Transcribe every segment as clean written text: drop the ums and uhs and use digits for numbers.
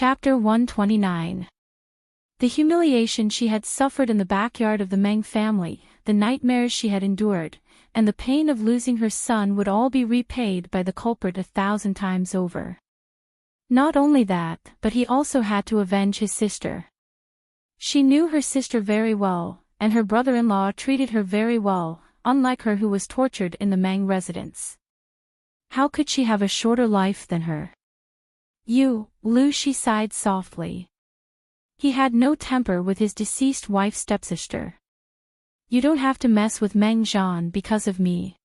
Chapter 129. The humiliation she had suffered in the backyard of the Meng family, the nightmares she had endured, and the pain of losing her son would all be repaid by the culprit 1,000 times over. Not only that, but he also had to avenge his sister. She knew her sister very well, and her brother-in-law treated her very well, unlike her who was tortured in the Meng residence. How could she have a shorter life than her? Lu, she sighed softly. He had no temper with his deceased wife's stepsister. You don't have to mess with Meng Zhan because of me.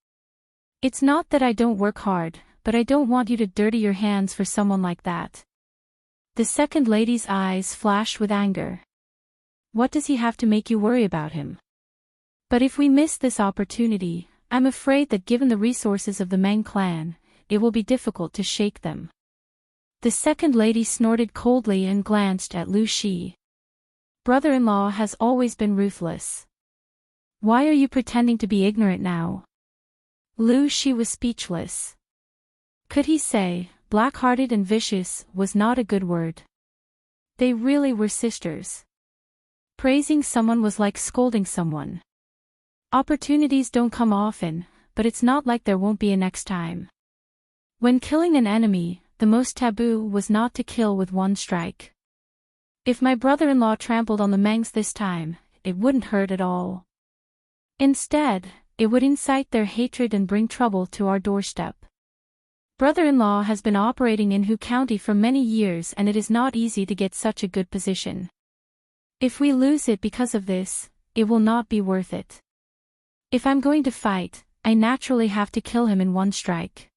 It's not that I don't work hard, but I don't want you to dirty your hands for someone like that. The second lady's eyes flashed with anger. What does he have to make you worry about him? But if we miss this opportunity, I'm afraid that given the resources of the Meng clan, it will be difficult to shake them. The second lady snorted coldly and glanced at Lu Shi. Brother-in-law has always been ruthless. Why are you pretending to be ignorant now? Lu Shi was speechless. Could he say, black-hearted and vicious was not a good word? They really were sisters. Praising someone was like scolding someone. Opportunities don't come often, but it's not like there won't be a next time. When killing an enemy, the most taboo was not to kill with one strike. If my brother-in-law trampled on the Mengs this time, it wouldn't hurt at all. Instead, it would incite their hatred and bring trouble to our doorstep. Brother-in-law has been operating in Hu County for many years and it is not easy to get such a good position. If we lose it because of this, it will not be worth it. If I'm going to fight, I naturally have to kill him in one strike.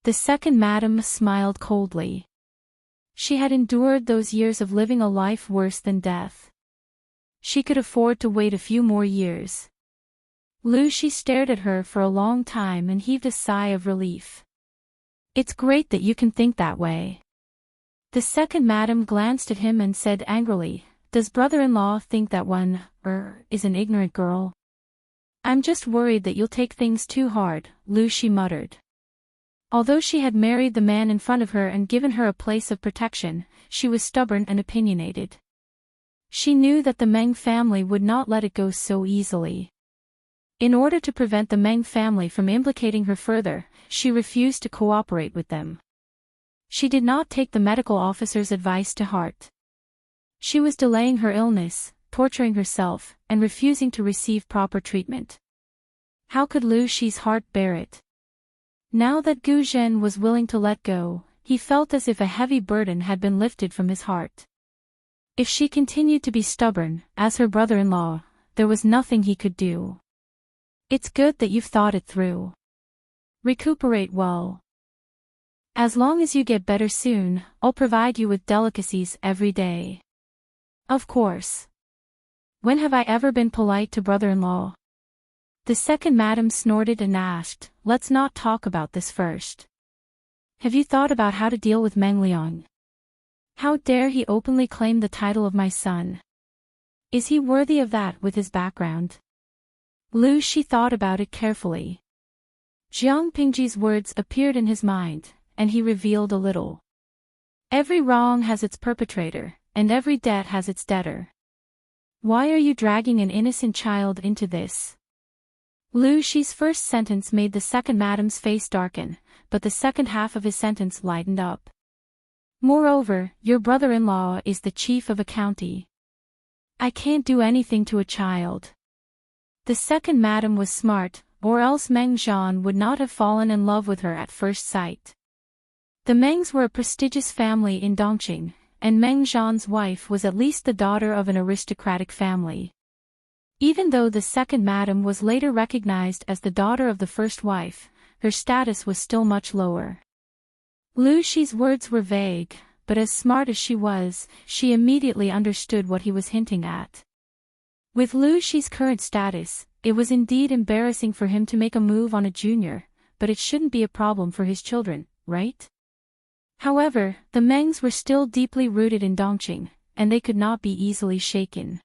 The second madam smiled coldly. She had endured those years of living a life worse than death. She could afford to wait a few more years. Lu Shi stared at her for a long time and heaved a sigh of relief. It's great that you can think that way. The second madam glanced at him and said angrily, does brother-in-law think that one, is an ignorant girl? I'm just worried that you'll take things too hard, Lu Shi muttered. Although she had married the man in front of her and given her a place of protection, she was stubborn and opinionated. She knew that the Meng family would not let it go so easily. In order to prevent the Meng family from implicating her further, she refused to cooperate with them. She did not take the medical officer's advice to heart. She was delaying her illness, torturing herself, and refusing to receive proper treatment. How could Lu Shi's heart bear it? Now that Gu Zhen was willing to let go, he felt as if a heavy burden had been lifted from his heart. If she continued to be stubborn, as her brother-in-law, there was nothing he could do. It's good that you've thought it through. Recuperate well. As long as you get better soon, I'll provide you with delicacies every day. Of course. When have I ever been polite to brother-in-law? The second madam snorted and asked, let's not talk about this first. Have you thought about how to deal with Meng Liang? How dare he openly claim the title of my son? Is he worthy of that with his background? Lu Shi thought about it carefully. Jiang Pingji's words appeared in his mind, and he revealed a little. Every wrong has its perpetrator, and every debt has its debtor. Why are you dragging an innocent child into this? Lu Shi's first sentence made the second madam's face darken, but the second half of his sentence lightened up. Moreover, your brother-in-law is the chief of a county. I can't do anything to a child. The second madam was smart, or else Meng Zhan would not have fallen in love with her at first sight. The Mengs were a prestigious family in Dongqing, and Meng Zhan's wife was at least the daughter of an aristocratic family. Even though the second madam was later recognized as the daughter of the first wife, her status was still much lower. Lu Shi's words were vague, but as smart as she was, she immediately understood what he was hinting at. With Lu Shi's current status, it was indeed embarrassing for him to make a move on a junior, but it shouldn't be a problem for his children, right? However, the Mengs were still deeply rooted in Dongqing, and they could not be easily shaken.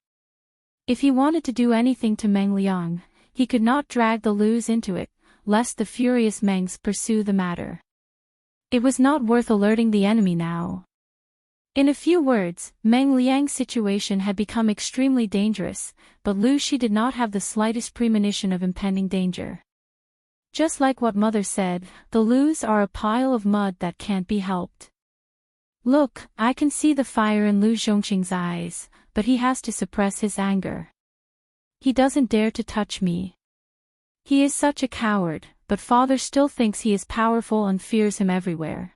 If he wanted to do anything to Meng Liang, he could not drag the Lus into it, lest the furious Mengs pursue the matter. It was not worth alerting the enemy now. In a few words, Meng Liang's situation had become extremely dangerous, but Lu Shi did not have the slightest premonition of impending danger. Just like what mother said, the Lus are a pile of mud that can't be helped. Look, I can see the fire in Lu Zhongqing's eyes, but he has to suppress his anger. He doesn't dare to touch me. He is such a coward, but father still thinks he is powerful and fears him everywhere.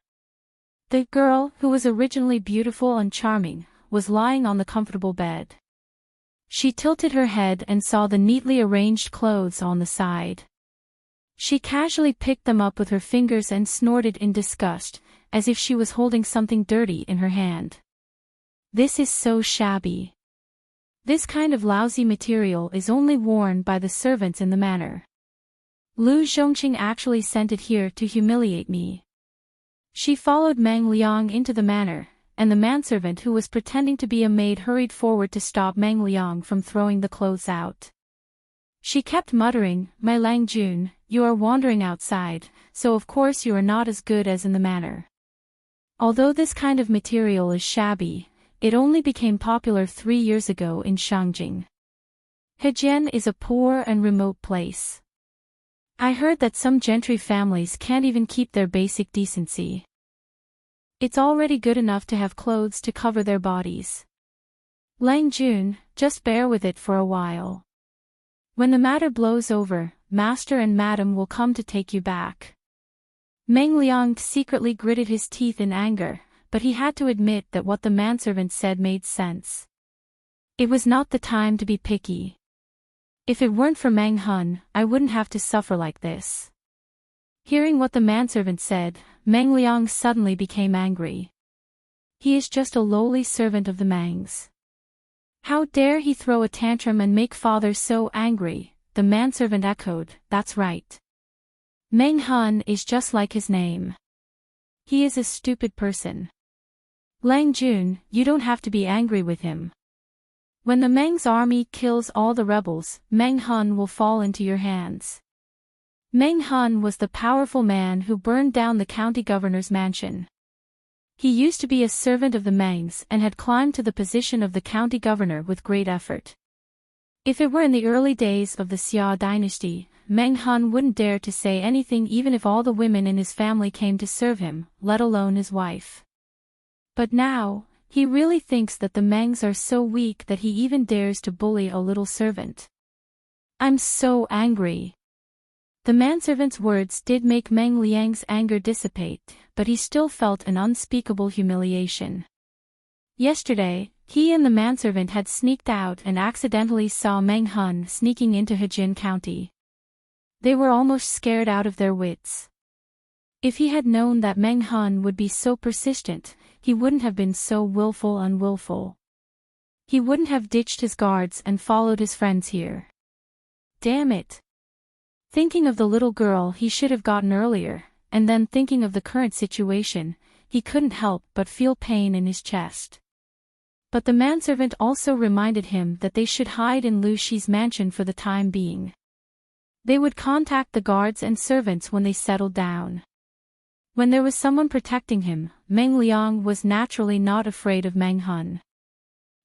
The girl, who was originally beautiful and charming, was lying on the comfortable bed. She tilted her head and saw the neatly arranged clothes on the side. She casually picked them up with her fingers and snorted in disgust, as if she was holding something dirty in her hand. This is so shabby. This kind of lousy material is only worn by the servants in the manor. Lu Zhongqing actually sent it here to humiliate me. She followed Meng Liang into the manor, and the manservant who was pretending to be a maid hurried forward to stop Meng Liang from throwing the clothes out. She kept muttering, "My Lang Jun, you are wandering outside, so of course you are not as good as in the manor." Although this kind of material is shabby, it only became popular 3 years ago in Shangjing. Hejian is a poor and remote place. I heard that some gentry families can't even keep their basic decency. It's already good enough to have clothes to cover their bodies. Lang Jun, just bear with it for a while. When the matter blows over, master and madam will come to take you back. Meng Liang secretly gritted his teeth in anger, but he had to admit that what the manservant said made sense. It was not the time to be picky. If it weren't for Meng Hun, I wouldn't have to suffer like this. Hearing what the manservant said, Meng Liang suddenly became angry. He is just a lowly servant of the Mengs. How dare he throw a tantrum and make father so angry? The manservant echoed, "That's right. Meng Hun is just like his name. He is a stupid person. Lang Jun, you don't have to be angry with him. When the Meng's army kills all the rebels, Meng Hun will fall into your hands." Meng Hun was the powerful man who burned down the county governor's mansion. He used to be a servant of the Mengs and had climbed to the position of the county governor with great effort. If it were in the early days of the Xia dynasty, Meng Hun wouldn't dare to say anything even if all the women in his family came to serve him, let alone his wife. But now, he really thinks that the Mengs are so weak that he even dares to bully a little servant. I'm so angry. The manservant's words did make Meng Liang's anger dissipate, but he still felt an unspeakable humiliation. Yesterday, he and the manservant had sneaked out and accidentally saw Meng Hun sneaking into Hejian County. They were almost scared out of their wits. If he had known that Meng Hun would be so persistent, he wouldn't have been so willful. He wouldn't have ditched his guards and followed his friends here. Damn it. Thinking of the little girl he should have gotten earlier, and then thinking of the current situation, he couldn't help but feel pain in his chest. But the manservant also reminded him that they should hide in Lu Shi's mansion for the time being. They would contact the guards and servants when they settled down. When there was someone protecting him, Meng Liang was naturally not afraid of Meng Hun.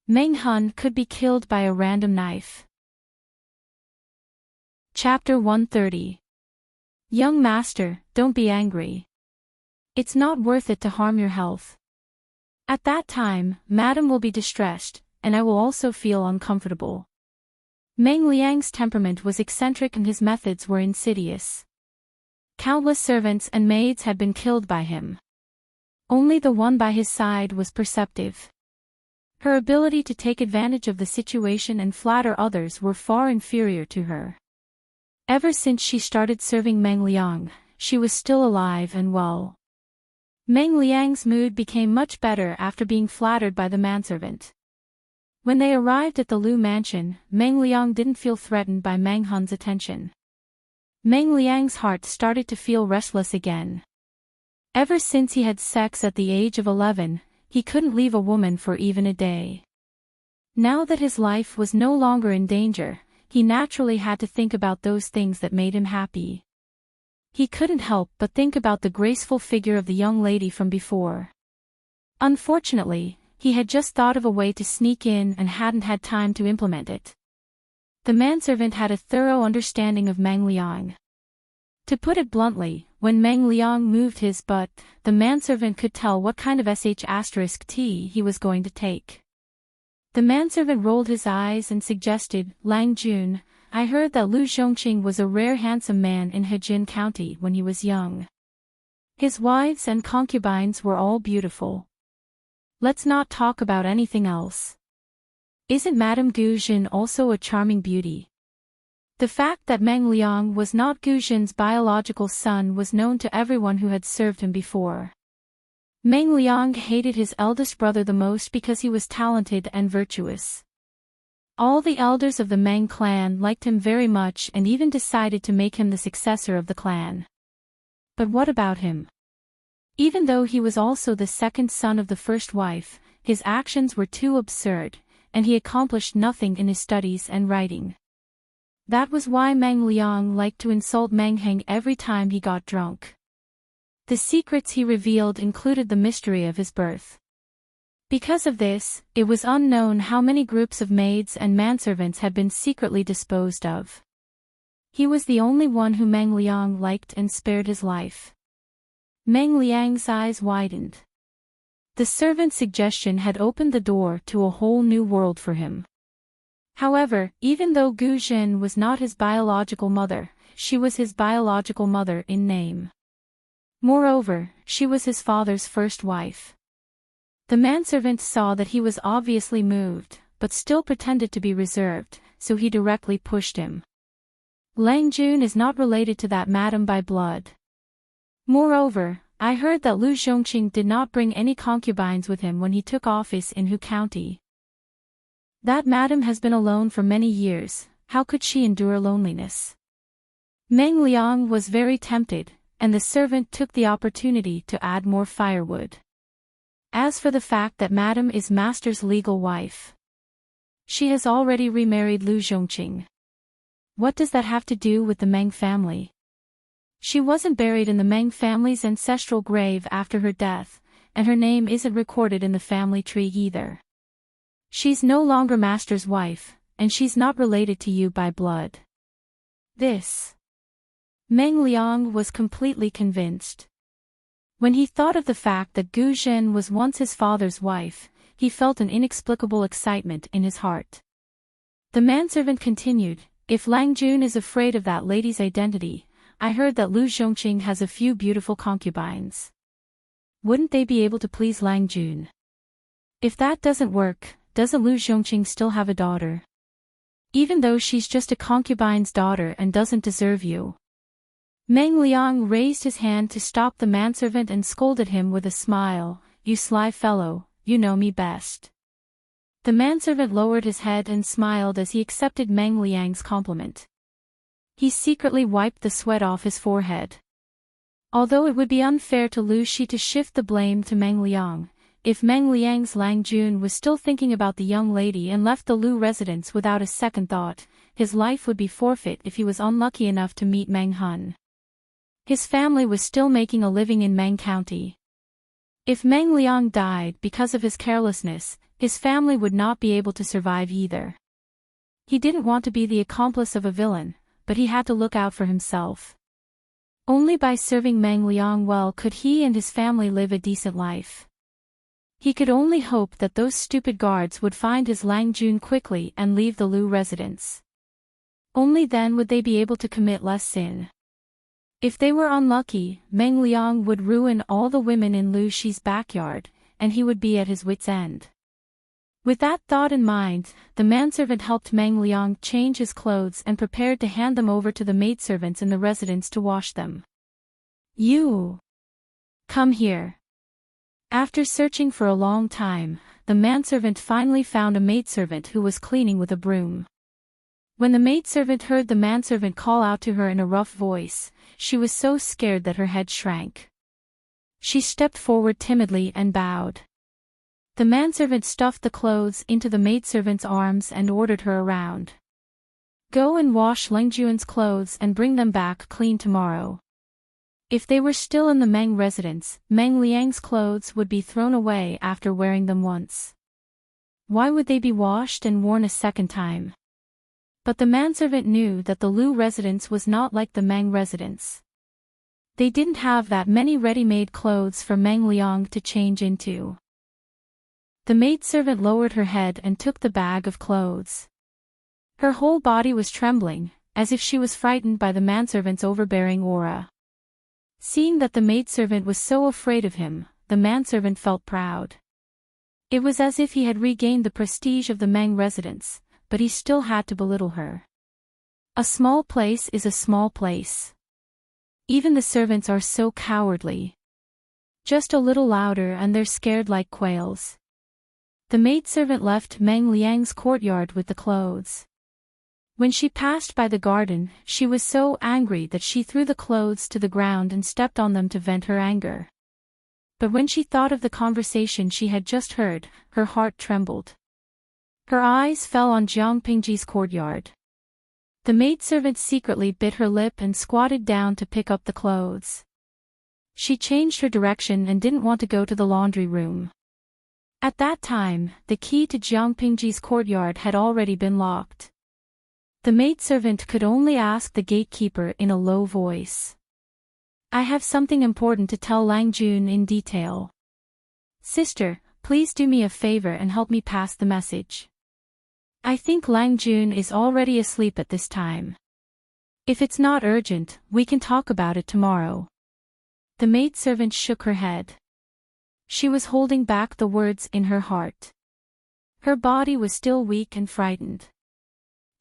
Meng Hun could be killed by a random knife. Chapter 130. Young master, don't be angry. It's not worth it to harm your health. At that time, madam will be distressed, and I will also feel uncomfortable. Meng Liang's temperament was eccentric and his methods were insidious. Countless servants and maids had been killed by him. Only the one by his side was perceptive. Her ability to take advantage of the situation and flatter others were far inferior to her. Ever since she started serving Meng Liang, she was still alive and well. Meng Liang's mood became much better after being flattered by the manservant. When they arrived at the Lu mansion, Meng Liang didn't feel threatened by Meng Hun's attention. Meng Liang's heart started to feel restless again. Ever since he had sex at the age of 11, he couldn't leave a woman for even a day. Now that his life was no longer in danger, he naturally had to think about those things that made him happy. He couldn't help but think about the graceful figure of the young lady from before. Unfortunately, He had just thought of a way to sneak in and hadn't had time to implement it. The manservant had a thorough understanding of Meng Liang. To put it bluntly, when Meng Liang moved his butt, the manservant could tell what kind of *T he was going to take. The manservant rolled his eyes and suggested, Lang Jun, I heard that Lu Zhongqing was a rare handsome man in Hejin County when he was young. His wives and concubines were all beautiful. Let's not talk about anything else. Isn't Madame Gu Jin also a charming beauty? The fact that Meng Liang was not Gu Jin's biological son was known to everyone who had served him before. Meng Liang hated his eldest brother the most because he was talented and virtuous. All the elders of the Meng clan liked him very much and even decided to make him the successor of the clan. But what about him? Even though he was also the second son of the first wife, his actions were too absurd, and he accomplished nothing in his studies and writing. That was why Meng Liang liked to insult Meng Heng every time he got drunk. The secrets he revealed included the mystery of his birth. Because of this, it was unknown how many groups of maids and manservants had been secretly disposed of. He was the only one who Meng Liang liked and spared his life. Meng Liang's eyes widened. The servant's suggestion had opened the door to a whole new world for him. However, even though Gu Jin was not his biological mother, she was his biological mother in name. Moreover, she was his father's first wife. The manservant saw that he was obviously moved, but still pretended to be reserved, so he directly pushed him. Lang Jun is not related to that madam by blood. Moreover, I heard that Lu Zhongqing did not bring any concubines with him when he took office in Hu County. That madam has been alone for many years, how could she endure loneliness? Meng Liang was very tempted, and the servant took the opportunity to add more firewood. As for the fact that madam is master's legal wife, she has already remarried Lu Zhongqing. What does that have to do with the Meng family? She wasn't buried in the Meng family's ancestral grave after her death, and her name isn't recorded in the family tree either. She's no longer master's wife, and she's not related to you by blood. This. Meng Liang was completely convinced. When he thought of the fact that Gu Jin was once his father's wife, he felt an inexplicable excitement in his heart. The manservant continued, if Lang Jun is afraid of that lady's identity, I heard that Lu Zhongqing has a few beautiful concubines. Wouldn't they be able to please Lang Jun? If that doesn't work, doesn't Lu Zhongqing still have a daughter? Even though she's just a concubine's daughter and doesn't deserve you. Meng Liang raised his hand to stop the manservant and scolded him with a smile, you sly fellow, you know me best. The manservant lowered his head and smiled as he accepted Meng Liang's compliment. He secretly wiped the sweat off his forehead. Although it would be unfair to Lu Shi to shift the blame to Meng Liang, if Meng Liang's Lang Jun was still thinking about the young lady and left the Lu residence without a second thought, his life would be forfeit if he was unlucky enough to meet Meng Hun. His family was still making a living in Meng County. If Meng Liang died because of his carelessness, his family would not be able to survive either. He didn't want to be the accomplice of a villain, but he had to look out for himself. Only by serving Meng Liang well could he and his family live a decent life. He could only hope that those stupid guards would find his Lang Jun quickly and leave the Lu residence. Only then would they be able to commit less sin. If they were unlucky, Meng Liang would ruin all the women in Lu Shi's backyard, and he would be at his wit's end. With that thought in mind, the manservant helped Meng Liang change his clothes and prepared to hand them over to the maidservants in the residence to wash them. You! Come here. After searching for a long time, the manservant finally found a maidservant who was cleaning with a broom. When the maidservant heard the manservant call out to her in a rough voice, she was so scared that her head shrank. She stepped forward timidly and bowed. The manservant stuffed the clothes into the maidservant's arms and ordered her around. Go and wash Lang Jun's clothes and bring them back clean tomorrow. If they were still in the Meng residence, Meng Liang's clothes would be thrown away after wearing them once. Why would they be washed and worn a second time? But the manservant knew that the Lu residence was not like the Meng residence. They didn't have that many ready-made clothes for Meng Liang to change into. The maidservant lowered her head and took the bag of clothes. Her whole body was trembling, as if she was frightened by the manservant's overbearing aura. Seeing that the maidservant was so afraid of him, the manservant felt proud. It was as if he had regained the prestige of the Meng residence, but he still had to belittle her. A small place is a small place. Even the servants are so cowardly. Just a little louder and they're scared like quails. The maidservant left Meng Liang's courtyard with the clothes. When she passed by the garden, she was so angry that she threw the clothes to the ground and stepped on them to vent her anger. But when she thought of the conversation she had just heard, her heart trembled. Her eyes fell on Jiang Pingji's courtyard. The maidservant secretly bit her lip and squatted down to pick up the clothes. She changed her direction and didn't want to go to the laundry room. At that time, the key to Jiang Pingji's courtyard had already been locked. The maidservant could only ask the gatekeeper in a low voice. I have something important to tell Lang Jun in detail. Sister, please do me a favor and help me pass the message. I think Lang Jun is already asleep at this time. If it's not urgent, we can talk about it tomorrow. The maidservant shook her head. She was holding back the words in her heart. Her body was still weak and frightened.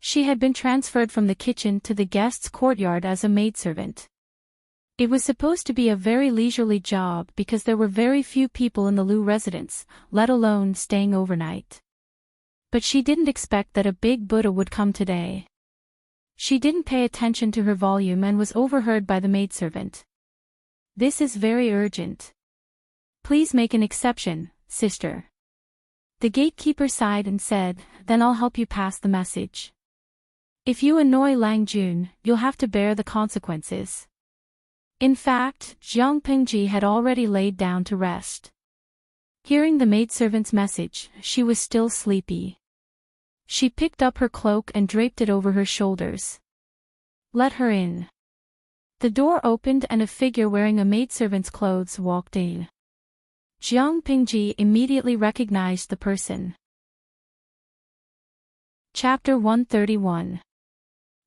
She had been transferred from the kitchen to the guest's courtyard as a maidservant. It was supposed to be a very leisurely job because there were very few people in the Lu residence, let alone staying overnight. But she didn't expect that a big Buddha would come today. She didn't pay attention to her volume and was overheard by the maidservant. This is very urgent. Please make an exception, sister. The gatekeeper sighed and said, then I'll help you pass the message. If you annoy Lang Jun, you'll have to bear the consequences. In fact, Jiang Pingji had already laid down to rest. Hearing the maidservant's message, she was still sleepy. She picked up her cloak and draped it over her shoulders. Let her in. The door opened and a figure wearing a maidservant's clothes walked in. Jiang Pingji immediately recognized the person. Chapter 131.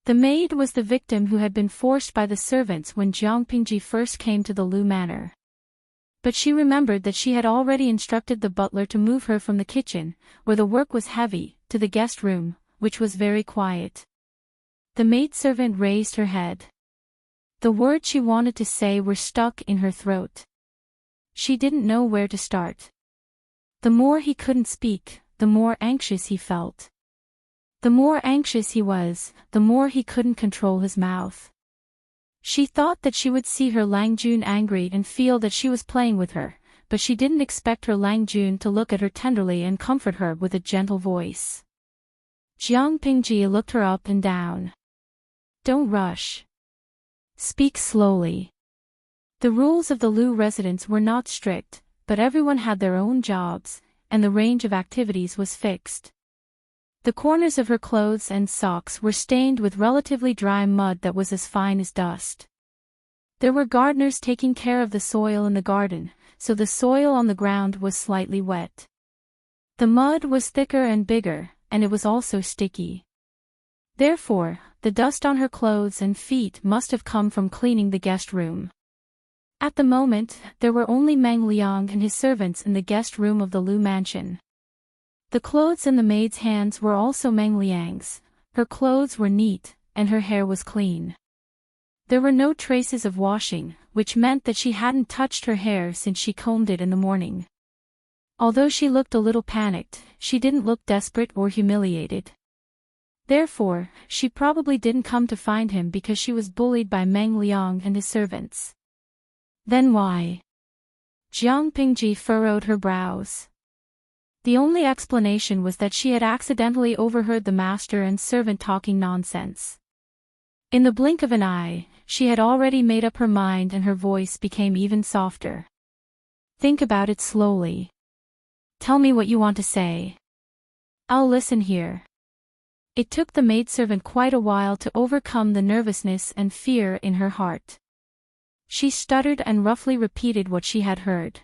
The maid was the victim who had been forced by the servants when Jiang Pingji first came to the Lu manor. But she remembered that she had already instructed the butler to move her from the kitchen, where the work was heavy, to the guest room, which was very quiet. The maidservant raised her head. The words she wanted to say were stuck in her throat. She didn't know where to start. The more he couldn't speak, the more anxious he felt. The more anxious he was, the more he couldn't control his mouth. She thought that she would see her Lang Jun angry and feel that she was playing with her, but she didn't expect her Lang Jun to look at her tenderly and comfort her with a gentle voice. Jiang Pingji looked her up and down. Don't rush. Speak slowly. The rules of the Lu residence were not strict, but everyone had their own jobs, and the range of activities was fixed. The corners of her clothes and socks were stained with relatively dry mud that was as fine as dust. There were gardeners taking care of the soil in the garden, so the soil on the ground was slightly wet. The mud was thicker and bigger, and it was also sticky. Therefore, the dust on her clothes and feet must have come from cleaning the guest room. At the moment, there were only Meng Liang and his servants in the guest room of the Lu mansion. The clothes in the maid's hands were also Meng Liang's. Her clothes were neat, and her hair was clean. There were no traces of washing, which meant that she hadn't touched her hair since she combed it in the morning. Although she looked a little panicked, she didn't look desperate or humiliated. Therefore, she probably didn't come to find him because she was bullied by Meng Liang and his servants. Then why? Jiang Pingji furrowed her brows. The only explanation was that she had accidentally overheard the master and servant talking nonsense. In the blink of an eye, she had already made up her mind and her voice became even softer. Think about it slowly. Tell me what you want to say. I'll listen here. It took the maidservant quite a while to overcome the nervousness and fear in her heart. She stuttered and roughly repeated what she had heard.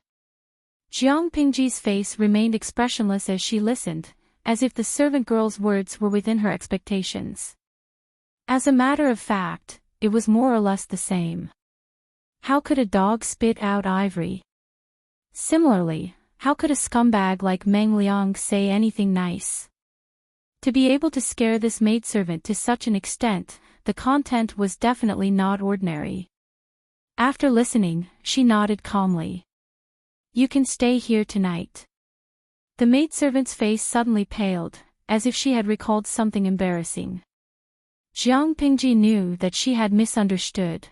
Jiang Pingji's face remained expressionless as she listened, as if the servant girl's words were within her expectations. As a matter of fact, it was more or less the same. How could a dog spit out ivory? Similarly, how could a scumbag like Meng Liang say anything nice? To be able to scare this maidservant to such an extent, the content was definitely not ordinary. After listening, she nodded calmly. You can stay here tonight. The maidservant's face suddenly paled, as if she had recalled something embarrassing. Jiang Pingji knew that she had misunderstood.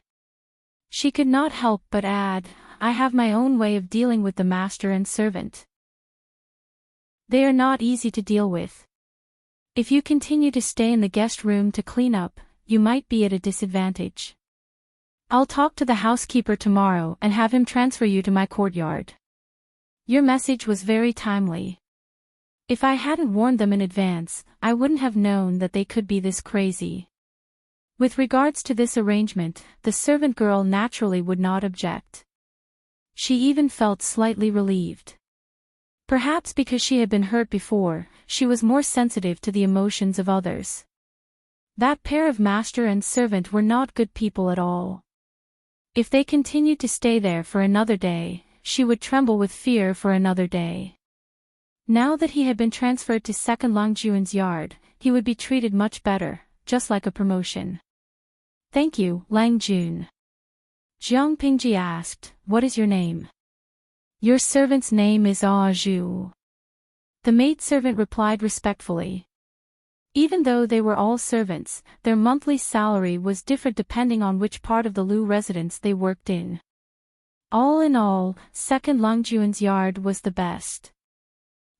She could not help but add, I have my own way of dealing with the master and servant. They are not easy to deal with. If you continue to stay in the guest room to clean up, you might be at a disadvantage. I'll talk to the housekeeper tomorrow and have him transfer you to my courtyard. Your message was very timely. If I hadn't warned them in advance, I wouldn't have known that they could be this crazy. With regards to this arrangement, the servant girl naturally would not object. She even felt slightly relieved. Perhaps because she had been hurt before, she was more sensitive to the emotions of others. That pair of master and servant were not good people at all. If they continued to stay there for another day, she would tremble with fear for another day. Now that he had been transferred to Second Langjuan's yard, he would be treated much better, just like a promotion. Thank you, Lang Jun. Jiang Pingji asked, what is your name? Your servant's name is Zhu. The maidservant replied respectfully. Even though they were all servants, their monthly salary was different depending on which part of the Lu residence they worked in. All in all, Second Langjuan's yard was the best.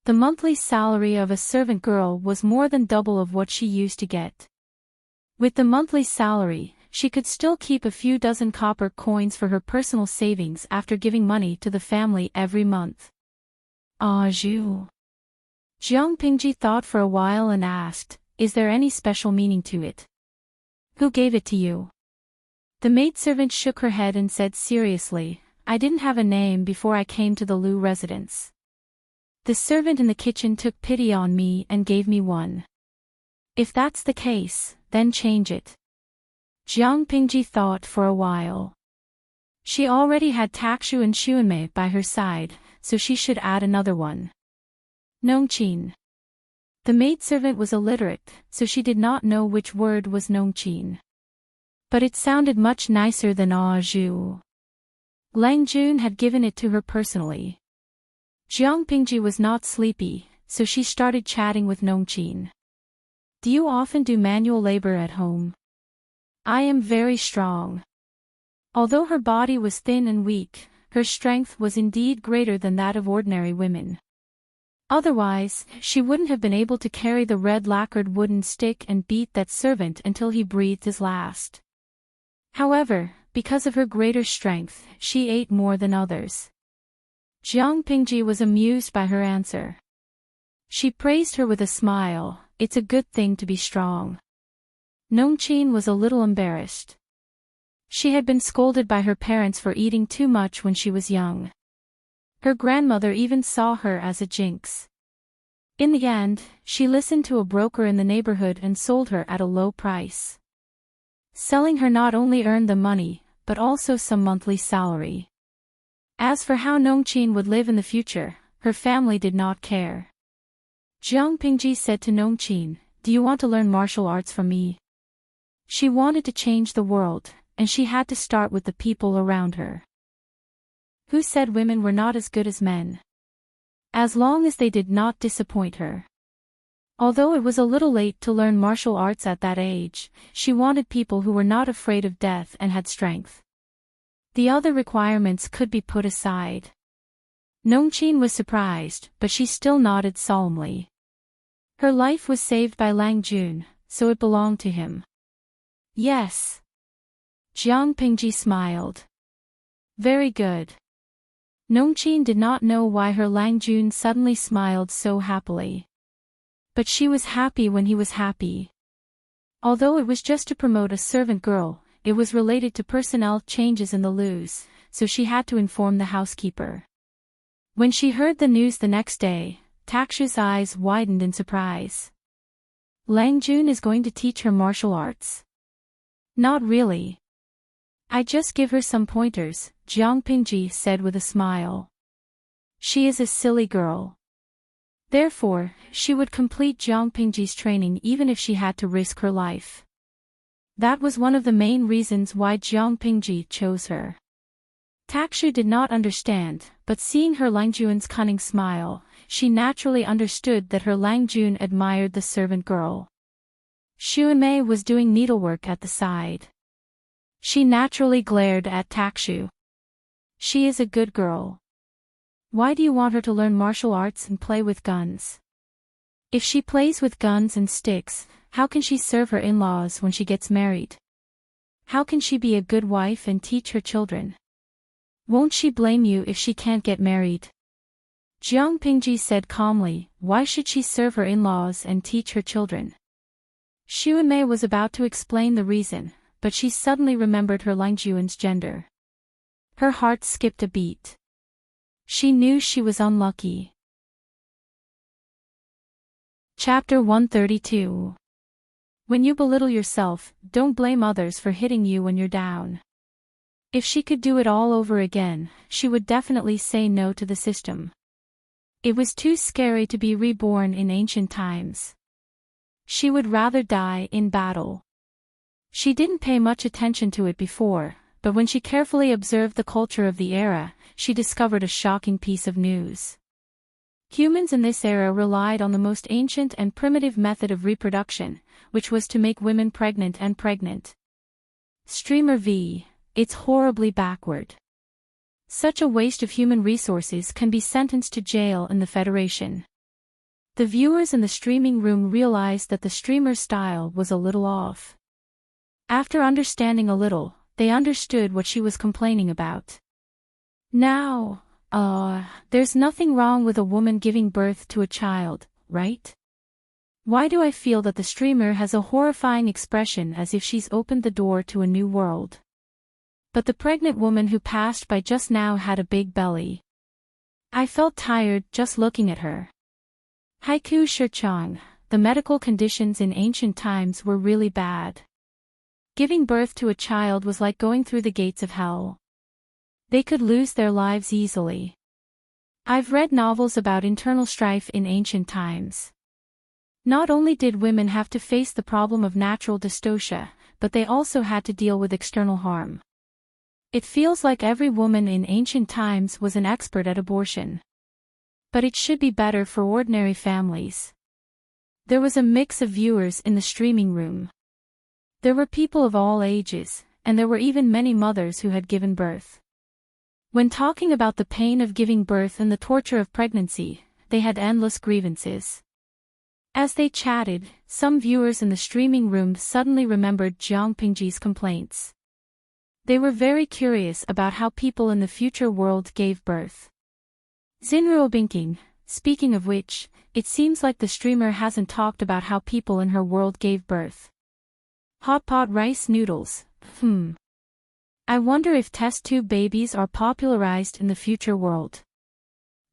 The monthly salary of a servant girl was more than double of what she used to get. With the monthly salary, she could still keep a few dozen copper coins for her personal savings after giving money to the family every month. Zhu. Jiang Pingji thought for a while and asked, is there any special meaning to it? Who gave it to you? The maidservant shook her head and said seriously, I didn't have a name before I came to the Lu residence. The servant in the kitchen took pity on me and gave me one. If that's the case, then change it. Jiang Pingji thought for a while. She already had Takshu and Xuanmei by her side, so she should add another one. Nongqin. The maidservant was illiterate, so she did not know which word was Nongqin. But it sounded much nicer than Zhu. Lang Jun had given it to her personally. Jiang Pingji was not sleepy, so she started chatting with Nongqin. Do you often do manual labor at home? I am very strong. Although her body was thin and weak, her strength was indeed greater than that of ordinary women. Otherwise, she wouldn't have been able to carry the red lacquered wooden stick and beat that servant until he breathed his last. However, because of her greater strength, she ate more than others. Jiang Pingji was amused by her answer. She praised her with a smile, it's a good thing to be strong. Nongqin was a little embarrassed. She had been scolded by her parents for eating too much when she was young. Her grandmother even saw her as a jinx. In the end, she listened to a broker in the neighborhood and sold her at a low price. Selling her not only earned the money, but also some monthly salary. As for how Nongqin would live in the future, her family did not care. Jiang Pingji said to Nongqin, do you want to learn martial arts from me? She wanted to change the world, and she had to start with the people around her. Who said women were not as good as men? As long as they did not disappoint her. Although it was a little late to learn martial arts at that age, she wanted people who were not afraid of death and had strength. The other requirements could be put aside. Nongqin was surprised, but she still nodded solemnly. Her life was saved by Lang Jun, so it belonged to him. Yes. Jiang Pingji smiled. Very good. Nongqin did not know why her Lang Jun suddenly smiled so happily. But she was happy when he was happy. Although it was just to promote a servant girl, it was related to personnel changes in the Lus, so she had to inform the housekeeper. When she heard the news the next day, Takshu's eyes widened in surprise. Lang Jun is going to teach her martial arts. Not really. I just give her some pointers, Jiang Pingji said with a smile. She is a silly girl. Therefore, she would complete Jiang Pingji's training even if she had to risk her life. That was one of the main reasons why Jiang Pingji chose her. Takshu did not understand, but seeing her Lang Jun's cunning smile, she naturally understood that her Lang Jun admired the servant girl. Xuanmei was doing needlework at the side. She naturally glared at Takshu. She is a good girl. Why do you want her to learn martial arts and play with guns? If she plays with guns and sticks, how can she serve her in-laws when she gets married? How can she be a good wife and teach her children? Won't she blame you if she can't get married? Jiang Pingji said calmly, why should she serve her in-laws and teach her children? Xuanmei was about to explain the reason, but she suddenly remembered her Lang Jun's gender. Her heart skipped a beat. She knew she was unlucky. Chapter 132. When you belittle yourself, don't blame others for hitting you when you're down. If she could do it all over again, she would definitely say no to the system. It was too scary to be reborn in ancient times. She would rather die in battle. She didn't pay much attention to it before, but when she carefully observed the culture of the era, she discovered a shocking piece of news. Humans in this era relied on the most ancient and primitive method of reproduction, which was to make women pregnant and pregnant. Streamer V. It's horribly backward. Such a waste of human resources can be sentenced to jail in the Federation. The viewers in the streaming room realized that the streamer's style was a little off. After understanding a little, they understood what she was complaining about. Now, there's nothing wrong with a woman giving birth to a child, right? Why do I feel that the streamer has a horrifying expression as if she's opened the door to a new world? But the pregnant woman who passed by just now had a big belly. I felt tired just looking at her. Haiku Shichang, the medical conditions in ancient times were really bad. Giving birth to a child was like going through the gates of hell. They could lose their lives easily. I've read novels about internal strife in ancient times. Not only did women have to face the problem of natural dystocia, but they also had to deal with external harm. It feels like every woman in ancient times was an expert at abortion. But it should be better for ordinary families. There was a mix of viewers in the streaming room. There were people of all ages, and there were even many mothers who had given birth. When talking about the pain of giving birth and the torture of pregnancy, they had endless grievances. As they chatted, some viewers in the streaming room suddenly remembered Jiang Pingji's complaints. They were very curious about how people in the future world gave birth. Xinruo Binking, speaking of which, it seems like the streamer hasn't talked about how people in her world gave birth. Hot pot rice noodles, I wonder if test tube babies are popularized in the future world.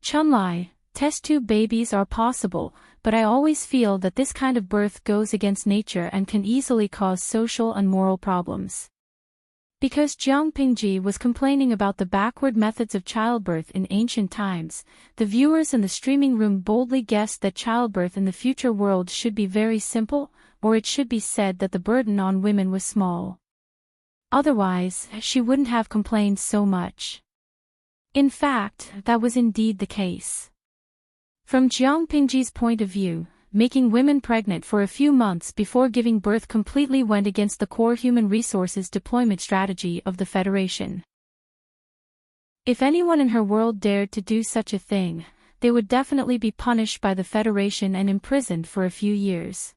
Chunlai, test tube babies are possible, but I always feel that this kind of birth goes against nature and can easily cause social and moral problems. Because Jiang Pingji was complaining about the backward methods of childbirth in ancient times, the viewers in the streaming room boldly guessed that childbirth in the future world should be very simple, or it should be said that the burden on women was small. Otherwise, she wouldn't have complained so much. In fact, that was indeed the case. From Jiang Pingji's point of view, making women pregnant for a few months before giving birth completely went against the core human resources deployment strategy of the Federation. If anyone in her world dared to do such a thing, they would definitely be punished by the Federation and imprisoned for a few years.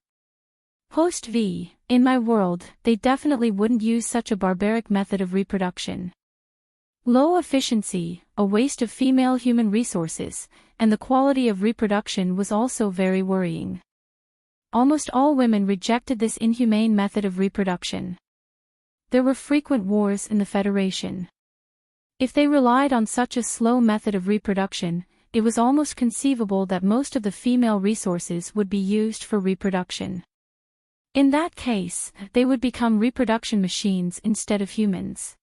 Host V, In my world, they definitely wouldn't use such a barbaric method of reproduction. Low efficiency, a waste of female human resources, and the quality of reproduction was also very worrying. Almost all women rejected this inhumane method of reproduction. There were frequent wars in the Federation. If they relied on such a slow method of reproduction, it was almost conceivable that most of the female resources would be used for reproduction. In that case, they would become reproduction machines instead of humans.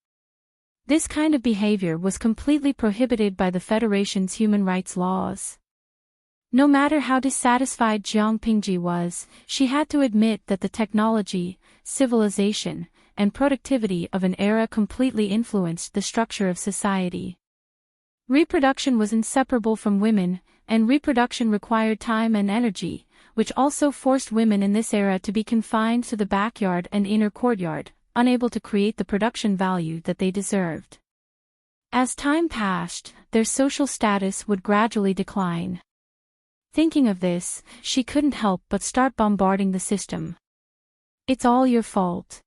This kind of behavior was completely prohibited by the Federation's human rights laws. No matter how dissatisfied Jiang Pingji was, she had to admit that the technology, civilization, and productivity of an era completely influenced the structure of society. Reproduction was inseparable from women, and reproduction required time and energy, which also forced women in this era to be confined to the backyard and inner courtyard, unable to create the production value that they deserved. As time passed, their social status would gradually decline. Thinking of this, she couldn't help but start bombarding the system. "It's all your fault."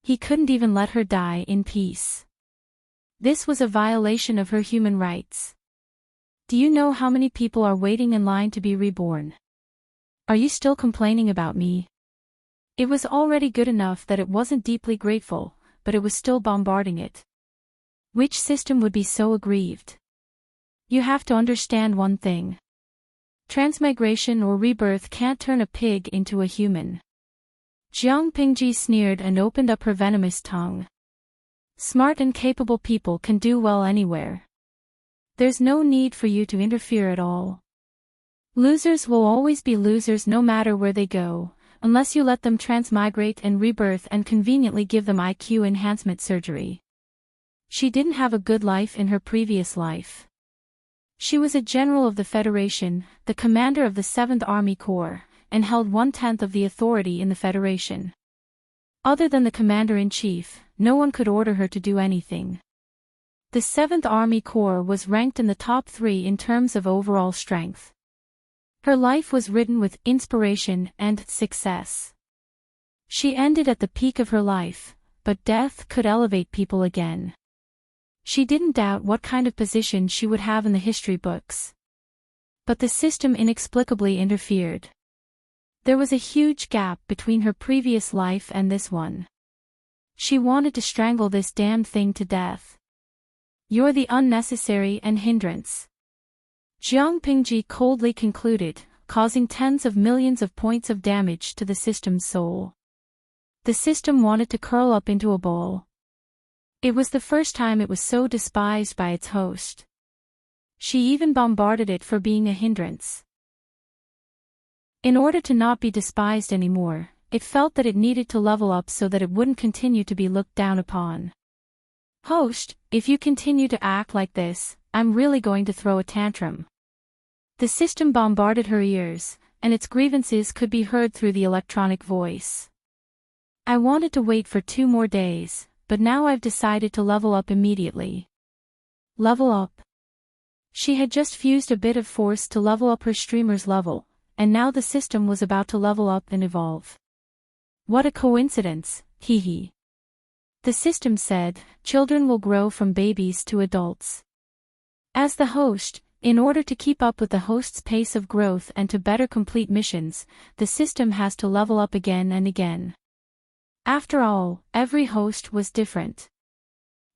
He couldn't even let her die in peace. This was a violation of her human rights. "Do you know how many people are waiting in line to be reborn? Are you still complaining about me?" It was already good enough that it wasn't deeply grateful, but it was still bombarding it. Which system would be so aggrieved? You have to understand one thing. Transmigration or rebirth can't turn a pig into a human. Jiang Pingji sneered and opened up her venomous tongue. Smart and capable people can do well anywhere. There's no need for you to interfere at all. Losers will always be losers no matter where they go, unless you let them transmigrate and rebirth and conveniently give them IQ enhancement surgery. She didn't have a good life in her previous life. She was a general of the Federation, the commander of the 7th Army Corps, and held 1/10 of the authority in the Federation. Other than the commander-in-chief, no one could order her to do anything. The 7th Army Corps was ranked in the top 3 in terms of overall strength. Her life was written with inspiration and success. She ended at the peak of her life, but death could elevate people again. She didn't doubt what kind of position she would have in the history books. But the system inexplicably interfered. There was a huge gap between her previous life and this one. She wanted to strangle this damned thing to death. "You're the unnecessary and hindrance," Jiang Pingji coldly concluded, causing tens of millions of points of damage to the system's soul. The system wanted to curl up into a ball. It was the first time it was so despised by its host. She even bombarded it for being a hindrance. In order to not be despised anymore, it felt that it needed to level up so that it wouldn't continue to be looked down upon. "Host, if you continue to act like this, I'm really going to throw a tantrum." The system bombarded her ears, and its grievances could be heard through the electronic voice. "I wanted to wait for 2 more days, but now I've decided to level up immediately." Level up. She had just fused a bit of force to level up her streamer's level, and now the system was about to level up and evolve. "What a coincidence, hee hee." The system said, "Children will grow from babies to adults." As the host, in order to keep up with the host's pace of growth and to better complete missions, the system has to level up again and again. After all, every host was different.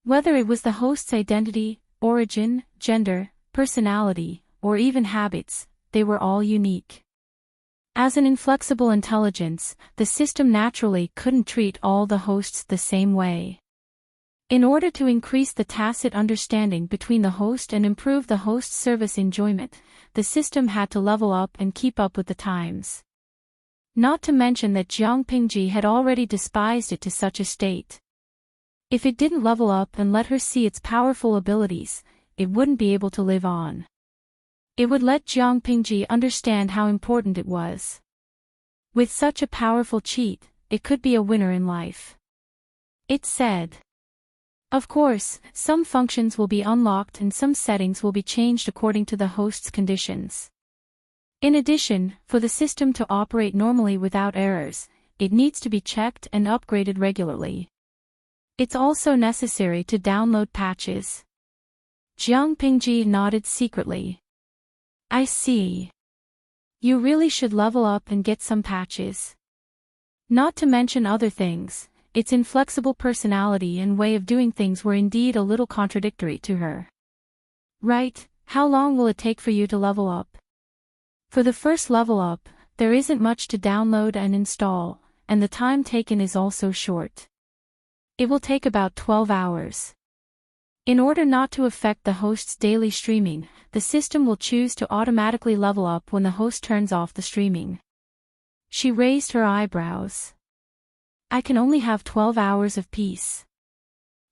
Whether it was the host's identity, origin, gender, personality, or even habits, they were all unique. As an inflexible intelligence, the system naturally couldn't treat all the hosts the same way. In order to increase the tacit understanding between the host and improve the host's service enjoyment, the system had to level up and keep up with the times. Not to mention that Jiang Pingji had already despised it to such a state. If it didn't level up and let her see its powerful abilities, it wouldn't be able to live on. It would let Jiang Pingji understand how important it was. With such a powerful cheat, it could be a winner in life. It said. Of course, some functions will be unlocked and some settings will be changed according to the host's conditions. In addition, for the system to operate normally without errors, it needs to be checked and upgraded regularly. It's also necessary to download patches. Jiang Pingji nodded secretly. I see. You really should level up and get some patches. Not to mention other things, its inflexible personality and way of doing things were indeed a little contradictory to her. Right, how long will it take for you to level up? For the first level up, there isn't much to download and install, and the time taken is also short. It will take about 12 hours. In order not to affect the host's daily streaming, the system will choose to automatically level up when the host turns off the streaming. She raised her eyebrows. I can only have 12 hours of peace.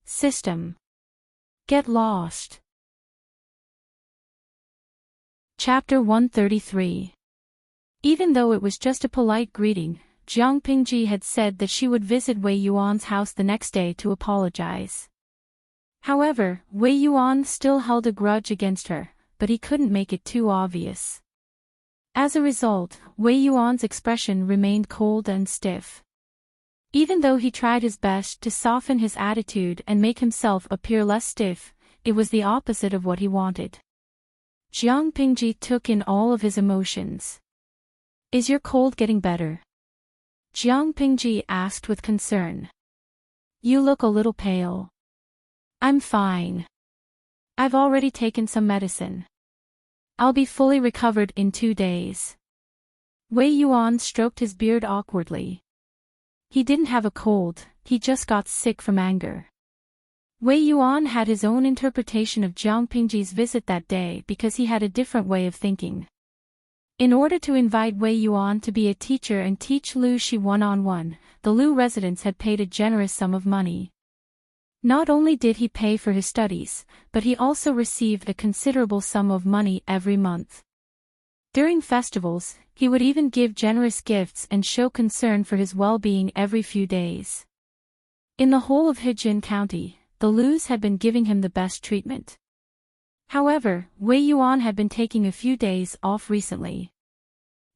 System. Get lost. Chapter 133. Even though it was just a polite greeting, Jiang Pingji had said that she would visit Wei Yuan's house the next day to apologize. However, Wei Yuan still held a grudge against her, but he couldn't make it too obvious. As a result, Wei Yuan's expression remained cold and stiff. Even though he tried his best to soften his attitude and make himself appear less stiff, it was the opposite of what he wanted. Jiang Pingji took in all of his emotions. Is your cold getting better? Jiang Pingji asked with concern. You look a little pale. I'm fine. I've already taken some medicine. I'll be fully recovered in 2 days. Wei Yuan stroked his beard awkwardly. He didn't have a cold, he just got sick from anger. Wei Yuan had his own interpretation of Jiang Pingji's visit that day because he had a different way of thinking. In order to invite Wei Yuan to be a teacher and teach Lu Shi one-on-one, the Lu residents had paid a generous sum of money. Not only did he pay for his studies, but he also received a considerable sum of money every month. During festivals, he would even give generous gifts and show concern for his well-being every few days. In the whole of Heijin County, the Lus had been giving him the best treatment. However, Wei Yuan had been taking a few days off recently.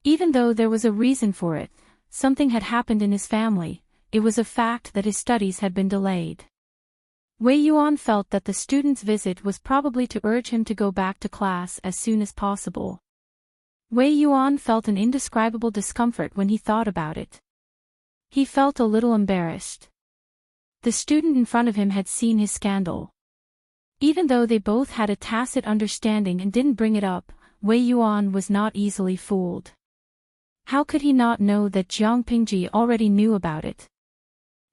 Even though there was a reason for it, something had happened in his family, it was a fact that his studies had been delayed. Wei Yuan felt that the student's visit was probably to urge him to go back to class as soon as possible. Wei Yuan felt an indescribable discomfort when he thought about it. He felt a little embarrassed. The student in front of him had seen his scandal. Even though they both had a tacit understanding and didn't bring it up, Wei Yuan was not easily fooled. How could he not know that Jiang Pingji already knew about it?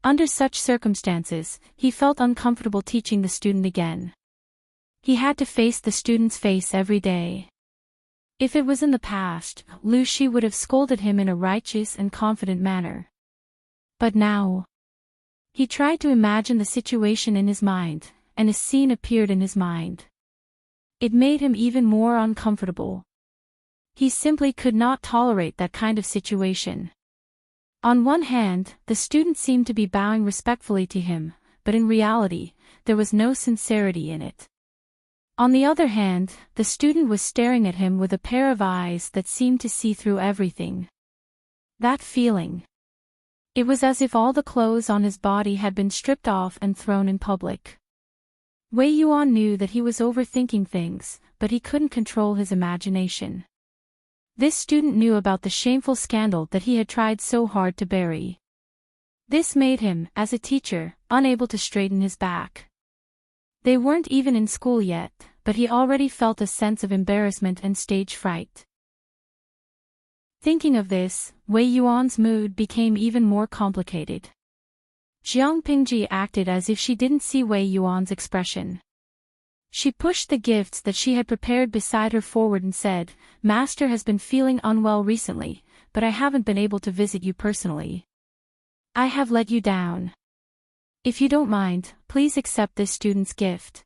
Under such circumstances, he felt uncomfortable teaching the student again. He had to face the student's face every day. If it was in the past, Lu Shi would have scolded him in a righteous and confident manner. But now, he tried to imagine the situation in his mind, and a scene appeared in his mind. It made him even more uncomfortable. He simply could not tolerate that kind of situation. On one hand, the student seemed to be bowing respectfully to him, but in reality, there was no sincerity in it. On the other hand, the student was staring at him with a pair of eyes that seemed to see through everything. That feeling. It was as if all the clothes on his body had been stripped off and thrown in public. Wei Yuan knew that he was overthinking things, but he couldn't control his imagination. This student knew about the shameful scandal that he had tried so hard to bury. This made him, as a teacher, unable to straighten his back. They weren't even in school yet, but he already felt a sense of embarrassment and stage fright. Thinking of this, Wei Yuan's mood became even more complicated. Jiang Pingji acted as if she didn't see Wei Yuan's expression. She pushed the gifts that she had prepared beside her forward and said, "Master has been feeling unwell recently, but I haven't been able to visit you personally. I have let you down. If you don't mind, please accept this student's gift."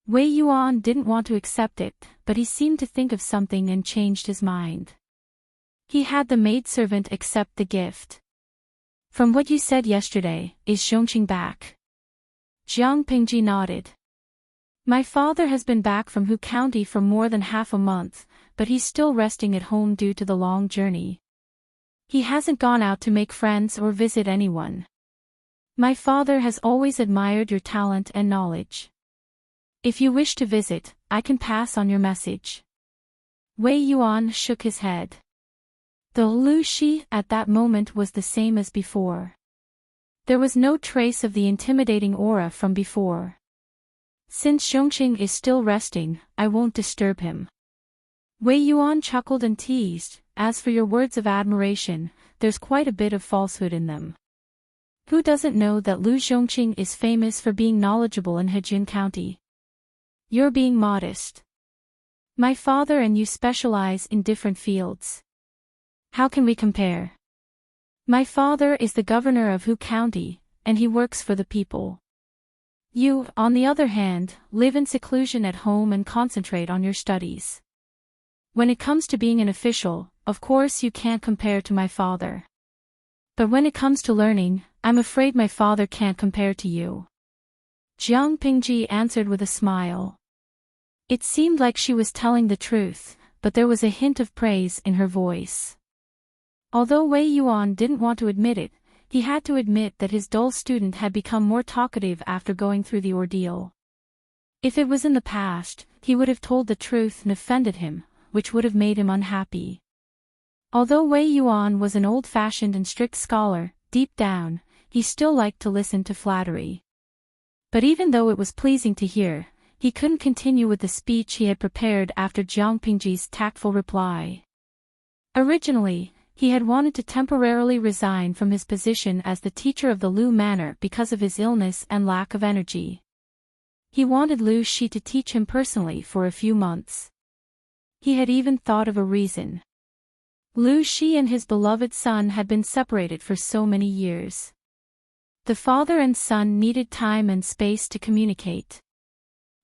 Wei Yuan didn't want to accept it, but he seemed to think of something and changed his mind. He had the maidservant accept the gift. "From what you said yesterday, is Xiongqing back?" Jiang Pingji nodded. "My father has been back from Hu County for more than half a month, but he's still resting at home due to the long journey. He hasn't gone out to make friends or visit anyone. My father has always admired your talent and knowledge. If you wish to visit, I can pass on your message. Wei Yuan shook his head. Though Lu Shi at that moment was the same as before. There was no trace of the intimidating aura from before. Since Zhongqing is still resting, I won't disturb him. Wei Yuan chuckled and teased, as for your words of admiration, there's quite a bit of falsehood in them. Who doesn't know that Lu Zhongqing is famous for being knowledgeable in Hejin County? You're being modest. My father and you specialize in different fields. How can we compare? My father is the governor of Hu County, and he works for the people. You, on the other hand, live in seclusion at home and concentrate on your studies. When it comes to being an official, of course you can't compare to my father. But when it comes to learning, I'm afraid my father can't compare to you. Jiang Pingji answered with a smile. It seemed like she was telling the truth, but there was a hint of praise in her voice. Although Wei Yuan didn't want to admit it, he had to admit that his dull student had become more talkative after going through the ordeal. If it was in the past, he would have told the truth and offended him, which would have made him unhappy. Although Wei Yuan was an old-fashioned and strict scholar, deep down, he still liked to listen to flattery. But even though it was pleasing to hear, he couldn't continue with the speech he had prepared after Jiang Pingji's tactful reply. Originally, he had wanted to temporarily resign from his position as the teacher of the Lu Manor because of his illness and lack of energy. He wanted Lu Shi to teach him personally for a few months. He had even thought of a reason. Lu Shi and his beloved son had been separated for so many years. The father and son needed time and space to communicate.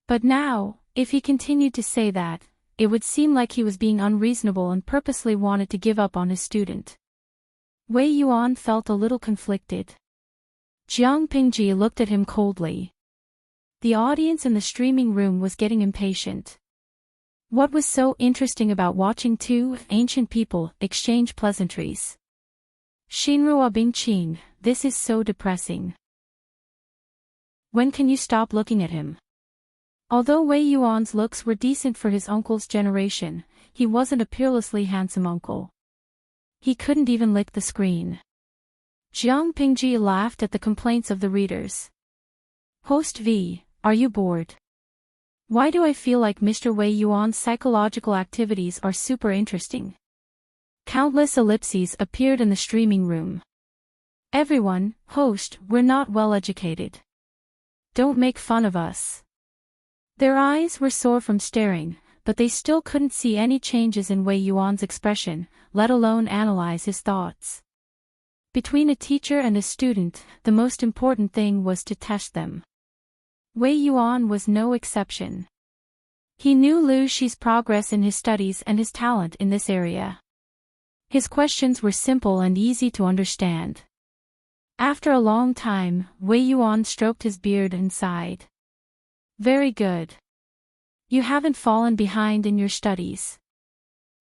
But now, if he continued to say that, it would seem like he was being unreasonable and purposely wanted to give up on his student. Wei Yuan felt a little conflicted. Jiang Pingji looked at him coldly. The audience in the streaming room was getting impatient. What was so interesting about watching two ancient people exchange pleasantries? Xinrua Bingqin, this is so depressing. When can you stop looking at him? Although Wei Yuan's looks were decent for his uncle's generation, he wasn't a peerlessly handsome uncle. He couldn't even lick the screen. Jiang Pingji laughed at the complaints of the readers. Host V, are you bored? Why do I feel like Mr. Wei Yuan's psychological activities are super interesting? Countless ellipses appeared in the streaming room. Everyone, host, we're not well educated. Don't make fun of us. Their eyes were sore from staring, but they still couldn't see any changes in Wei Yuan's expression, let alone analyze his thoughts. Between a teacher and a student, the most important thing was to test them. Wei Yuan was no exception. He knew Lu Shi's progress in his studies and his talent in this area. His questions were simple and easy to understand. After a long time, Wei Yuan stroked his beard and sighed. Very good. You haven't fallen behind in your studies.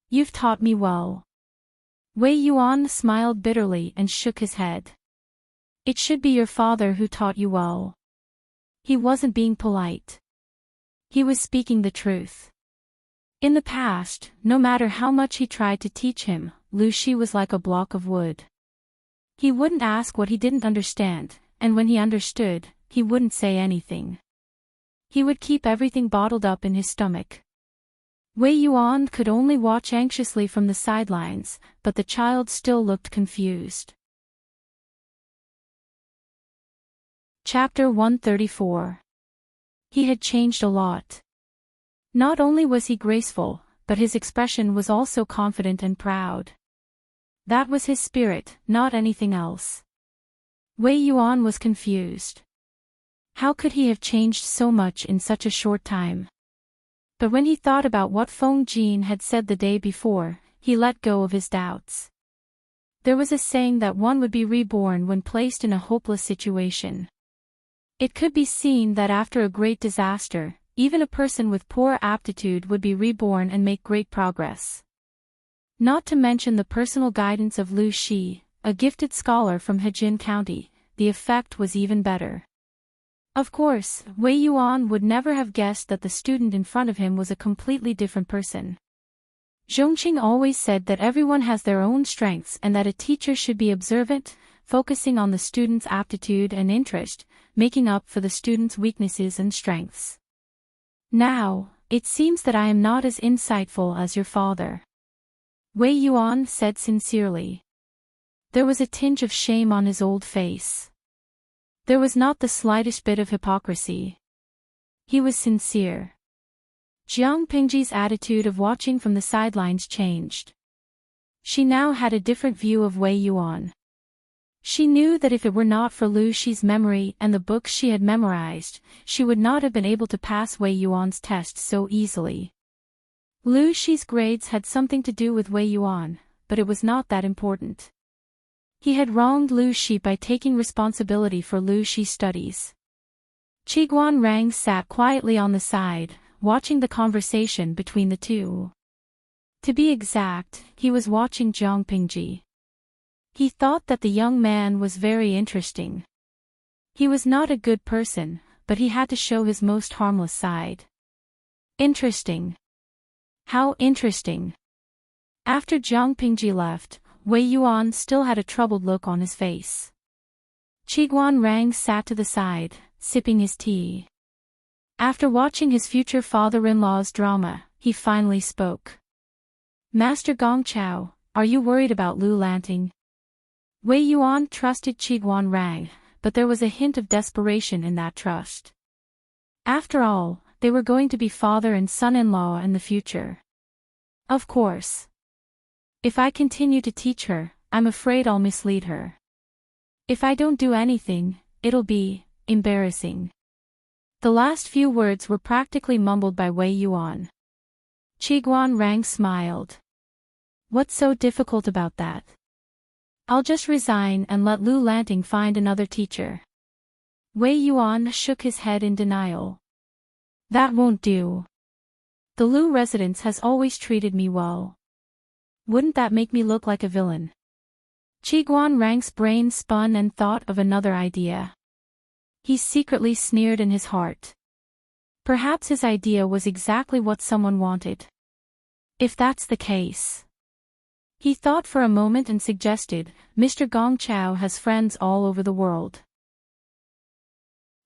You've taught me well. Wei Yuan smiled bitterly and shook his head. It should be your father who taught you well. He wasn't being polite. He was speaking the truth. In the past, no matter how much he tried to teach him, Lu Shi was like a block of wood. He wouldn't ask what he didn't understand, and when he understood, he wouldn't say anything. He would keep everything bottled up in his stomach. Wei Yuan could only watch anxiously from the sidelines, but the child still looked confused. Chapter 134. He had changed a lot. Not only was he graceful, but his expression was also confident and proud. That was his spirit, not anything else. Wei Yuan was confused. How could he have changed so much in such a short time? But when he thought about what Feng Jin had said the day before, he let go of his doubts. There was a saying that one would be reborn when placed in a hopeless situation. It could be seen that after a great disaster, even a person with poor aptitude would be reborn and make great progress. Not to mention the personal guidance of Lu Shi, a gifted scholar from Hejin County, the effect was even better. Of course, Wei Yuan would never have guessed that the student in front of him was a completely different person. Zhongqing always said that everyone has their own strengths and that a teacher should be observant, focusing on the student's aptitude and interest, making up for the student's weaknesses and strengths. Now, it seems that I am not as insightful as your father, Wei Yuan said sincerely. There was a tinge of shame on his old face. There was not the slightest bit of hypocrisy. He was sincere. Jiang Pingji's attitude of watching from the sidelines changed. She now had a different view of Wei Yuan. She knew that if it were not for Lu Shi's memory and the books she had memorized, she would not have been able to pass Wei Yuan's test so easily. Lu Shi's grades had something to do with Wei Yuan, but it was not that important. He had wronged Lu Shi by taking responsibility for Lu Shi's studies. Qiguan Rang sat quietly on the side, watching the conversation between the two. To be exact, he was watching Jiang Pingji. He thought that the young man was very interesting. He was not a good person, but he had to show his most harmless side. Interesting. How interesting. After Jiang Pingji left, Wei Yuan still had a troubled look on his face. Qiguan Rang sat to the side, sipping his tea. After watching his future father-in-law's drama, he finally spoke. Master Gongchao, are you worried about Lu Lanting? Wei Yuan trusted Qiguan Rang, but there was a hint of desperation in that trust. After all, they were going to be father and son-in-law in the future. Of course. If I continue to teach her, I'm afraid I'll mislead her. If I don't do anything, it'll be embarrassing. The last few words were practically mumbled by Wei Yuan. Qiguan Rang smiled. What's so difficult about that? I'll just resign and let Lu Lanting find another teacher. Wei Yuan shook his head in denial. That won't do. The Lu residence has always treated me well. Wouldn't that make me look like a villain? Qiguan Rang's brain spun and thought of another idea. He secretly sneered in his heart. Perhaps his idea was exactly what someone wanted. If that's the case. He thought for a moment and suggested, Mr. Gongchao has friends all over the world.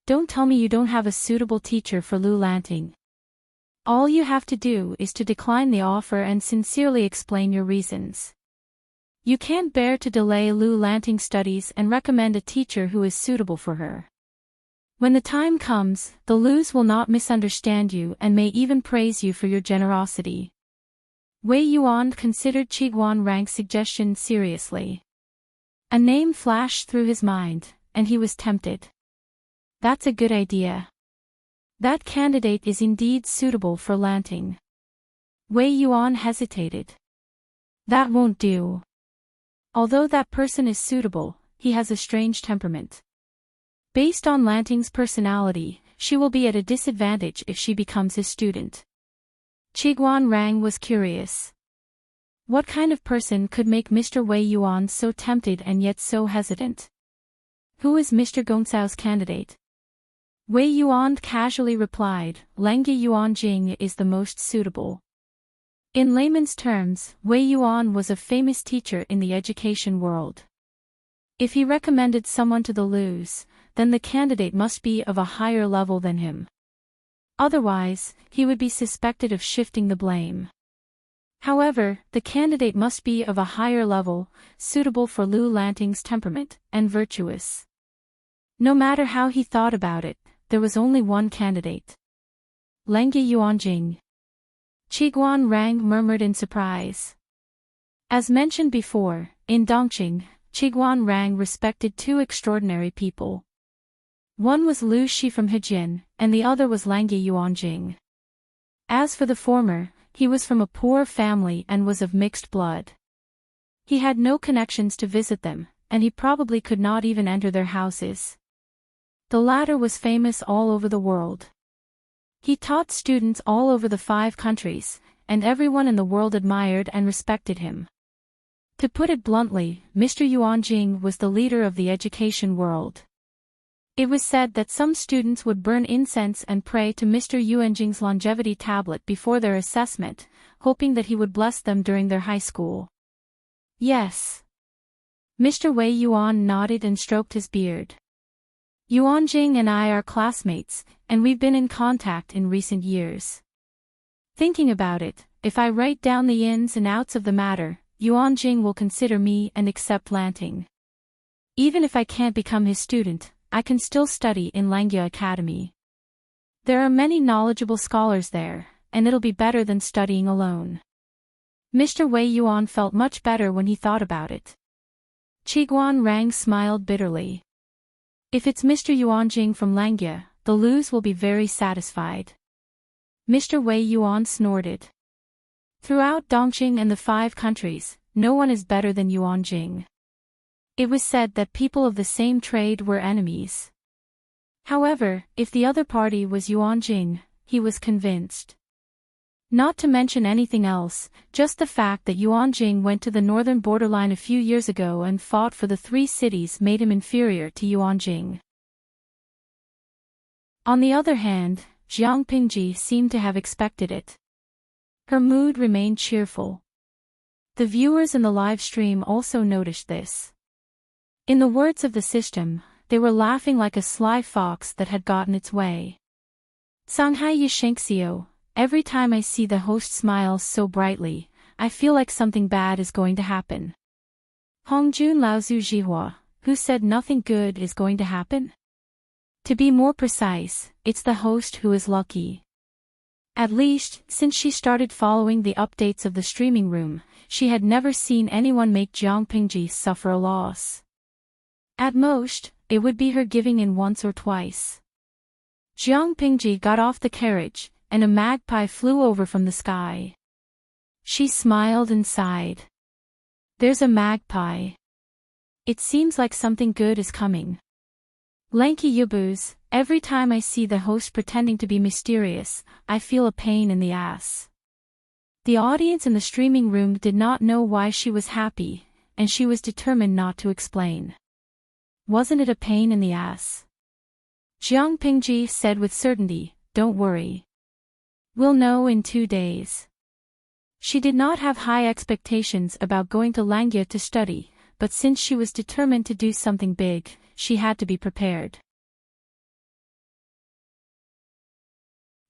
Don't tell me you don't have a suitable teacher for Lu Lanting. All you have to do is to decline the offer and sincerely explain your reasons. You can't bear to delay Lu Lanting's studies and recommend a teacher who is suitable for her. When the time comes, the Lus will not misunderstand you and may even praise you for your generosity. Wei Yuan considered Qiguan Rang's suggestion seriously. A name flashed through his mind, and he was tempted. That's a good idea. That candidate is indeed suitable for Lanting. Wei Yuan hesitated. That won't do. Although that person is suitable, he has a strange temperament. Based on Lanting's personality, she will be at a disadvantage if she becomes his student. Qiguan Rang was curious. What kind of person could make Mr. Wei Yuan so tempted and yet so hesitant? Who is Mr. Gongcao's candidate? Wei Yuan casually replied, Lengge Yuanjing is the most suitable. In layman's terms, Wei Yuan was a famous teacher in the education world. If he recommended someone to the Lus, then the candidate must be of a higher level than him. Otherwise, he would be suspected of shifting the blame. However, the candidate must be of a higher level, suitable for Lu Lanting's temperament, and virtuous. No matter how he thought about it, there was only one candidate. Lengge Yuanjing. Qiguan Rang murmured in surprise. As mentioned before, in Dongqing, Qiguan Rang respected two extraordinary people. One was Lu Shi from Hejin, and the other was Lengge Yuanjing. As for the former, he was from a poor family and was of mixed blood. He had no connections to visit them, and he probably could not even enter their houses. The latter was famous all over the world. He taught students all over the 5 countries, and everyone in the world admired and respected him. To put it bluntly, Mr. Yuanjing was the leader of the education world. It was said that some students would burn incense and pray to Mr. Yuanjing's longevity tablet before their assessment, hoping that he would bless them during their high school. Yes. Mr. Wei Yuan nodded and stroked his beard. Yuanjing and I are classmates, and we've been in contact in recent years. Thinking about it, if I write down the ins and outs of the matter, Yuanjing will consider me and accept Lanting. Even if I can't become his student, I can still study in Langya Academy. There are many knowledgeable scholars there, and it'll be better than studying alone. Mr. Wei Yuan felt much better when he thought about it. Qiguan Rang smiled bitterly. If it's Mr. Yuanjing from Langya, the Lus will be very satisfied. Mr. Wei Yuan snorted. Throughout Dongqing and the 5 countries, no one is better than Yuanjing. It was said that people of the same trade were enemies. However, if the other party was Yuanjing, he was convinced. Not to mention anything else, just the fact that Yuanjing went to the northern borderline a few years ago and fought for the 3 cities made him inferior to Yuanjing. On the other hand, Jiang Pingji seemed to have expected it. Her mood remained cheerful. The viewers in the live stream also noticed this. In the words of the system, they were laughing like a sly fox that had gotten its way. Sanghai Yishengxiu, every time I see the host smile so brightly, I feel like something bad is going to happen. Hongjun Laozu Jihua, who said nothing good is going to happen? To be more precise, it's the host who is lucky. At least, since she started following the updates of the streaming room, she had never seen anyone make Jiang Pingji suffer a loss. At most, it would be her giving in once or twice. Jiang Pingji got off the carriage, and a magpie flew over from the sky. She smiled and sighed. There's a magpie. It seems like something good is coming. Lanky Yubus, every time I see the host pretending to be mysterious, I feel a pain in the ass. The audience in the streaming room did not know why she was happy, and she was determined not to explain. Wasn't it a pain in the ass? Jiang Pingji said with certainty, "Don't worry. We'll know in 2 days." She did not have high expectations about going to Langya to study, but since she was determined to do something big, she had to be prepared.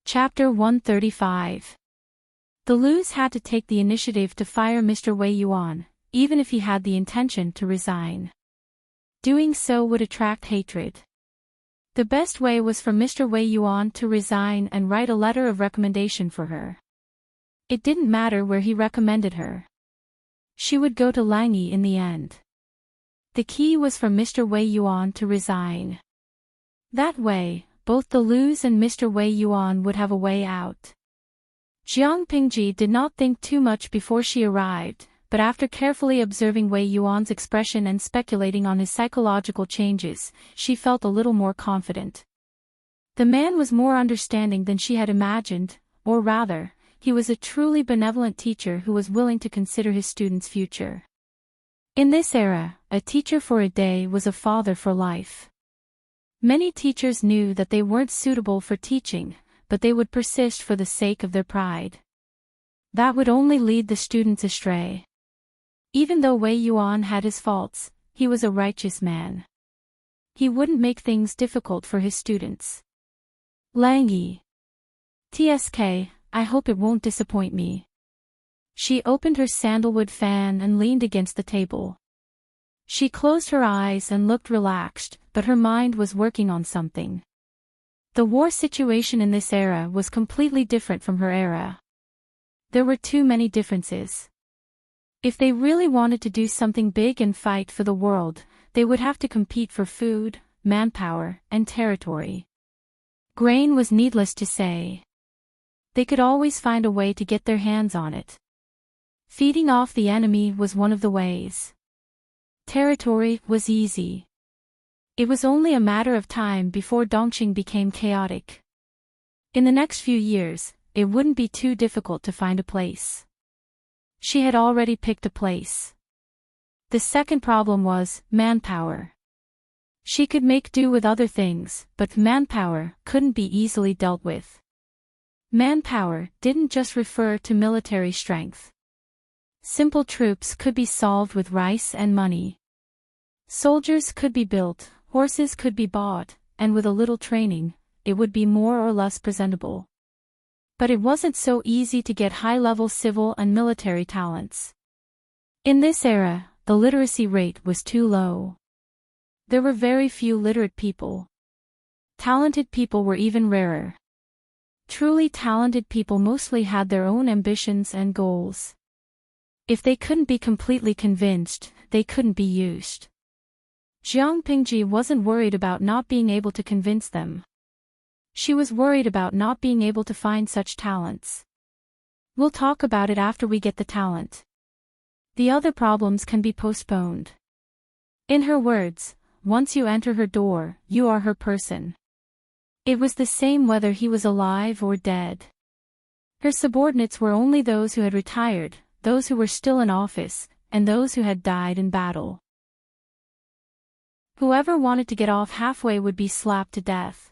Chapter 135. The Lus had to take the initiative to fire Mr. Wei Yuan, even if he had the intention to resign. Doing so would attract hatred. The best way was for Mr. Wei Yuan to resign and write a letter of recommendation for her. It didn't matter where he recommended her. She would go to Langyi in the end. The key was for Mr. Wei Yuan to resign. That way, both the Lus and Mr. Wei Yuan would have a way out. Jiang Pingji did not think too much before she arrived, but after carefully observing Wei Yuan's expression and speculating on his psychological changes, she felt a little more confident. The man was more understanding than she had imagined, or rather, he was a truly benevolent teacher who was willing to consider his students' future. In this era, a teacher for a day was a father for life. Many teachers knew that they weren't suitable for teaching, but they would persist for the sake of their pride. That would only lead the students astray. Even though Wei Yuan had his faults, he was a righteous man. He wouldn't make things difficult for his students. Langyi. TSK, I hope it won't disappoint me. She opened her sandalwood fan and leaned against the table. She closed her eyes and looked relaxed, but her mind was working on something. The war situation in this era was completely different from her era. There were too many differences. If they really wanted to do something big and fight for the world, they would have to compete for food, manpower, and territory. Grain was needless to say. They could always find a way to get their hands on it. Feeding off the enemy was one of the ways. Territory was easy. It was only a matter of time before Dongqing became chaotic. In the next few years, it wouldn't be too difficult to find a place. She had already picked a place. The second problem was manpower. She could make do with other things, but manpower couldn't be easily dealt with. Manpower didn't just refer to military strength. Simple troops could be solved with rice and money. Soldiers could be built, horses could be bought, and with a little training, it would be more or less presentable. But it wasn't so easy to get high-level civil and military talents. In this era, the literacy rate was too low. There were very few literate people. Talented people were even rarer. Truly talented people mostly had their own ambitions and goals. If they couldn't be completely convinced, they couldn't be used. Jiang Pingji wasn't worried about not being able to convince them. She was worried about not being able to find such talents. We'll talk about it after we get the talent. The other problems can be postponed. In her words, once you enter her door, you are her person. It was the same whether he was alive or dead. Her subordinates were only those who had retired, those who were still in office, and those who had died in battle. Whoever wanted to get off halfway would be slapped to death.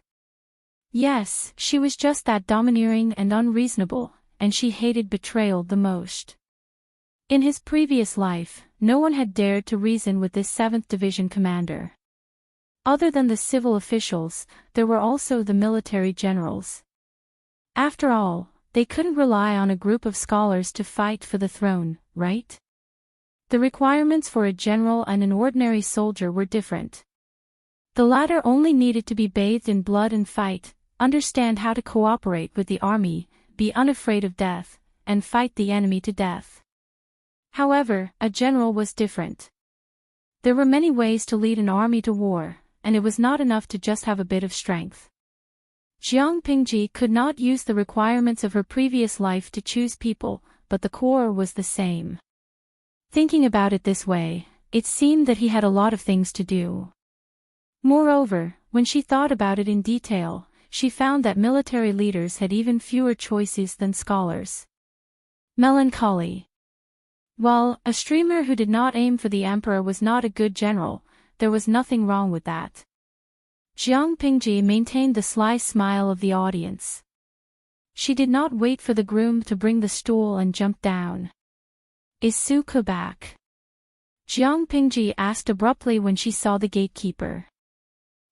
Yes, she was just that domineering and unreasonable, and she hated betrayal the most. In his previous life, no one had dared to reason with this 7th Division commander. Other than the civil officials, there were also the military generals. After all, they couldn't rely on a group of scholars to fight for the throne, right? The requirements for a general and an ordinary soldier were different. The latter only needed to be bathed in blood and fight, understand how to cooperate with the army, be unafraid of death, and fight the enemy to death. However, a general was different. There were many ways to lead an army to war, and it was not enough to just have a bit of strength. Jiang Pingji could not use the requirements of her previous life to choose people, but the core was the same. Thinking about it this way, it seemed that he had a lot of things to do. Moreover, when she thought about it in detail, she found that military leaders had even fewer choices than scholars. Melancholy. While a streamer who did not aim for the emperor was not a good general, there was nothing wrong with that. Jiang Pingji maintained the sly smile of the audience. She did not wait for the groom to bring the stool and jumped down. Is Suko back? Jiang Pingji asked abruptly when she saw the gatekeeper.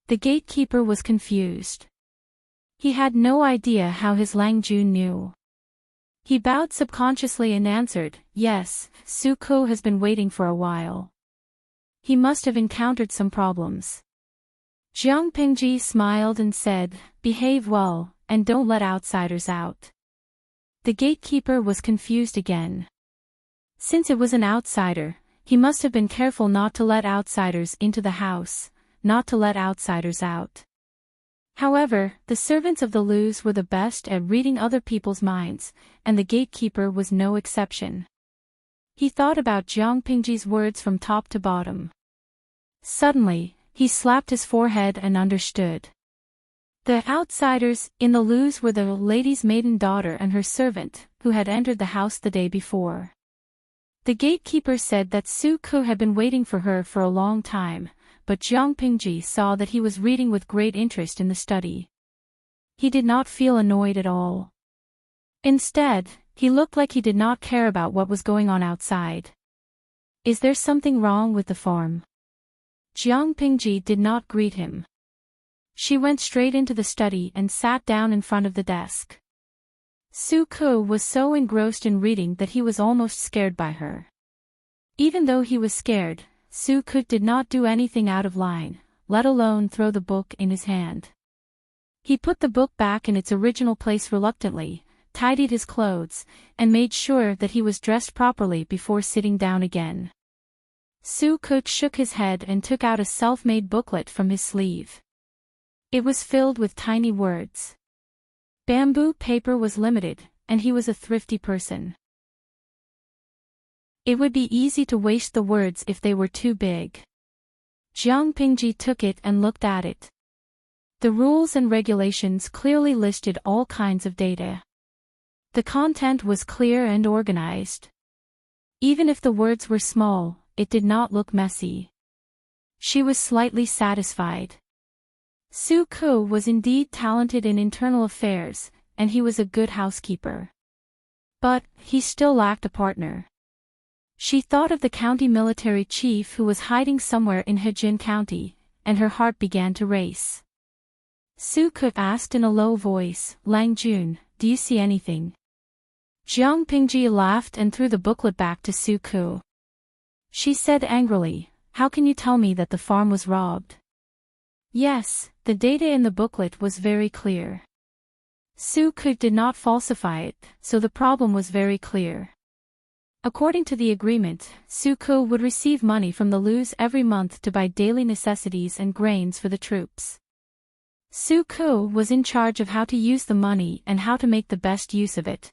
The gatekeeper was confused. He had no idea how his Langjun knew. He bowed subconsciously and answered, yes, Suko has been waiting for a while. He must have encountered some problems. Jiang Pingji smiled and said, behave well, and don't let outsiders out. The gatekeeper was confused again. Since it was an outsider, he must have been careful not to let outsiders into the house, not to let outsiders out. However, the servants of the Lus were the best at reading other people's minds, and the gatekeeper was no exception. He thought about Jiang Pingji's words from top to bottom. Suddenly, he slapped his forehead and understood. The outsiders in the Lus were the lady's maiden daughter and her servant, who had entered the house the day before. The gatekeeper said that Suko had been waiting for her for a long time, but Jiang Pingji saw that he was reading with great interest in the study. He did not feel annoyed at all. Instead, he looked like he did not care about what was going on outside. Is there something wrong with the farm? Jiang Pingji did not greet him. She went straight into the study and sat down in front of the desk. Suko was so engrossed in reading that he was almost scared by her. Even though he was scared, Suko did not do anything out of line, let alone throw the book in his hand. He put the book back in its original place reluctantly, tidied his clothes, and made sure that he was dressed properly before sitting down again. Suko shook his head and took out a self-made booklet from his sleeve. It was filled with tiny words. Bamboo paper was limited, and he was a thrifty person. It would be easy to waste the words if they were too big. Jiang Pingji took it and looked at it. The rules and regulations clearly listed all kinds of data. The content was clear and organized. Even if the words were small, it did not look messy. She was slightly satisfied. Su-ko was indeed talented in internal affairs, and he was a good housekeeper. But, he still lacked a partner. She thought of the county military chief who was hiding somewhere in Hejin County, and her heart began to race. Su-ko asked in a low voice, "Lang Jun, do you see anything?" Jiang Pingji laughed and threw the booklet back to Su-ko. She said angrily, "How can you tell me that the farm was robbed?" Yes, the data in the booklet was very clear. Su-ko did not falsify it, so the problem was very clear. According to the agreement, Su-ko would receive money from the Lus every month to buy daily necessities and grains for the troops. Su-ko was in charge of how to use the money and how to make the best use of it.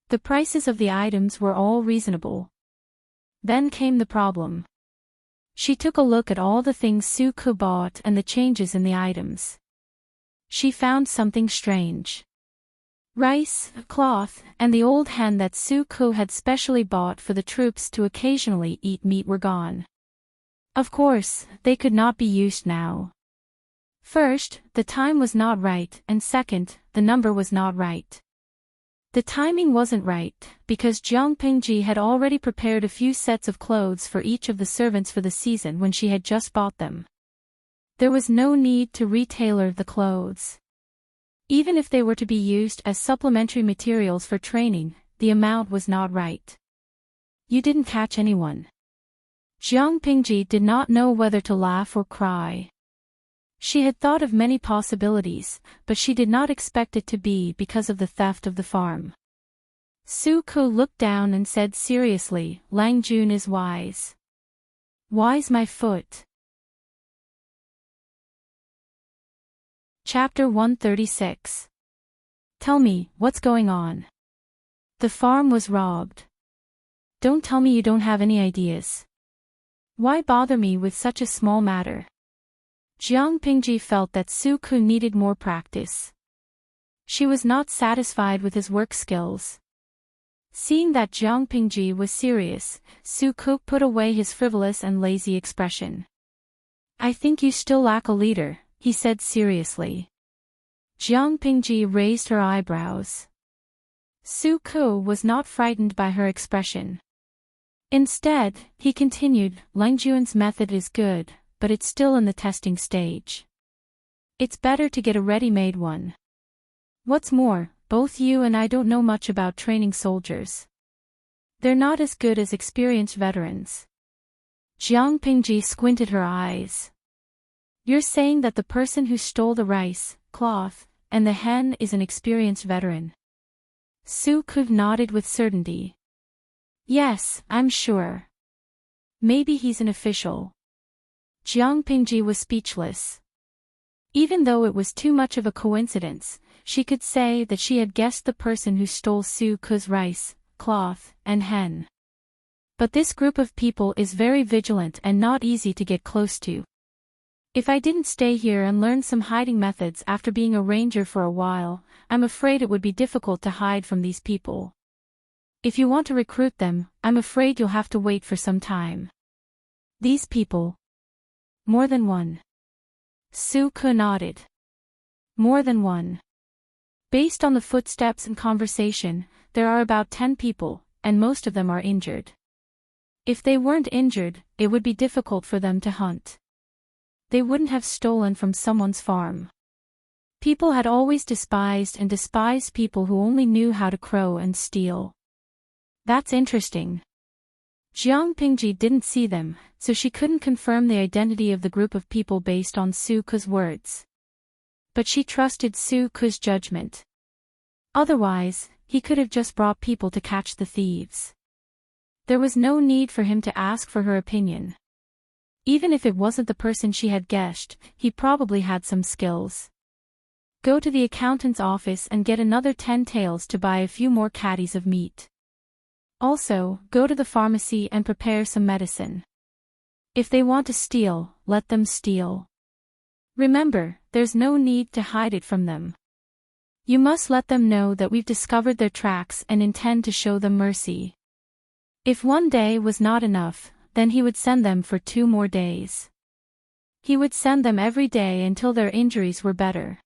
The prices of the items were all reasonable. Then came the problem. She took a look at all the things Su-ko bought and the changes in the items. She found something strange. Rice, cloth, and the old hen that Su-ko had specially bought for the troops to occasionally eat meat were gone. Of course, they could not be used now. First, the time was not right, and second, the number was not right. The timing wasn't right, because Jiang Pingji had already prepared a few sets of clothes for each of the servants for the season when she had just bought them. There was no need to retailor the clothes. Even if they were to be used as supplementary materials for training, the amount was not right. You didn't catch anyone. Jiang Pingji did not know whether to laugh or cry. She had thought of many possibilities, but she did not expect it to be because of the theft of the farm. Su-ko looked down and said seriously, "Lang Jun is wise." Wise my foot. Chapter 136. Tell me, what's going on? The farm was robbed. Don't tell me you don't have any ideas. Why bother me with such a small matter? Jiang Pingji felt that Su-ko needed more practice. She was not satisfied with his work skills. Seeing that Jiang Pingji was serious, Su-ko put away his frivolous and lazy expression. "I think you still lack a leader," he said seriously. Jiang Pingji raised her eyebrows. Su-ko was not frightened by her expression. Instead, he continued, "Lang Jun's method is good, but it's still in the testing stage. It's better to get a ready-made one. What's more, both you and I don't know much about training soldiers. They're not as good as experienced veterans." Jiang Pingji squinted her eyes. "You're saying that the person who stole the rice, cloth, and the hen is an experienced veteran?" Su-ko nodded with certainty. "Yes, I'm sure. Maybe he's an official." Jiang Pingji was speechless. Even though it was too much of a coincidence, she could say that she had guessed the person who stole Su-ko's rice, cloth, and hen. But this group of people is very vigilant and not easy to get close to. If I didn't stay here and learn some hiding methods after being a ranger for a while, I'm afraid it would be difficult to hide from these people. If you want to recruit them, I'm afraid you'll have to wait for some time. These people. More than one. Su-ko nodded. More than one. Based on the footsteps and conversation, there are about 10 people, and most of them are injured. If they weren't injured, it would be difficult for them to hunt. They wouldn't have stolen from someone's farm. People had always despised people who only knew how to crow and steal. That's interesting. Jiang Pingji didn't see them, so she couldn't confirm the identity of the group of people based on Su-ko's words. But she trusted Su-ko's judgment. Otherwise, he could have just brought people to catch the thieves. There was no need for him to ask for her opinion. Even if it wasn't the person she had guessed, he probably had some skills. Go to the accountant's office and get another 10 taels to buy a few more caddies of meat. Also, go to the pharmacy and prepare some medicine. If they want to steal, let them steal. Remember, there's no need to hide it from them. You must let them know that we've discovered their tracks and intend to show them mercy. If one day was not enough, then he would send them for 2 more days. He would send them every day until their injuries were better.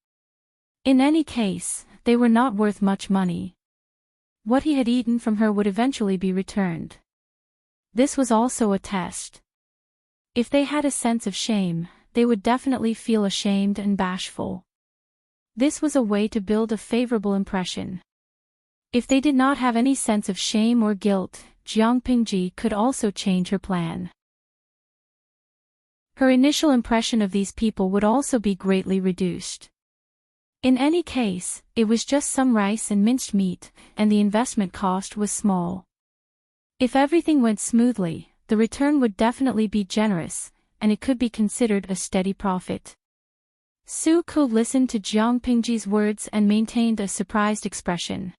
In any case, they were not worth much money. What he had eaten from her would eventually be returned. This was also a test. If they had a sense of shame, they would definitely feel ashamed and bashful. This was a way to build a favorable impression. If they did not have any sense of shame or guilt, Jiang Pingji could also change her plan. Her initial impression of these people would also be greatly reduced. In any case, it was just some rice and minced meat, and the investment cost was small. If everything went smoothly, the return would definitely be generous, and it could be considered a steady profit. Su Ku listened to Jiang Pingji's words and maintained a surprised expression.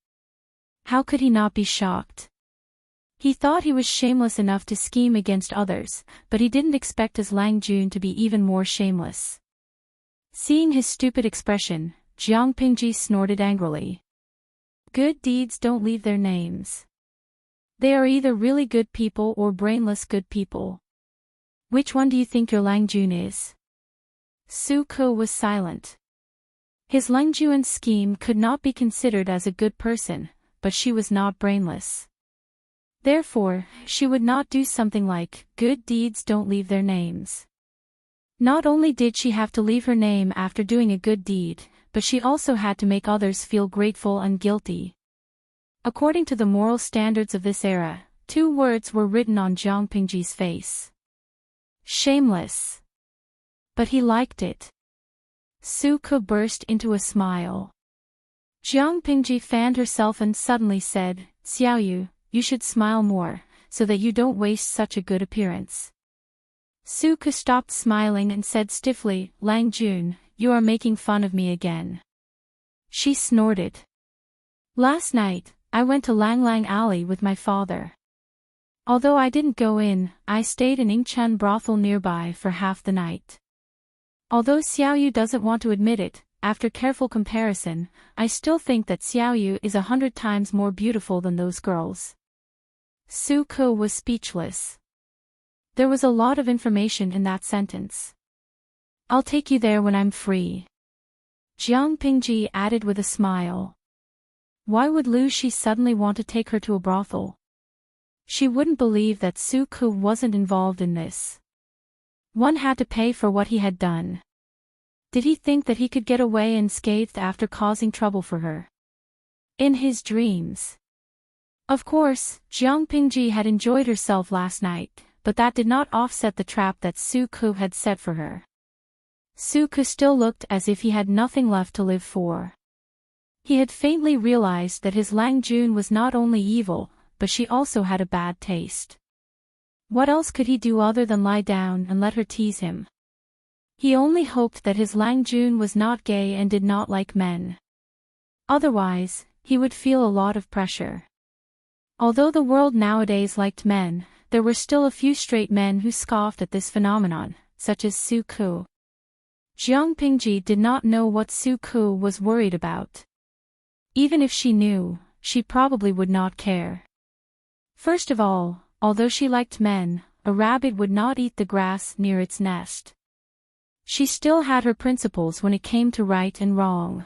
How could he not be shocked? He thought he was shameless enough to scheme against others, but he didn't expect his Lang Jun to be even more shameless. Seeing his stupid expression, Jiang Pingji snorted angrily. Good deeds don't leave their names. They are either really good people or brainless good people. Which one do you think your Lang Jun is? Su Ku was silent. His Lang Jun scheme could not be considered as a good person, but she was not brainless. Therefore, she would not do something like, good deeds don't leave their names. Not only did she have to leave her name after doing a good deed, but she also had to make others feel grateful and guilty. According to the moral standards of this era, 2 words were written on Jiang Pingji's face. Shameless. But he liked it. Su Ku burst into a smile. Jiang Pingji fanned herself and suddenly said, Xiaoyu, you should smile more, so that you don't waste such a good appearance. Su Ku stopped smiling and said stiffly, Lang Jun, you are making fun of me again. She snorted. Last night, I went to Lang Lang Alley with my father. Although I didn't go in, I stayed in Yingchen brothel nearby for half the night. Although Xiaoyu doesn't want to admit it, after careful comparison, I still think that Xiaoyu is 100 times more beautiful than those girls. Su Ku was speechless. There was a lot of information in that sentence. I'll take you there when I'm free. Jiang Pingji added with a smile. Why would Lu Shi suddenly want to take her to a brothel? She wouldn't believe that Su Ku wasn't involved in this. One had to pay for what he had done. Did he think that he could get away unscathed after causing trouble for her? In his dreams. Of course, Jiang Pingji had enjoyed herself last night, but that did not offset the trap that Su Ku had set for her. Su Ku still looked as if he had nothing left to live for. He had faintly realized that his Lang Jun was not only evil, but she also had a bad taste. What else could he do other than lie down and let her tease him? He only hoped that his Lang Jun was not gay and did not like men. Otherwise, he would feel a lot of pressure. Although the world nowadays liked men, there were still a few straight men who scoffed at this phenomenon, such as Su Ku. Jiang Pingji did not know what Su Ku was worried about. Even if she knew, she probably would not care. First of all, although she liked men, a rabbit would not eat the grass near its nest. She still had her principles when it came to right and wrong.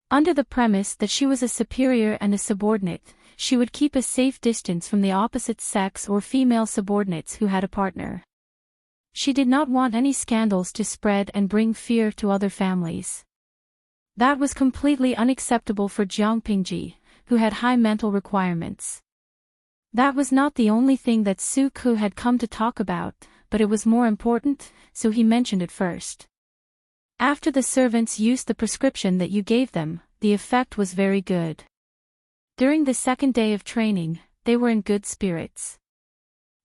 Under the premise that she was a superior and a subordinate, she would keep a safe distance from the opposite sex or female subordinates who had a partner. She did not want any scandals to spread and bring fear to other families. That was completely unacceptable for Jiang Pingji, who had high mental requirements. That was not the only thing that Su Ku had come to talk about, but it was more important, so he mentioned it first. After the servants used the prescription that you gave them, the effect was very good. During the second day of training, they were in good spirits.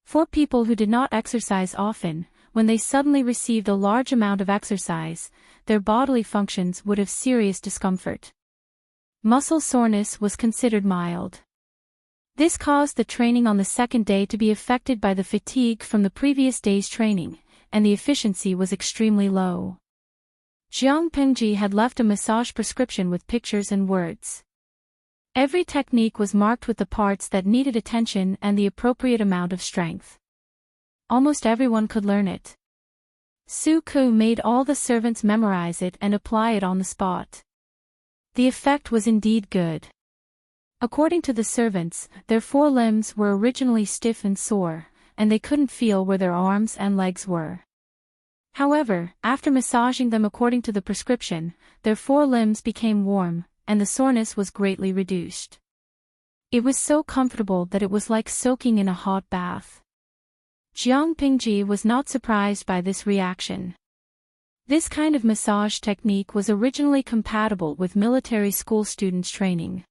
For people who did not exercise often, when they suddenly received a large amount of exercise, their bodily functions would have serious discomfort. Muscle soreness was considered mild. This caused the training on the second day to be affected by the fatigue from the previous day's training, and the efficiency was extremely low. Jiang Pingji had left a massage prescription with pictures and words. Every technique was marked with the parts that needed attention and the appropriate amount of strength. Almost everyone could learn it. Su Ku made all the servants memorize it and apply it on the spot. The effect was indeed good. According to the servants, their forelimbs were originally stiff and sore, and they couldn't feel where their arms and legs were. However, after massaging them according to the prescription, their forelimbs became warm, and the soreness was greatly reduced. It was so comfortable that it was like soaking in a hot bath. Jiang Pingji was not surprised by this reaction. This kind of massage technique was originally compatible with military school students' training.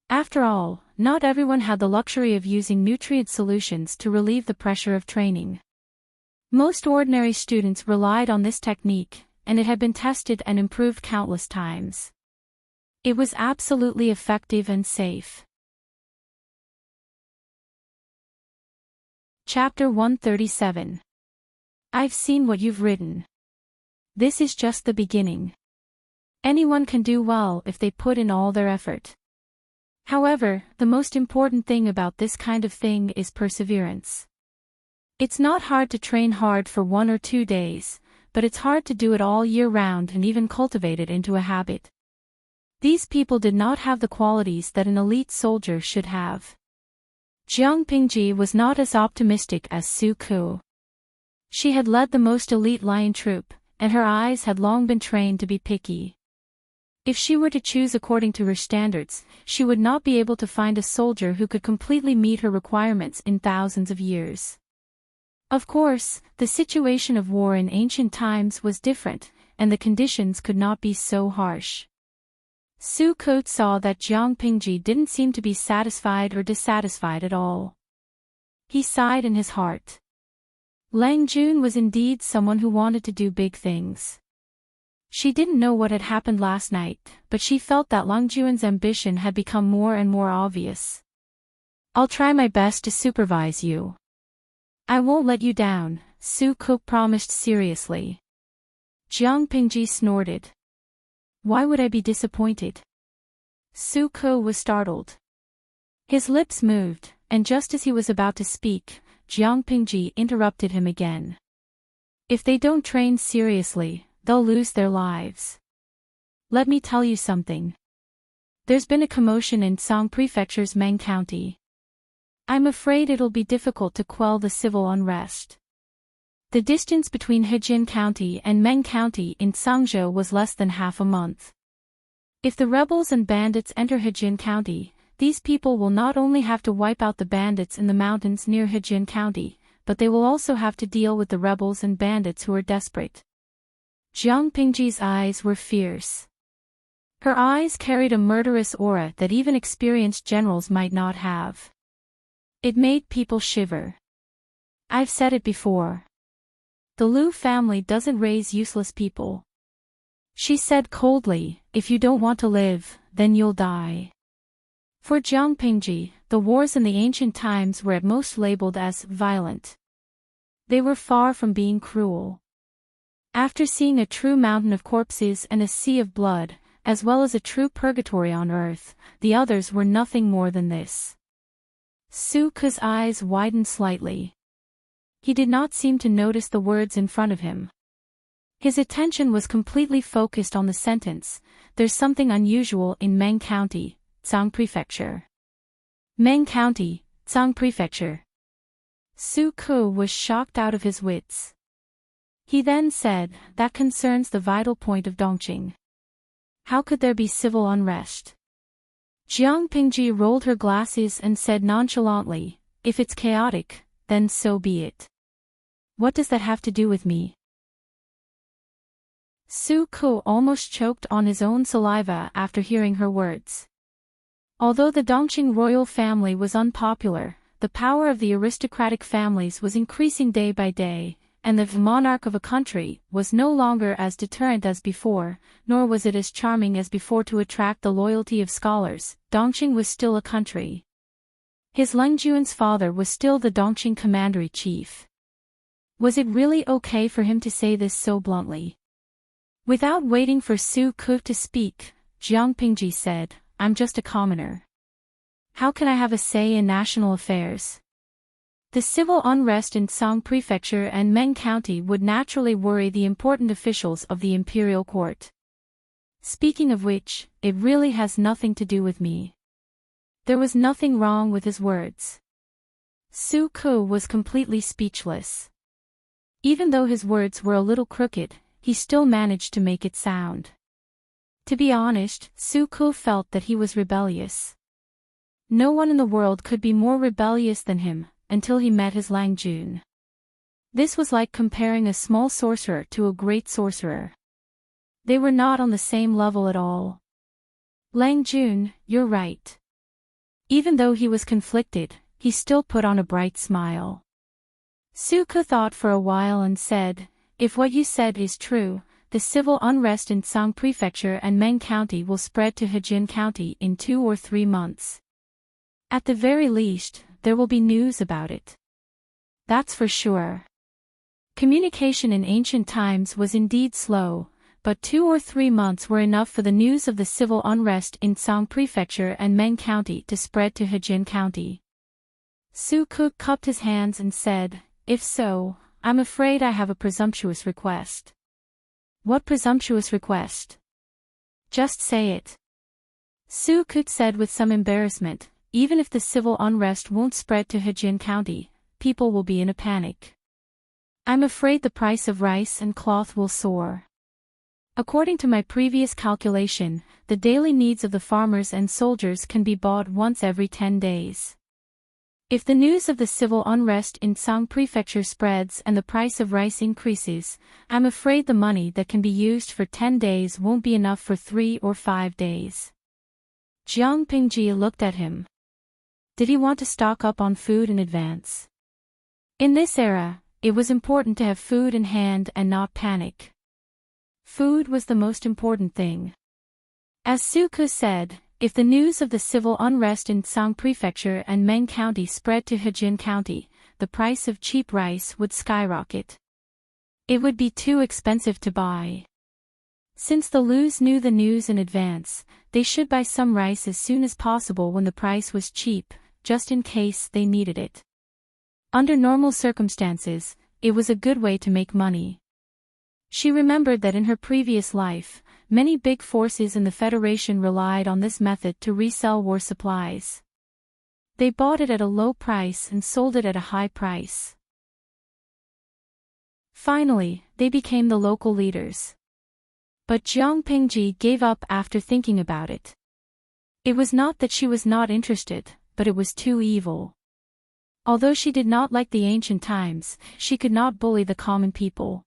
After all, not everyone had the luxury of using nutrient solutions to relieve the pressure of training. Most ordinary students relied on this technique, and it had been tested and improved countless times. It was absolutely effective and safe. Chapter 137. I've seen what you've written. This is just the beginning. Anyone can do well if they put in all their effort. However, the most important thing about this kind of thing is perseverance. It's not hard to train hard for 1 or 2 days, but it's hard to do it all year round and even cultivate it into a habit. These people did not have the qualities that an elite soldier should have. Jiang Pingji was not as optimistic as Su Ku. She had led the most elite lion troop, and her eyes had long been trained to be picky. If she were to choose according to her standards, she would not be able to find a soldier who could completely meet her requirements in thousands of years. Of course, the situation of war in ancient times was different, and the conditions could not be so harsh. Su Ku saw that Jiang Pingji didn't seem to be satisfied or dissatisfied at all. He sighed in his heart. Lang Jun was indeed someone who wanted to do big things. She didn't know what had happened last night, but she felt that Lang Jun's ambition had become more and more obvious. I'll try my best to supervise you. I won't let you down, Su Ku promised seriously. Jiang Pingji snorted. Why would I be disappointed? Su Ku was startled. His lips moved, and just as he was about to speak, Jiang Pingji interrupted him again. If they don't train seriously, they'll lose their lives. Let me tell you something. There's been a commotion in Song Prefecture's Meng County. I'm afraid it'll be difficult to quell the civil unrest. The distance between Hejin County and Meng County in Sangzhou was less than half a month. If the rebels and bandits enter Hejin County, these people will not only have to wipe out the bandits in the mountains near Hejin County, but they will also have to deal with the rebels and bandits who are desperate. Jiang Pingji's eyes were fierce. Her eyes carried a murderous aura that even experienced generals might not have. It made people shiver. I've said it before. The Liu family doesn't raise useless people. She said coldly, if you don't want to live, then you'll die. For Jiang Pingji, the wars in the ancient times were at most labeled as violent. They were far from being cruel. After seeing a true mountain of corpses and a sea of blood, as well as a true purgatory on earth, the others were nothing more than this. Su Ku's eyes widened slightly. He did not seem to notice the words in front of him. His attention was completely focused on the sentence, there's something unusual in Meng County, Tsang Prefecture. Meng County, Tsang Prefecture. Su Ku was shocked out of his wits. He then said, that concerns the vital point of Dongqing. How could there be civil unrest? Jiang Pingji rolled her glasses and said nonchalantly, if it's chaotic, then so be it. What does that have to do with me? Su Ku almost choked on his own saliva after hearing her words. Although the Dongqing royal family was unpopular, the power of the aristocratic families was increasing day by day, and the monarch of a country was no longer as deterrent as before, nor was it as charming as before to attract the loyalty of scholars. Dongqing was still a country. His Lang Jun's father was still the Dongqing commander-in-chief. Was it really okay for him to say this so bluntly? Without waiting for Su Ke to speak, Jiang Pingji said, I'm just a commoner. How can I have a say in national affairs? The civil unrest in Song Prefecture and Meng County would naturally worry the important officials of the imperial court. Speaking of which, it really has nothing to do with me. There was nothing wrong with his words. Su Ke was completely speechless. Even though his words were a little crooked, he still managed to make it sound. To be honest, Su Ke felt that he was rebellious. No one in the world could be more rebellious than him, until he met his Lang Jun. This was like comparing a small sorcerer to a great sorcerer. They were not on the same level at all. Lang Jun, you're right. Even though he was conflicted, he still put on a bright smile. Su Ke thought for a while and said, if what you said is true, the civil unrest in Song Prefecture and Meng County will spread to Hejin County in 2 or 3 months. At the very least, there will be news about it. That's for sure. Communication in ancient times was indeed slow, but 2 or 3 months were enough for the news of the civil unrest in Song Prefecture and Meng County to spread to Hejin County. Su Ke cupped his hands and said, if so, I'm afraid I have a presumptuous request. What presumptuous request? Just say it. Su Ke said with some embarrassment, even if the civil unrest won't spread to Hejin County, people will be in a panic. I'm afraid the price of rice and cloth will soar. According to my previous calculation, the daily needs of the farmers and soldiers can be bought once every 10 days. If the news of the civil unrest in Song Prefecture spreads and the price of rice increases, I'm afraid the money that can be used for 10 days won't be enough for 3 or 5 days. Jiang Pingji looked at him. Did he want to stock up on food in advance? In this era, it was important to have food in hand and not panic. Food was the most important thing. As Su Ke said, if the news of the civil unrest in Song Prefecture and Meng County spread to Hejin County, the price of cheap rice would skyrocket. It would be too expensive to buy. Since the Lus knew the news in advance, they should buy some rice as soon as possible when the price was cheap, just in case they needed it. Under normal circumstances, it was a good way to make money. She remembered that in her previous life, many big forces in the Federation relied on this method to resell war supplies. They bought it at a low price and sold it at a high price. Finally, they became the local leaders. But Jiang Pingji gave up after thinking about it. It was not that she was not interested, but it was too evil. Although she did not like the ancient times, she could not bully the common people.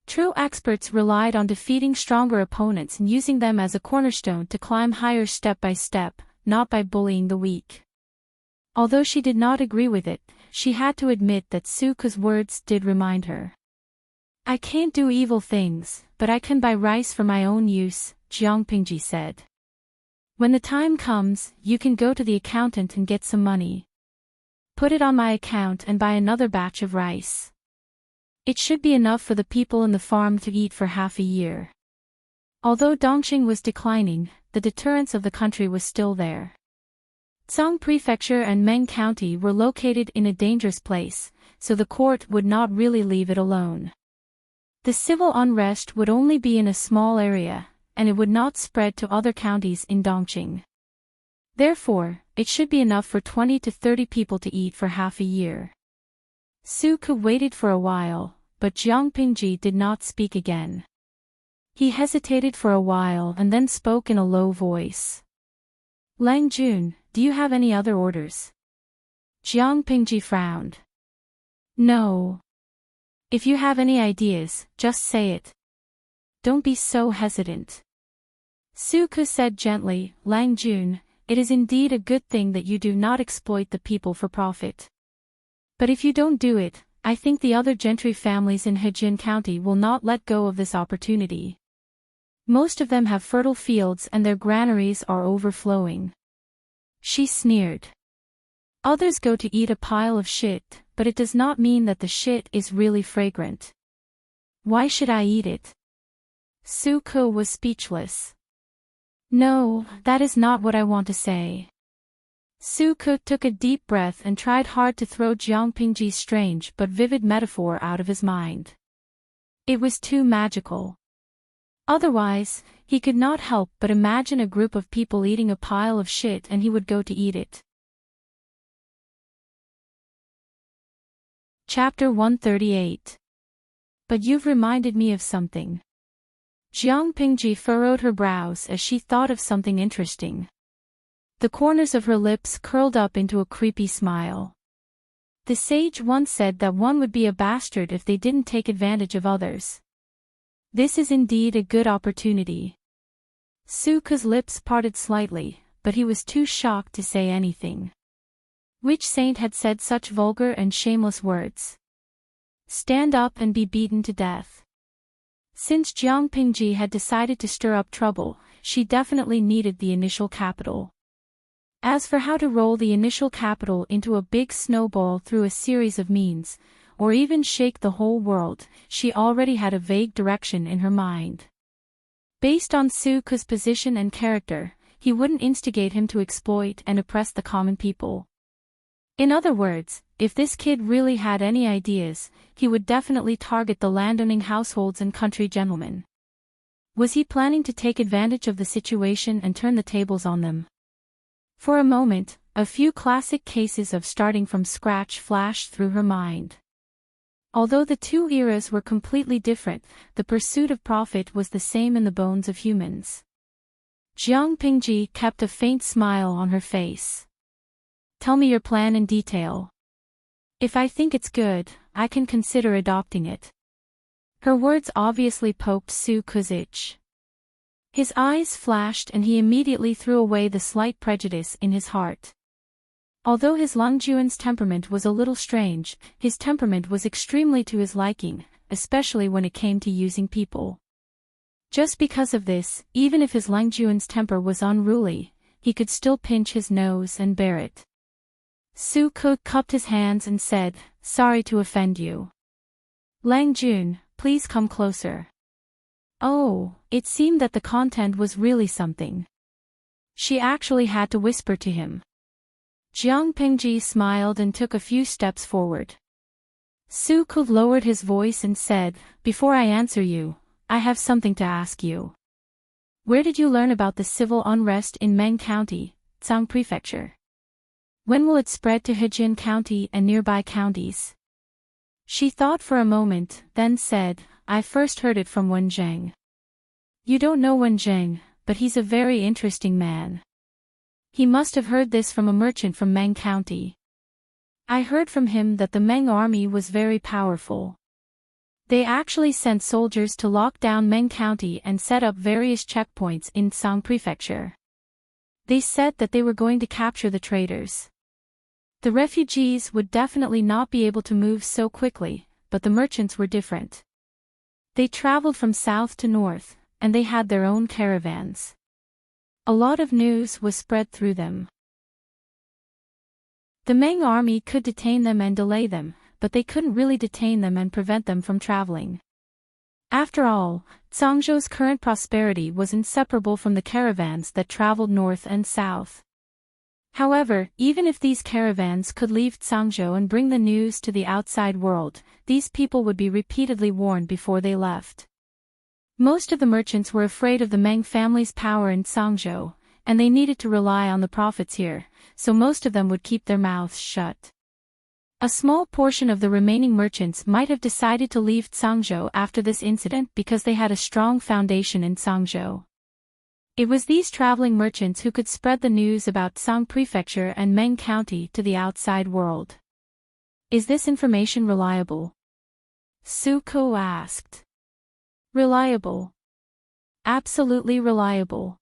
True experts relied on defeating stronger opponents and using them as a cornerstone to climb higher step by step, not by bullying the weak. Although she did not agree with it, she had to admit that Su Ke's words did remind her. I can't do evil things, but I can buy rice for my own use, Jiang Pingji said. When the time comes, you can go to the accountant and get some money. Put it on my account and buy another batch of rice. It should be enough for the people in the farm to eat for half a year. Although Dongqing was declining, the deterrence of the country was still there. Song Prefecture and Meng County were located in a dangerous place, so the court would not really leave it alone. The civil unrest would only be in a small area, and it would not spread to other counties in Dongqing. Therefore, it should be enough for 20 to 30 people to eat for half a year. Su Ke waited for a while, but Jiang Pingji did not speak again. He hesitated for a while and then spoke in a low voice. Lang Jun, do you have any other orders? Jiang Pingji frowned. No. If you have any ideas, just say it. Don't be so hesitant. Su Ke said gently, Lang Jun, it is indeed a good thing that you do not exploit the people for profit. But if you don't do it, I think the other gentry families in Hejin County will not let go of this opportunity. Most of them have fertile fields and their granaries are overflowing. She sneered. Others go to eat a pile of shit, but it does not mean that the shit is really fragrant. Why should I eat it? Su-ko was speechless. No, that is not what I want to say. Su-ko took a deep breath and tried hard to throw Jiang Pingji's strange but vivid metaphor out of his mind. It was too magical. Otherwise, he could not help but imagine a group of people eating a pile of shit and he would go to eat it. Chapter 138. But you've reminded me of something. Jiang Pingji furrowed her brows as she thought of something interesting. The corners of her lips curled up into a creepy smile. The sage once said that one would be a bastard if they didn't take advantage of others. This is indeed a good opportunity. Su-ko's lips parted slightly, but he was too shocked to say anything. Which saint had said such vulgar and shameless words? Stand up and be beaten to death. Since Jiang Pingji had decided to stir up trouble, she definitely needed the initial capital. As for how to roll the initial capital into a big snowball through a series of means, or even shake the whole world, she already had a vague direction in her mind. Based on Su-ko's position and character, he wouldn't instigate him to exploit and oppress the common people. In other words, if this kid really had any ideas, he would definitely target the landowning households and country gentlemen. Was he planning to take advantage of the situation and turn the tables on them? For a moment, a few classic cases of starting from scratch flashed through her mind. Although the two eras were completely different, the pursuit of profit was the same in the bones of humans. Jiang Pingji kept a faint smile on her face. Tell me your plan in detail. If I think it's good, I can consider adopting it. Her words obviously poked Su-ko's itch. His eyes flashed and he immediately threw away the slight prejudice in his heart. Although his Lungjuan's temperament was a little strange, his temperament was extremely to his liking, especially when it came to using people. Just because of this, even if his Lungjuan's temper was unruly, he could still pinch his nose and bear it. Su-ko cupped his hands and said, "Sorry to offend you. Langjun, please come closer." Oh, it seemed that the content was really something. She actually had to whisper to him. Jiang Pingji smiled and took a few steps forward. Su-ko lowered his voice and said, "Before I answer you, I have something to ask you. Where did you learn about the civil unrest in Meng County, Tsang Prefecture? When will it spread to Hejian County and nearby counties?" She thought for a moment, then said, "I first heard it from Wen Zheng." You don't know Wen Zheng, but he's a very interesting man. He must have heard this from a merchant from Meng County. I heard from him that the Meng army was very powerful. They actually sent soldiers to lock down Meng County and set up various checkpoints in Tsang Prefecture. They said that they were going to capture the traitors. The refugees would definitely not be able to move so quickly, but the merchants were different. They traveled from south to north, and they had their own caravans. A lot of news was spread through them. The Meng army could detain them and delay them, but they couldn't really detain them and prevent them from traveling. After all, Tsangzhou's current prosperity was inseparable from the caravans that traveled north and south. However, even if these caravans could leave Tsangzhou and bring the news to the outside world, these people would be repeatedly warned before they left. Most of the merchants were afraid of the Meng family's power in Tsangzhou, and they needed to rely on the profits here, so most of them would keep their mouths shut. A small portion of the remaining merchants might have decided to leave Tsangzhou after this incident because they had a strong foundation in Tsangzhou. It was these traveling merchants who could spread the news about Tsang Prefecture and Meng County to the outside world. Is this information reliable? Su-ko asked. Reliable. Absolutely reliable.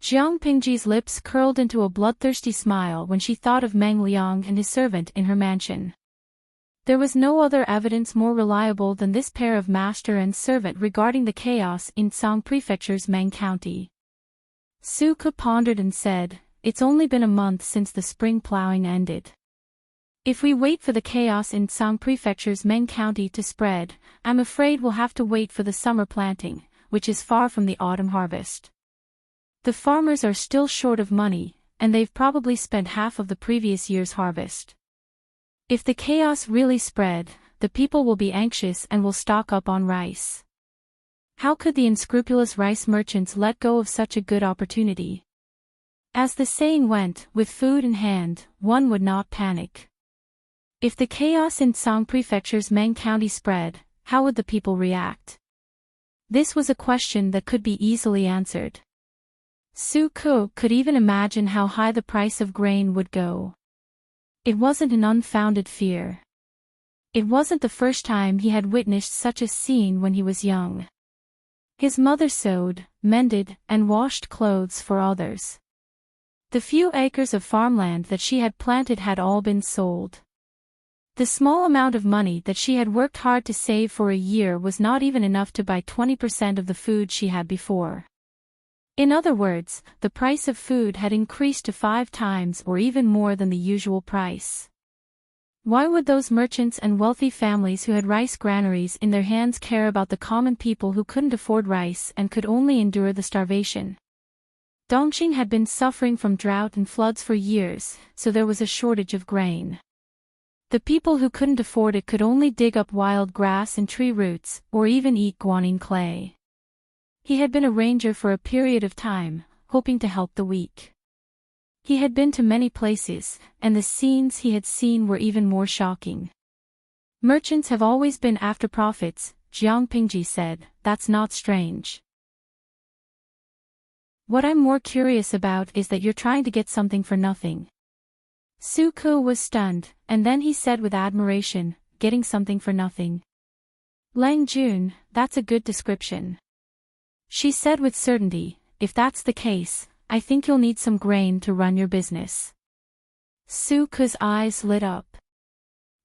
Jiang Pingji's lips curled into a bloodthirsty smile when she thought of Meng Liang and his servant in her mansion. There was no other evidence more reliable than this pair of master and servant regarding the chaos in Tsang Prefecture's Meng County. Su-ko pondered and said, "It's only been a month since the spring plowing ended. If we wait for the chaos in Tsang Prefecture's Meng County to spread, I'm afraid we'll have to wait for the summer planting, which is far from the autumn harvest. The farmers are still short of money, and they've probably spent half of the previous year's harvest. If the chaos really spread, the people will be anxious and will stock up on rice. How could the unscrupulous rice merchants let go of such a good opportunity? As the saying went, with food in hand, one would not panic. If the chaos in Song Prefecture's Meng County spread, how would the people react? This was a question that could be easily answered. Su Ku could even imagine how high the price of grain would go. It wasn't an unfounded fear. It wasn't the first time he had witnessed such a scene when he was young. His mother sewed, mended, and washed clothes for others. The few acres of farmland that she had planted had all been sold. The small amount of money that she had worked hard to save for a year was not even enough to buy 20% of the food she had before. In other words, the price of food had increased to 5 times or even more than the usual price. Why would those merchants and wealthy families who had rice granaries in their hands care about the common people who couldn't afford rice and could only endure the starvation? Dongqing had been suffering from drought and floods for years, so there was a shortage of grain. The people who couldn't afford it could only dig up wild grass and tree roots, or even eat guanine clay. He had been a ranger for a period of time, hoping to help the weak. He had been to many places, and the scenes he had seen were even more shocking. Merchants have always been after profits, Jiang Pingji said. That's not strange. What I'm more curious about is that you're trying to get something for nothing. Su Ku was stunned, and then he said with admiration, getting something for nothing. Lang Jun, that's a good description. She said with certainty, if that's the case, I think you'll need some grain to run your business. Su Ku's eyes lit up.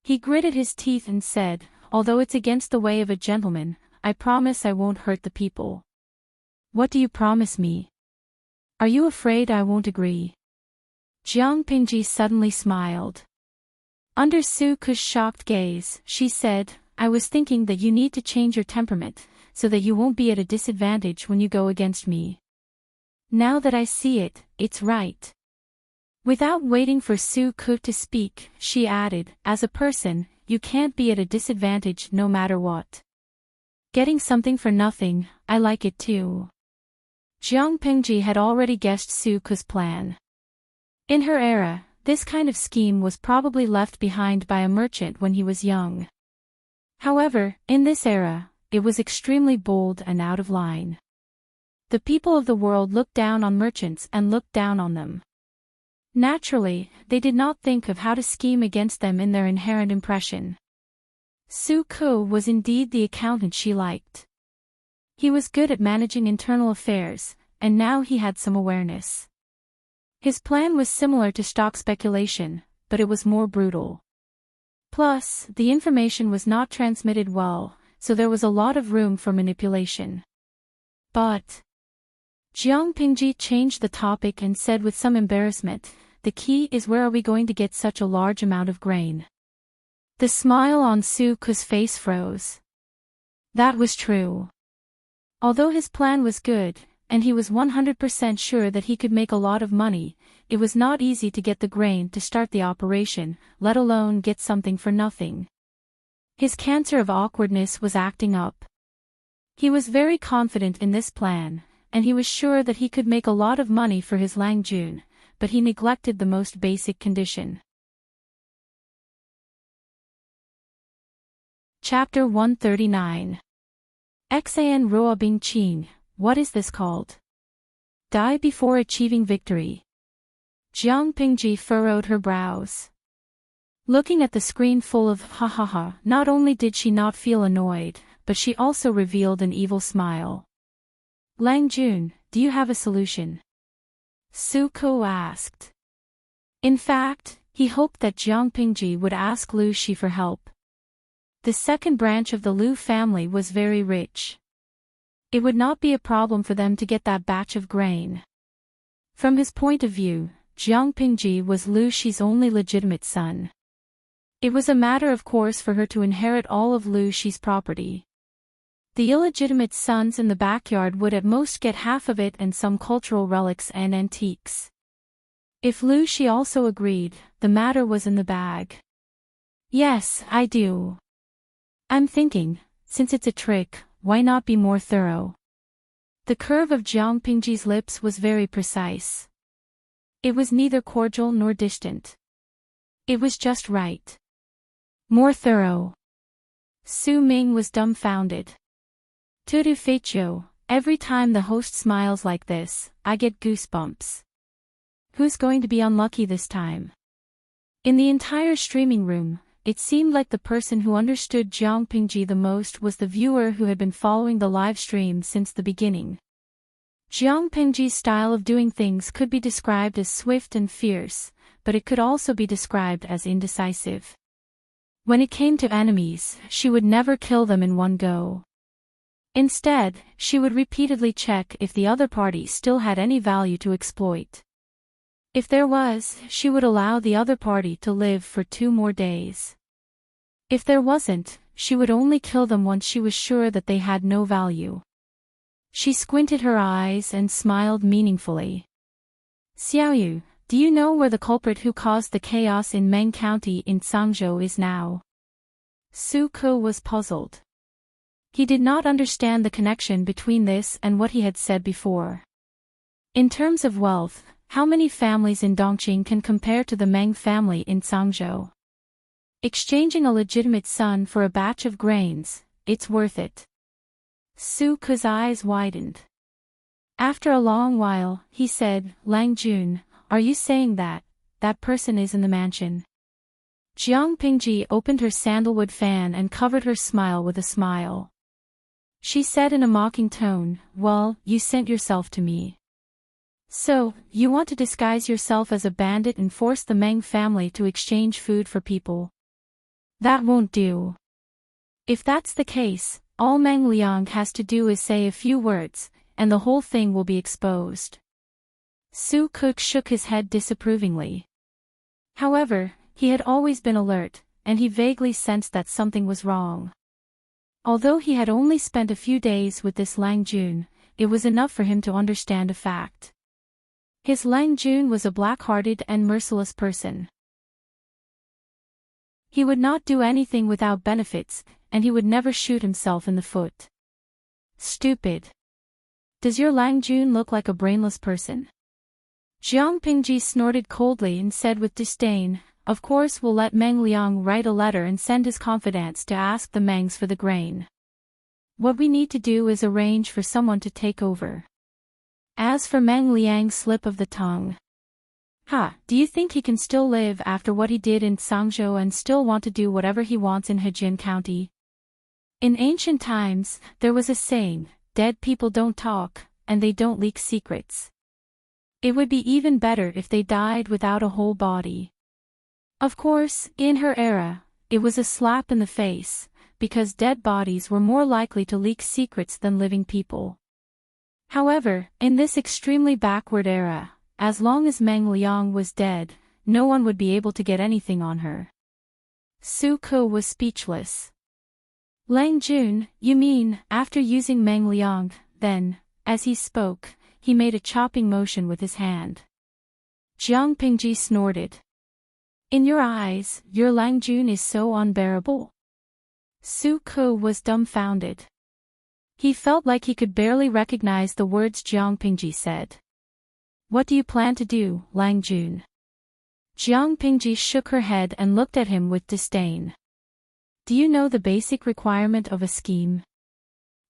He gritted his teeth and said, although it's against the way of a gentleman, I promise I won't hurt the people. What do you promise me? Are you afraid I won't agree? Jiang Pingji suddenly smiled. Under Su Ku's shocked gaze, she said, I was thinking that you need to change your temperament, so that you won't be at a disadvantage when you go against me. Now that I see it, it's right. Without waiting for Su Ku to speak, she added, as a person, you can't be at a disadvantage no matter what. Getting something for nothing, I like it too. Jiang Pingji had already guessed Su Ku's plan. In her era, this kind of scheme was probably left behind by a merchant when he was young. However, in this era, it was extremely bold and out of line. The people of the world looked down on merchants and looked down on them. Naturally, they did not think of how to scheme against them in their inherent impression. Su Ku was indeed the accountant she liked. He was good at managing internal affairs, and now he had some awareness. His plan was similar to stock speculation, but it was more brutal. Plus, the information was not transmitted well, so there was a lot of room for manipulation. But Jiang Pingji changed the topic and said with some embarrassment, the key is where are we going to get such a large amount of grain? The smile on Su Ku's face froze. That was true. Although his plan was good, and he was 100% sure that he could make a lot of money, it was not easy to get the grain to start the operation, let alone get something for nothing. His cancer of awkwardness was acting up. He was very confident in this plan, and he was sure that he could make a lot of money for his Lang Jun, but he neglected the most basic condition. Chapter 139. Xan Roa Bing Qing, what is this called? Die before achieving victory. Jiang Pingji furrowed her brows. Looking at the screen full of ha ha ha, not only did she not feel annoyed, but she also revealed an evil smile. Lang Jun, do you have a solution? Su Ku asked. In fact, he hoped that Jiang Pingji would ask Lu Shi for help. The second branch of the Lu family was very rich. It would not be a problem for them to get that batch of grain. From his point of view, Jiang Pingji was Lu Shi's only legitimate son. It was a matter of course for her to inherit all of Lu Shi's property. The illegitimate sons in the backyard would at most get half of it and some cultural relics and antiques. If Lu Shi also agreed, the matter was in the bag. Yes, I do. I'm thinking, since it's a trick, why not be more thorough? The curve of Jiang Pingji's lips was very precise. It was neither cordial nor distant. It was just right. More thorough. Su Ming was dumbfounded. Tutu Feicho, every time the host smiles like this, I get goosebumps. Who's going to be unlucky this time? In the entire streaming room, it seemed like the person who understood Jiang Pingji the most was the viewer who had been following the live stream since the beginning. Jiang Pingji's style of doing things could be described as swift and fierce, but it could also be described as indecisive. When it came to enemies, she would never kill them in one go. Instead, she would repeatedly check if the other party still had any value to exploit. If there was, she would allow the other party to live for 2 more days. If there wasn't, she would only kill them once she was sure that they had no value. She squinted her eyes and smiled meaningfully. Xiaoyu, do you know where the culprit who caused the chaos in Meng County in Sangzhou is now? Su Ke was puzzled. He did not understand the connection between this and what he had said before. In terms of wealth, how many families in Dongqing can compare to the Meng family in Sangzhou? Exchanging a legitimate son for a batch of grains, it's worth it. Su Ke's eyes widened. After a long while, he said, Lang Jun, are you saying that person is in the mansion? Jiang Pingji opened her sandalwood fan and covered her smile with a smile. She said in a mocking tone, well, you sent yourself to me. So, you want to disguise yourself as a bandit and force the Meng family to exchange food for people? That won't do. If that's the case, all Meng Liang has to do is say a few words, and the whole thing will be exposed. Su Ke shook his head disapprovingly. However, he had always been alert, and he vaguely sensed that something was wrong. Although he had only spent a few days with this Lang Jun, it was enough for him to understand a fact. His Lang Jun was a black-hearted and merciless person. He would not do anything without benefits, and he would never shoot himself in the foot. Stupid. Does your Lang Jun look like a brainless person? Jiang Pingji snorted coldly and said with disdain, of course we'll let Meng Liang write a letter and send his confidants to ask the Mengs for the grain. What we need to do is arrange for someone to take over. As for Meng Liang's slip of the tongue. Do you think he can still live after what he did in Sangzhou and still want to do whatever he wants in Hejin County? In ancient times, there was a saying, dead people don't talk, and they don't leak secrets. It would be even better if they died without a whole body. Of course, in her era, it was a slap in the face, because dead bodies were more likely to leak secrets than living people. However, in this extremely backward era, as long as Meng Liang was dead, no one would be able to get anything on her. Su Ke was speechless. Lang Jun, you mean, after using Meng Liang, then, as he spoke, he made a chopping motion with his hand. Jiang Pingji snorted. In your eyes, your Lang Jun is so unbearable? Su Ke was dumbfounded. He felt like he could barely recognize the words Jiang Pingji said. What do you plan to do, Lang Jun? Jiang Pingji shook her head and looked at him with disdain. Do you know the basic requirement of a scheme?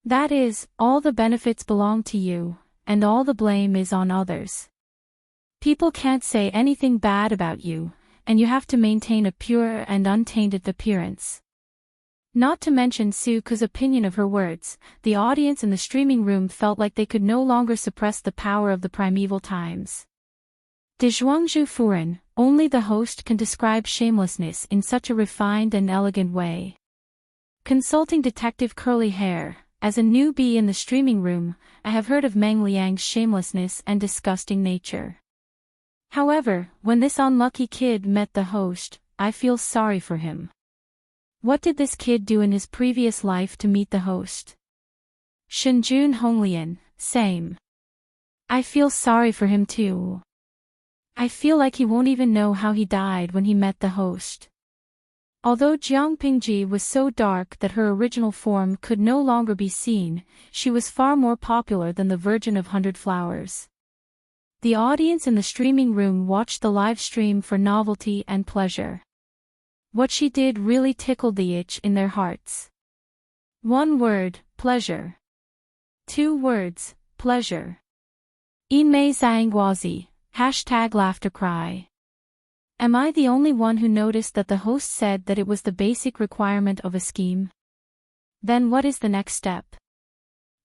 That is, all the benefits belong to you, and all the blame is on others. People can't say anything bad about you, and you have to maintain a pure and untainted appearance. Not to mention Su Ke's opinion of her words, the audience in the streaming room felt like they could no longer suppress the power of the primeval times. De Zhuangzhu Furen, only the host can describe shamelessness in such a refined and elegant way. Consulting Detective Curly Hair, as a newbie in the streaming room, I have heard of Meng Liang's shamelessness and disgusting nature. However, when this unlucky kid met the host, I feel sorry for him. What did this kid do in his previous life to meet the host? Shinjun Honglian, same. I feel sorry for him too. I feel like he won't even know how he died when he met the host. Although Jiang Pingji was so dark that her original form could no longer be seen, she was far more popular than the Virgin of 100 Flowers. The audience in the streaming room watched the live stream for novelty and pleasure. What she did really tickled the itch in their hearts. 1 word, pleasure. 2 words, pleasure. Inmei Zhangguazi, #laughtercry. Am I the only one who noticed that the host said that it was the basic requirement of a scheme? Then what is the next step?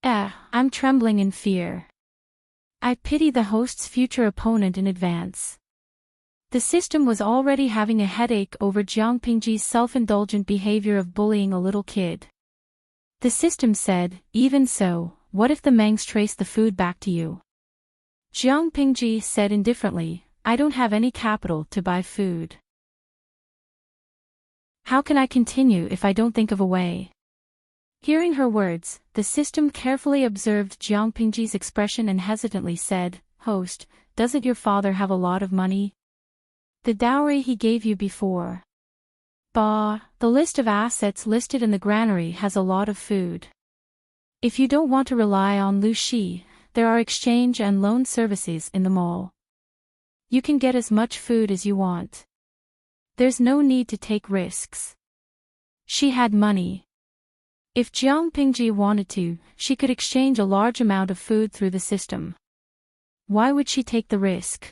I'm trembling in fear. I pity the host's future opponent in advance. The system was already having a headache over Jiang Pingji's self-indulgent behavior of bullying a little kid. The system said, even so, what if the Mangs trace the food back to you? Jiang Pingji said indifferently, I don't have any capital to buy food. How can I continue if I don't think of a way? Hearing her words, the system carefully observed Jiang Pingji's expression and hesitantly said, Host, doesn't your father have a lot of money? The dowry he gave you before. Bah, the list of assets listed in the granary has a lot of food. If you don't want to rely on Lu Shi, there are exchange and loan services in the mall. You can get as much food as you want. There's no need to take risks. She had money. If Jiang Pingji wanted to, she could exchange a large amount of food through the system. Why would she take the risk?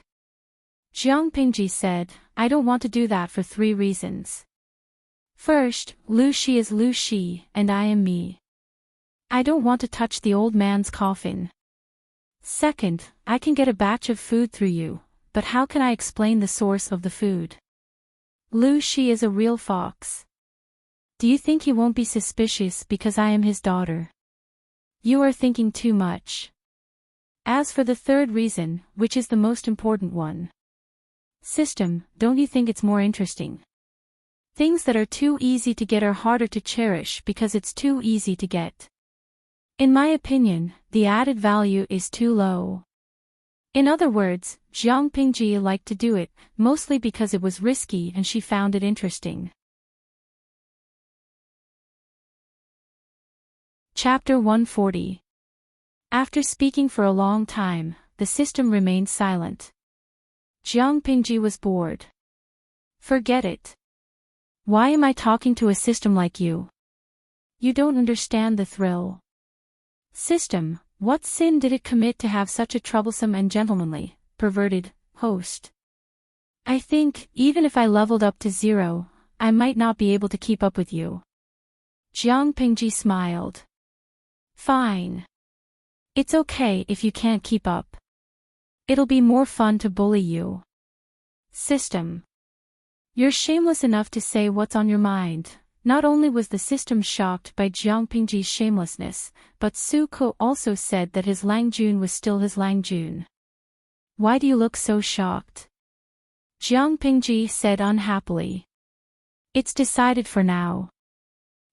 Jiang Pingji said, I don't want to do that for 3 reasons. First, Lu Shi is Lu Shi, and I am me. I don't want to touch the old man's coffin. Second, I can get a batch of food through you, but how can I explain the source of the food? Lu Shi is a real fox. Do you think he won't be suspicious because I am his daughter? You are thinking too much. As for the third reason, which is the most important one. System, don't you think it's more interesting? Things that are too easy to get are harder to cherish because it's too easy to get. In my opinion, the added value is too low. In other words, Jiang Pingji liked to do it, mostly because it was risky and she found it interesting. Chapter 140. After speaking for a long time, the system remained silent. Jiang Pingji was bored. Forget it. Why am I talking to a system like you? You don't understand the thrill. System, what sin did it commit to have such a troublesome and gentlemanly, perverted, host? I think, even if I leveled up to 0, I might not be able to keep up with you. Jiang Pingji smiled. Fine. It's okay if you can't keep up. It'll be more fun to bully you. System. You're shameless enough to say what's on your mind. Not only was the system shocked by Jiang Pingji's shamelessness, but Su Ko also said that his Lang Jun was still his Lang Jun. Why do you look so shocked? Jiang Pingji said unhappily. It's decided for now.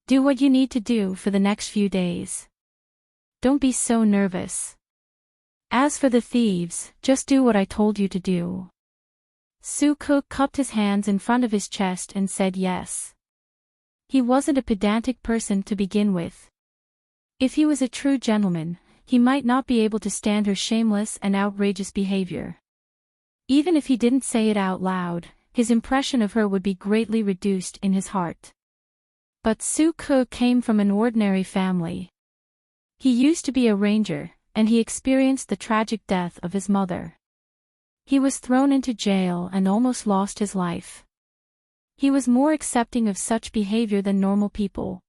Do what you need to do for the next few days. Don't be so nervous. As for the thieves, just do what I told you to do. Su Ko cupped his hands in front of his chest and said yes. He wasn't a pedantic person to begin with. If he was a true gentleman, he might not be able to stand her shameless and outrageous behavior. Even if he didn't say it out loud, his impression of her would be greatly reduced in his heart. But Su Ko came from an ordinary family. He used to be a ranger, and he experienced the tragic death of his mother. He was thrown into jail and almost lost his life. He was more accepting of such behavior than normal people.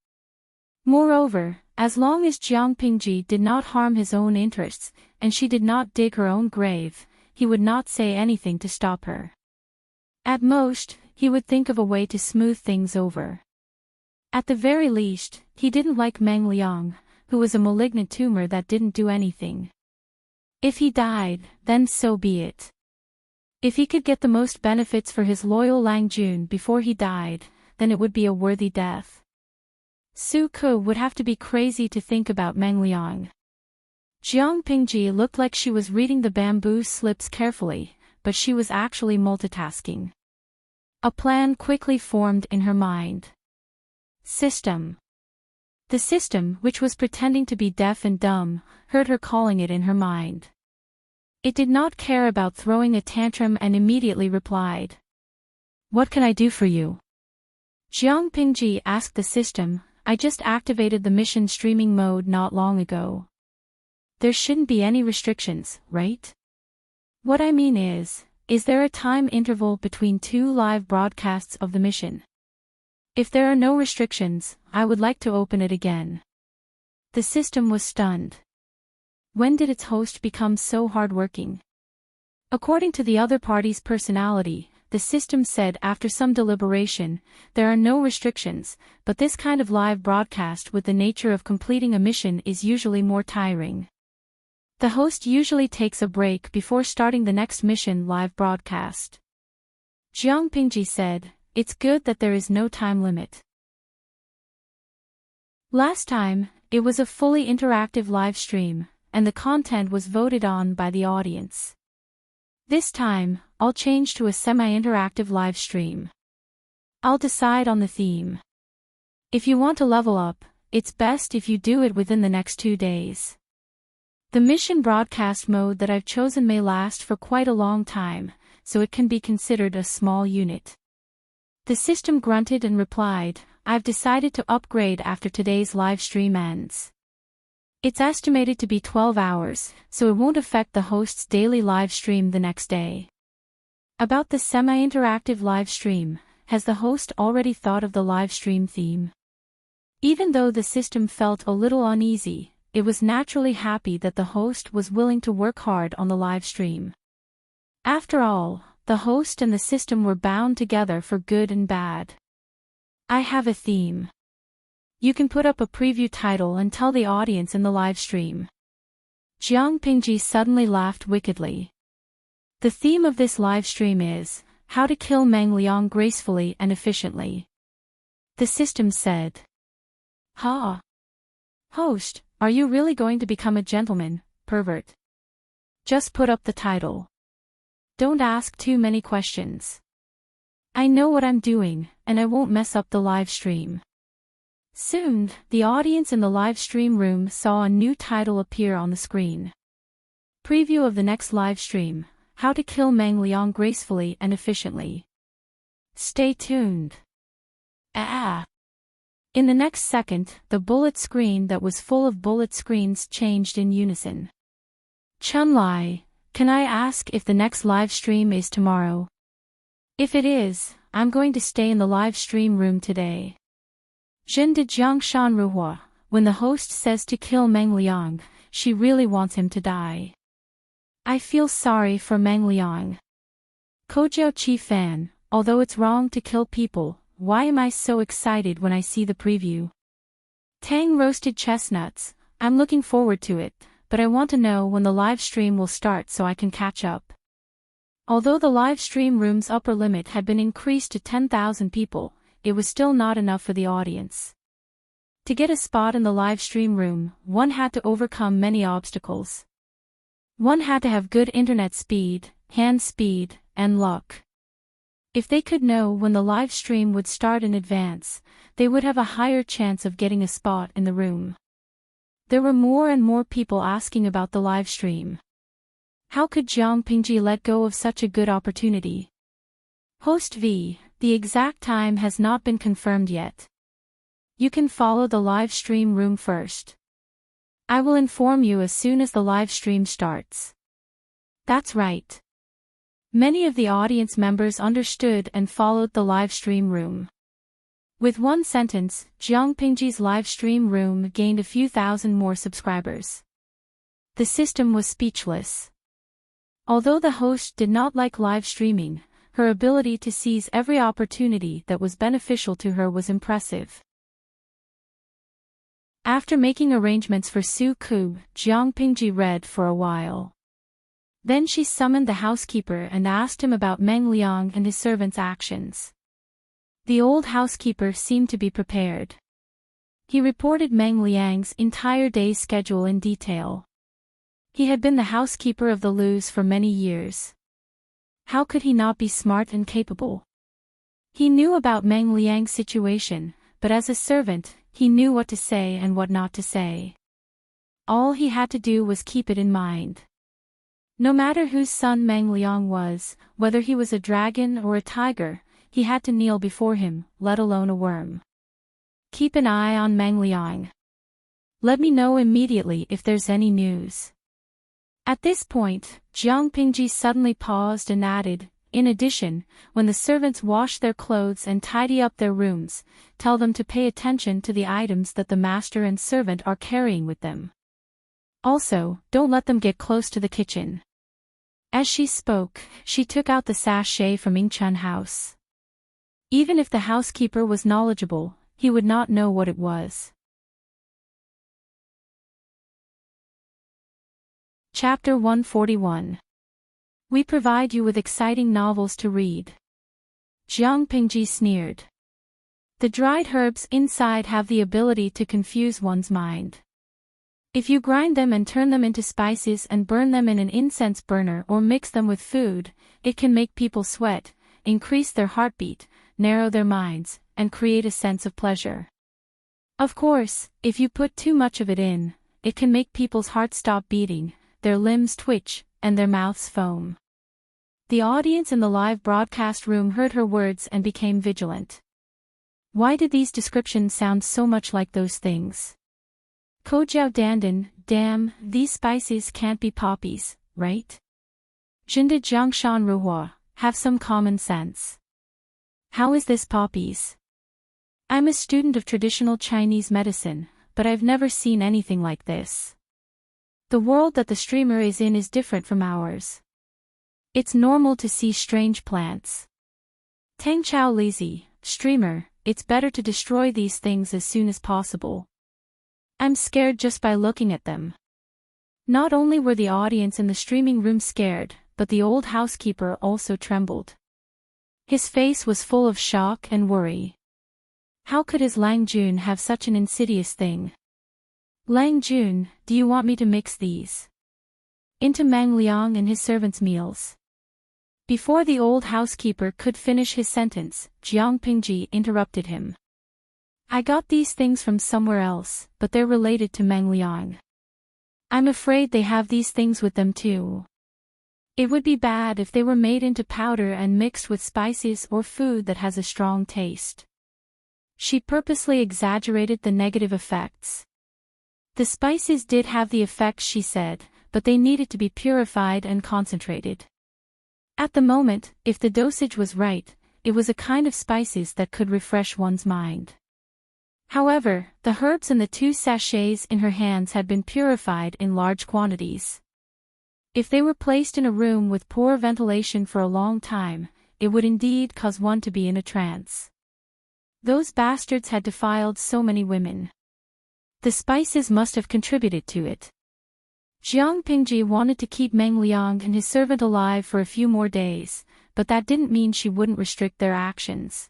Moreover, as long as Jiang Pingji did not harm his own interests, and she did not dig her own grave, he would not say anything to stop her. At most, he would think of a way to smooth things over. At the very least, he didn't like Meng Liang, who was a malignant tumor that didn't do anything. If he died, then so be it. If he could get the most benefits for his loyal Lang Jun before he died, then it would be a worthy death. Su Ke would have to be crazy to think about Meng Liang. Jiang Pingji looked like she was reading the bamboo slips carefully, but she was actually multitasking. A plan quickly formed in her mind. System. The system, which was pretending to be deaf and dumb, heard her calling it in her mind. It did not care about throwing a tantrum and immediately replied. What can I do for you? Jiang Pingji asked the system. I just activated the mission streaming mode not long ago. There shouldn't be any restrictions, right? What I mean is there a time interval between 2 live broadcasts of the mission? If there are no restrictions, I would like to open it again. The system was stunned. When did its host become so hardworking? According to the other party's personality, the system said after some deliberation, there are no restrictions, but this kind of live broadcast with the nature of completing a mission is usually more tiring. The host usually takes a break before starting the next mission live broadcast. Jiang Pingji said, it's good that there is no time limit. Last time, it was a fully interactive live stream, and the content was voted on by the audience. This time, I'll change to a semi-interactive live stream. I'll decide on the theme. If you want to level up, it's best if you do it within the next 2 days. The mission broadcast mode that I've chosen may last for quite a long time, so it can be considered a small unit. The system grunted and replied, I've decided to upgrade after today's live stream ends. It's estimated to be 12 hours, so it won't affect the host's daily live stream the next day. About the semi-interactive live stream, has the host already thought of the live stream theme? Even though the system felt a little uneasy, it was naturally happy that the host was willing to work hard on the live stream. After all, the host and the system were bound together for good and bad. I have a theme. You can put up a preview title and tell the audience in the live stream. Jiang Pingji suddenly laughed wickedly. The theme of this live stream is, How to Kill Meng Liang Gracefully and Efficiently. The system said. Ha! Host, are you really going to become a gentleman, pervert? Just put up the title. Don't ask too many questions. I know what I'm doing, and I won't mess up the live stream. Soon, the audience in the live stream room saw a new title appear on the screen. Preview of the next live stream, How to Kill Meng Liang Gracefully and Efficiently. Stay tuned. In the next second, the bullet screen that was full of bullet screens changed in unison. Chunlai, can I ask if the next live stream is tomorrow? If it is, I'm going to stay in the live stream room today. Jin de Jiangshan Ruhua, when the host says to kill Meng Liang, she really wants him to die. I feel sorry for Meng Liang. Kojiao Chi fan, although it's wrong to kill people, why am I so excited when I see the preview? Tang roasted chestnuts, I'm looking forward to it, but I want to know when the live stream will start so I can catch up. Although the live stream room's upper limit had been increased to 10,000 people, it was still not enough for the audience. To get a spot in the live stream room, one had to overcome many obstacles. One had to have good internet speed, hand speed, and luck. If they could know when the live stream would start in advance, they would have a higher chance of getting a spot in the room. There were more and more people asking about the live stream. How could Jiang Pingji let go of such a good opportunity? Host V, the exact time has not been confirmed yet. You can follow the live stream room first. I will inform you as soon as the live stream starts. That's right. Many of the audience members understood and followed the live stream room. With one sentence, Jiang Pingji's live stream room gained a few thousand more subscribers. The system was speechless. Although the host did not like live streaming, her ability to seize every opportunity that was beneficial to her was impressive. After making arrangements for Su Ku, Jiang Pingji read for a while. Then she summoned the housekeeper and asked him about Meng Liang and his servant's actions. The old housekeeper seemed to be prepared. He reported Meng Liang's entire day's schedule in detail. He had been the housekeeper of the Lus for many years. How could he not be smart and capable? He knew about Meng Liang's situation, but as a servant, he knew what to say and what not to say. All he had to do was keep it in mind. No matter whose son Meng Liang was, whether he was a dragon or a tiger, he had to kneel before him, let alone a worm. Keep an eye on Meng Liang. Let me know immediately if there's any news. At this point, Jiang Pingji suddenly paused and added, in addition, when the servants wash their clothes and tidy up their rooms, tell them to pay attention to the items that the master and servant are carrying with them. Also, don't let them get close to the kitchen. As she spoke, she took out the sachet from Yingchen house. Even if the housekeeper was knowledgeable, he would not know what it was. Chapter 141. We provide you with exciting novels to read. Jiang Pingji sneered. The dried herbs inside have the ability to confuse one's mind. If you grind them and turn them into spices and burn them in an incense burner or mix them with food, it can make people sweat, increase their heartbeat, narrow their minds, and create a sense of pleasure. Of course, if you put too much of it in, it can make people's hearts stop beating, their limbs twitch, and their mouths foam. The audience in the live broadcast room heard her words and became vigilant. Why did these descriptions sound so much like those things? Kojiao Dandan, damn, these spices can't be poppies, right? Jinda Jiangshan Ruhua, have some common sense. How is this poppies? I'm a student of traditional Chinese medicine, but I've never seen anything like this. The world that the streamer is in is different from ours. It's normal to see strange plants. Tang Chao Lizi, streamer, it's better to destroy these things as soon as possible. I'm scared just by looking at them. Not only were the audience in the streaming room scared, but the old housekeeper also trembled. His face was full of shock and worry. How could his Lang Jun have such an insidious thing? Lang Jun, do you want me to mix these into Meng Liang and his servants' meals? Before the old housekeeper could finish his sentence, Jiang Pingji interrupted him. I got these things from somewhere else, but they're related to Meng Liang. I'm afraid they have these things with them too. It would be bad if they were made into powder and mixed with spices or food that has a strong taste. She purposely exaggerated the negative effects. The spices did have the effects she said, but they needed to be purified and concentrated. At the moment, if the dosage was right, it was a kind of spices that could refresh one's mind. However, the herbs in the 2 sachets in her hands had been purified in large quantities. If they were placed in a room with poor ventilation for a long time, it would indeed cause one to be in a trance. Those bastards had defiled so many women. The spices must have contributed to it. Jiang Pingji wanted to keep Meng Liang and his servant alive for a few more days, but that didn't mean she wouldn't restrict their actions.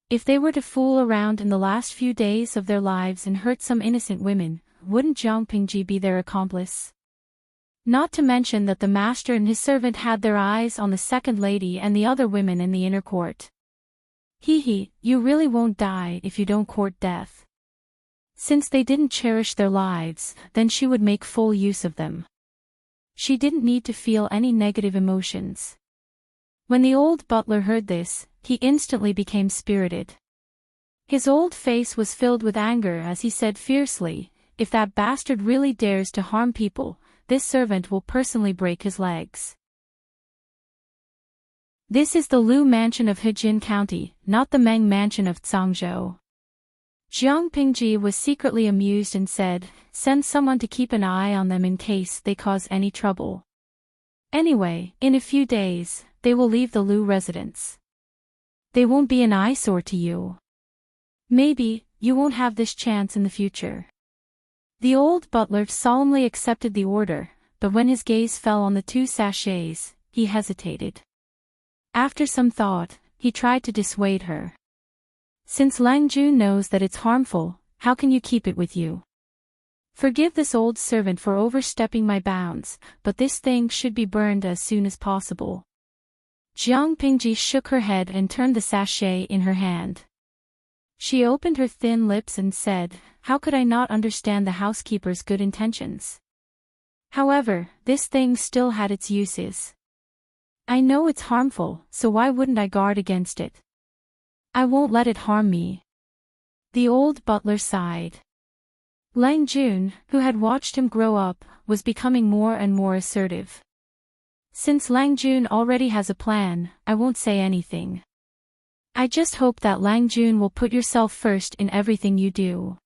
If they were to fool around in the last few days of their lives and hurt some innocent women, wouldn't Jiang Pingji be their accomplice? Not to mention that the master and his servant had their eyes on the second lady and the other women in the inner court. Hee, you really won't die if you don't court death. Since they didn't cherish their lives, then she would make full use of them. She didn't need to feel any negative emotions. When the old butler heard this, he instantly became spirited. His old face was filled with anger as he said fiercely, if that bastard really dares to harm people, this servant will personally break his legs. This is the Lu mansion of Hejin County, not the Meng mansion of Zhangzhou. Jiang Pingji was secretly amused and said, send someone to keep an eye on them in case they cause any trouble. Anyway, in a few days, they will leave the Lu residence. They won't be an eyesore to you. Maybe, you won't have this chance in the future. The old butler solemnly accepted the order, but when his gaze fell on the 2 sachets, he hesitated. After some thought, he tried to dissuade her. Since Lang Jun knows that it's harmful, how can you keep it with you? Forgive this old servant for overstepping my bounds, but this thing should be burned as soon as possible. Jiang Pingji shook her head and turned the sachet in her hand. She opened her thin lips and said, how could I not understand the housekeeper's good intentions? However, this thing still had its uses. I know it's harmful, so why wouldn't I guard against it? I won't let it harm me. The old butler sighed. Lang Jun, who had watched him grow up, was becoming more and more assertive. Since Lang Jun already has a plan, I won't say anything. I just hope that Lang Jun will put yourself first in everything you do.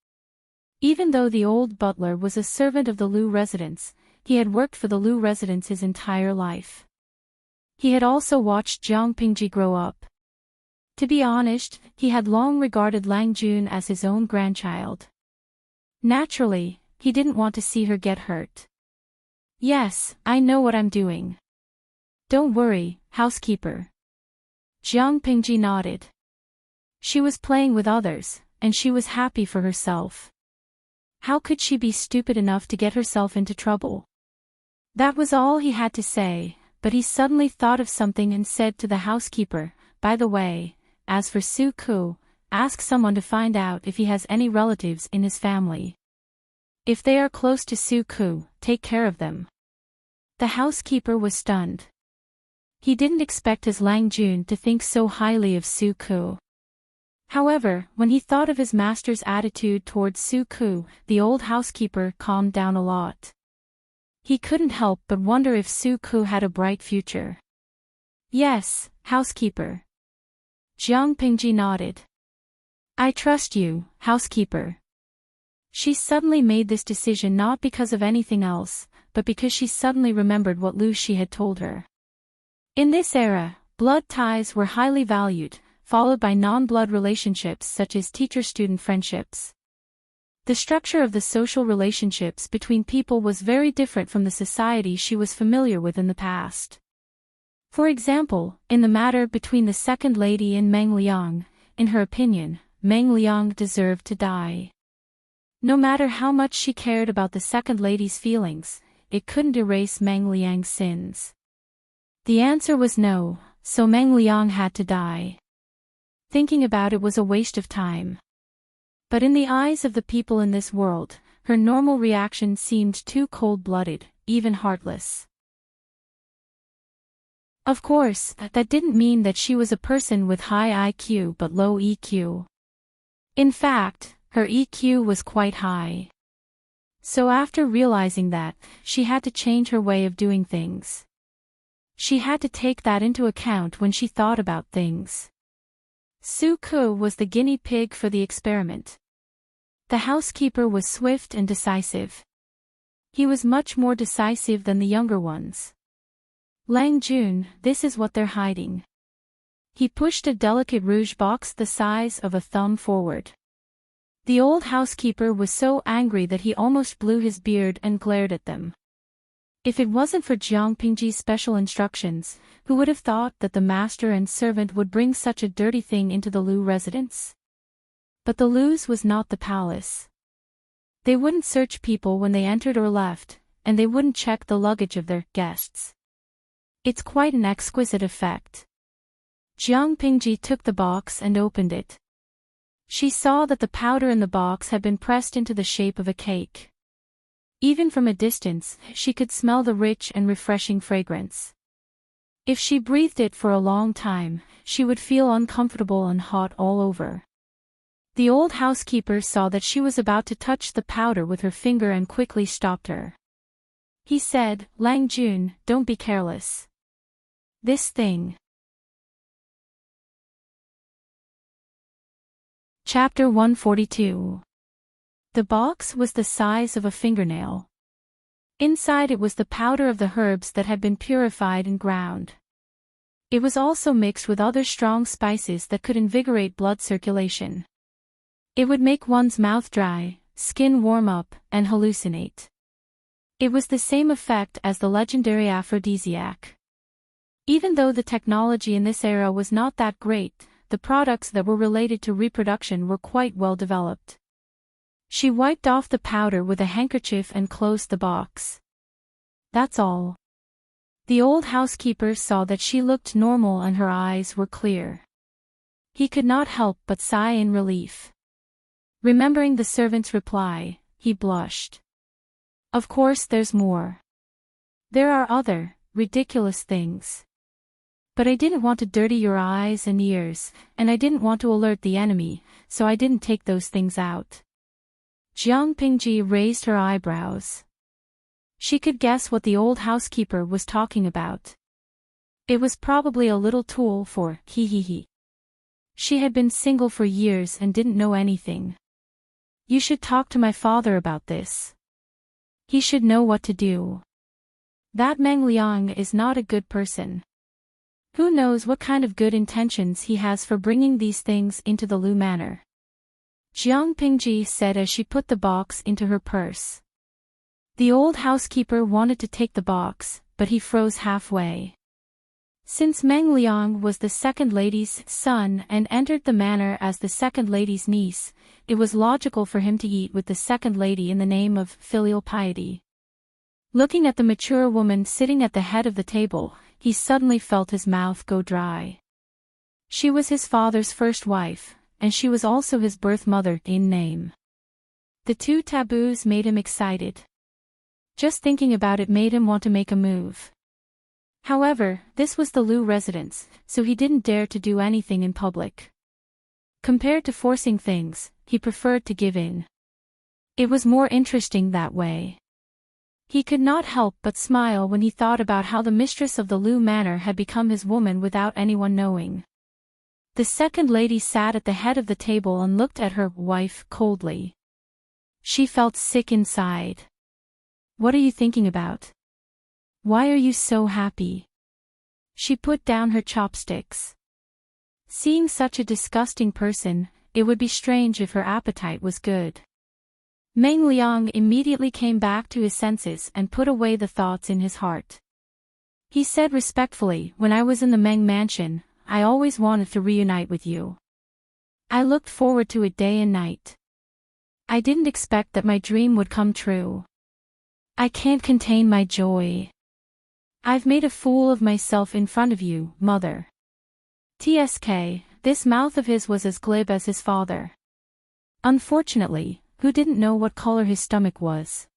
Even though the old butler was a servant of the Lu residence, he had worked for the Lu residence his entire life. He had also watched Jiang Pingji grow up. To be honest, he had long regarded Lang Jun as his own grandchild. Naturally, he didn't want to see her get hurt. Yes, I know what I'm doing. Don't worry, housekeeper. Jiang Pingji nodded. She was playing with others, and she was happy for herself. How could she be stupid enough to get herself into trouble? That was all he had to say, but he suddenly thought of something and said to the housekeeper, by the way, as for Su Ku, ask someone to find out if he has any relatives in his family. If they are close to Su Ku, take care of them. The housekeeper was stunned. He didn't expect his Lang Jun to think so highly of Su Ku. However, when he thought of his master's attitude towards Su Ku, the old housekeeper calmed down a lot. He couldn't help but wonder if Su Ku had a bright future. Yes, housekeeper. Jiang Pingji nodded. I trust you, housekeeper. She suddenly made this decision not because of anything else, but because she suddenly remembered what Lu Shi had told her. In this era, blood ties were highly valued, followed by non-blood relationships such as teacher-student friendships. The structure of the social relationships between people was very different from the society she was familiar with in the past. For example, in the matter between the second lady and Meng Liang, in her opinion, Meng Liang deserved to die. No matter how much she cared about the second lady's feelings, it couldn't erase Meng Liang's sins. The answer was no, so Meng Liang had to die. Thinking about it was a waste of time. But in the eyes of the people in this world, her normal reaction seemed too cold-blooded, even heartless. Of course, that didn't mean that she was a person with high IQ but low EQ. In fact, her EQ was quite high. So after realizing that, she had to change her way of doing things. She had to take that into account when she thought about things. Su Ku was the guinea pig for the experiment. The housekeeper was swift and decisive. He was much more decisive than the younger ones. Lang Jun, this is what they're hiding. He pushed a delicate rouge box the size of a thumb forward. The old housekeeper was so angry that he almost blew his beard and glared at them. If it wasn't for Jiang Pingji's special instructions, who would have thought that the master and servant would bring such a dirty thing into the Lu residence? But the Lu's was not the palace. They wouldn't search people when they entered or left, and they wouldn't check the luggage of their guests. It's quite an exquisite effect. Jiang Pingji took the box and opened it. She saw that the powder in the box had been pressed into the shape of a cake. Even from a distance, she could smell the rich and refreshing fragrance. If she breathed it for a long time, she would feel uncomfortable and hot all over. The old housekeeper saw that she was about to touch the powder with her finger and quickly stopped her. He said, Lang Jun, don't be careless. This thing. Chapter 142. The box was the size of a fingernail. Inside it was the powder of the herbs that had been purified and ground. It was also mixed with other strong spices that could invigorate blood circulation. It would make one's mouth dry, skin warm up, and hallucinate. It was the same effect as the legendary aphrodisiac. Even though the technology in this era was not that great, the products that were related to reproduction were quite well developed. She wiped off the powder with a handkerchief and closed the box. That's all. The old housekeeper saw that she looked normal and her eyes were clear. He could not help but sigh in relief. Remembering the servant's reply, he blushed. Of course there's more. There are other, ridiculous things. But I didn't want to dirty your eyes and ears, and I didn't want to alert the enemy, so I didn't take those things out. Jiang Pingji raised her eyebrows. She could guess what the old housekeeper was talking about. It was probably a little tool for he. She had been single for years and didn't know anything. You should talk to my father about this. He should know what to do. That Meng Liang is not a good person. Who knows what kind of good intentions he has for bringing these things into the Lu Manor. Jiang Pingji said as she put the box into her purse. The old housekeeper wanted to take the box, but he froze halfway. Since Meng Liang was the second lady's son and entered the manor as the second lady's niece, it was logical for him to eat with the second lady in the name of filial piety. Looking at the mature woman sitting at the head of the table, he suddenly felt his mouth go dry. She was his father's first wife, and she was also his birth mother in name. The two taboos made him excited. Just thinking about it made him want to make a move. However, this was the Lu residence, so he didn't dare to do anything in public. Compared to forcing things, he preferred to give in. It was more interesting that way. He could not help but smile when he thought about how the mistress of the Lu Manor had become his woman without anyone knowing. The second lady sat at the head of the table and looked at her wife coldly. She felt sick inside. What are you thinking about? Why are you so happy? She put down her chopsticks. Seeing such a disgusting person, it would be strange if her appetite was good. Meng Liang immediately came back to his senses and put away the thoughts in his heart. He said respectfully, when I was in the Meng mansion, I always wanted to reunite with you. I looked forward to it day and night. I didn't expect that my dream would come true. I can't contain my joy. I've made a fool of myself in front of you, mother. TSK, this mouth of his was as glib as his father. Unfortunately, who didn't know what color his stomach was?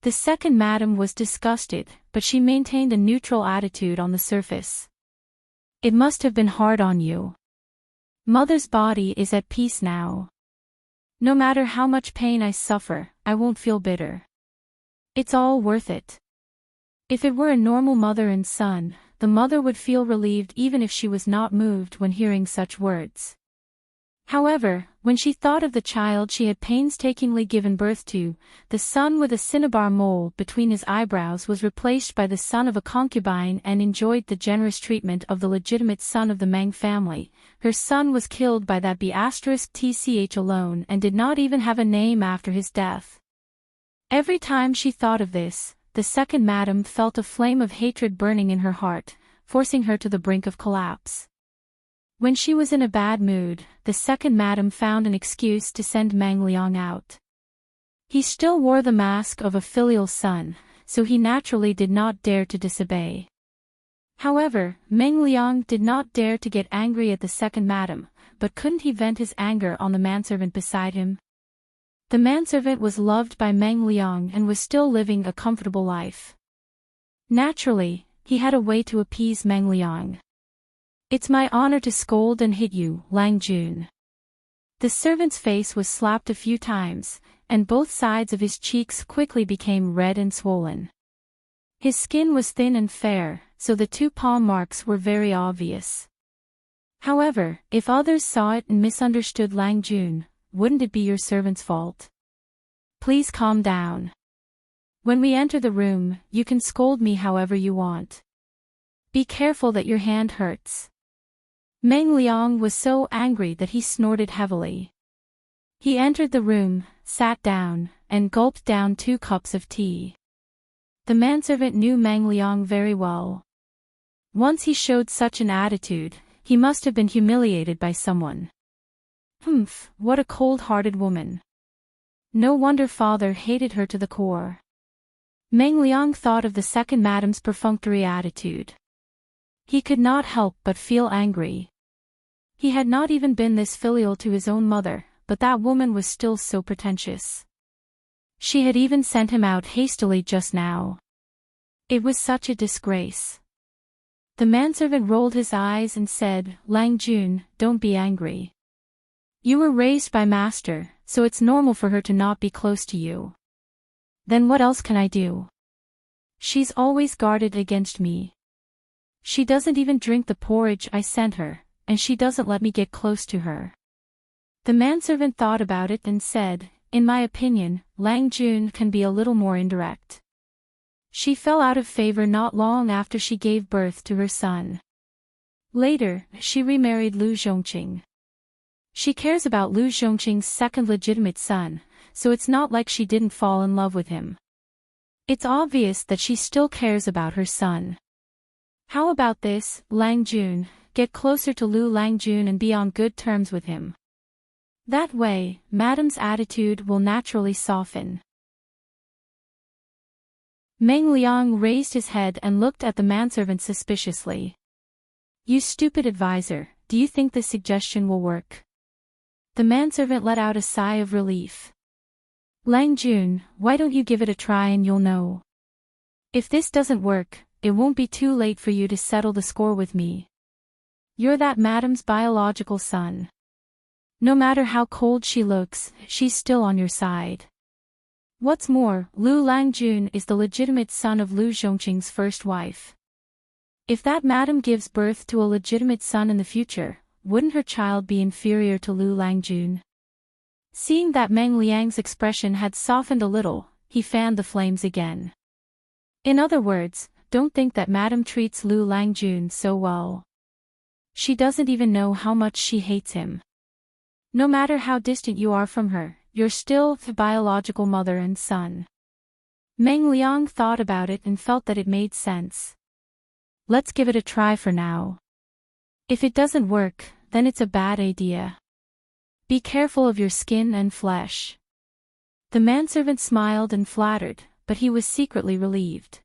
The second madam was disgusted, but she maintained a neutral attitude on the surface. It must have been hard on you. Mother's body is at peace now. No matter how much pain I suffer, I won't feel bitter. It's all worth it. If it were a normal mother and son, the mother would feel relieved even if she was not moved when hearing such words. However, when she thought of the child she had painstakingly given birth to, the son with a cinnabar mole between his eyebrows was replaced by the son of a concubine and enjoyed the generous treatment of the legitimate son of the Meng family. Her son was killed by that B*TCH alone and did not even have a name after his death. Every time she thought of this, the second madam felt a flame of hatred burning in her heart, forcing her to the brink of collapse. When she was in a bad mood, the second madam found an excuse to send Meng Liang out. He still wore the mask of a filial son, so he naturally did not dare to disobey. However, Meng Liang did not dare to get angry at the second madam, but couldn't he vent his anger on the manservant beside him? The manservant was loved by Meng Liang and was still living a comfortable life. Naturally, he had a way to appease Meng Liang. It's my honor to scold and hit you, Lang Jun. The servant's face was slapped a few times, and both sides of his cheeks quickly became red and swollen. His skin was thin and fair, so the two palm marks were very obvious. However, if others saw it and misunderstood Lang Jun, wouldn't it be your servant's fault? Please calm down. When we enter the room, you can scold me however you want. Be careful that your hand hurts. Meng Liang was so angry that he snorted heavily. He entered the room, sat down, and gulped down 2 cups of tea. The manservant knew Meng Liang very well. Once he showed such an attitude, he must have been humiliated by someone. Humph, what a cold-hearted woman. No wonder father hated her to the core. Meng Liang thought of the second madam's perfunctory attitude. He could not help but feel angry. He had not even been this filial to his own mother, but that woman was still so pretentious. She had even sent him out hastily just now. It was such a disgrace. The manservant rolled his eyes and said, "Lang Jun, don't be angry. You were raised by master, so it's normal for her to not be close to you. Then what else can I do? She's always guarded against me. She doesn't even drink the porridge I sent her, and she doesn't let me get close to her." The manservant thought about it and said, "In my opinion, Lang Jun can be a little more indirect. She fell out of favor not long after she gave birth to her son. Later, she remarried Lu Zhongqing. She cares about Lu Zhongqing's second legitimate son, so it's not like she didn't fall in love with him. It's obvious that she still cares about her son. How about this, Lang Jun, get closer to Lu Lang Jun and be on good terms with him. That way, Madam's attitude will naturally soften." Meng Liang raised his head and looked at the manservant suspiciously. "You stupid advisor, do you think this suggestion will work?" The manservant let out a sigh of relief. "Lang Jun, why don't you give it a try and you'll know. If this doesn't work, it won't be too late for you to settle the score with me. You're that madam's biological son. No matter how cold she looks, she's still on your side. What's more, Lu Lang Jun is the legitimate son of Lu Zhongqing's first wife. If that madam gives birth to a legitimate son in the future, wouldn't her child be inferior to Lu Lang Jun?" Seeing that Meng Liang's expression had softened a little, he fanned the flames again. "In other words, don't think that madam treats Lu Lang Jun so well. She doesn't even know how much she hates him. No matter how distant you are from her, you're still the biological mother and son." Meng Liang thought about it and felt that it made sense. "Let's give it a try for now. If it doesn't work, then it's a bad idea. Be careful of your skin and flesh." The manservant smiled and flattered, but he was secretly relieved.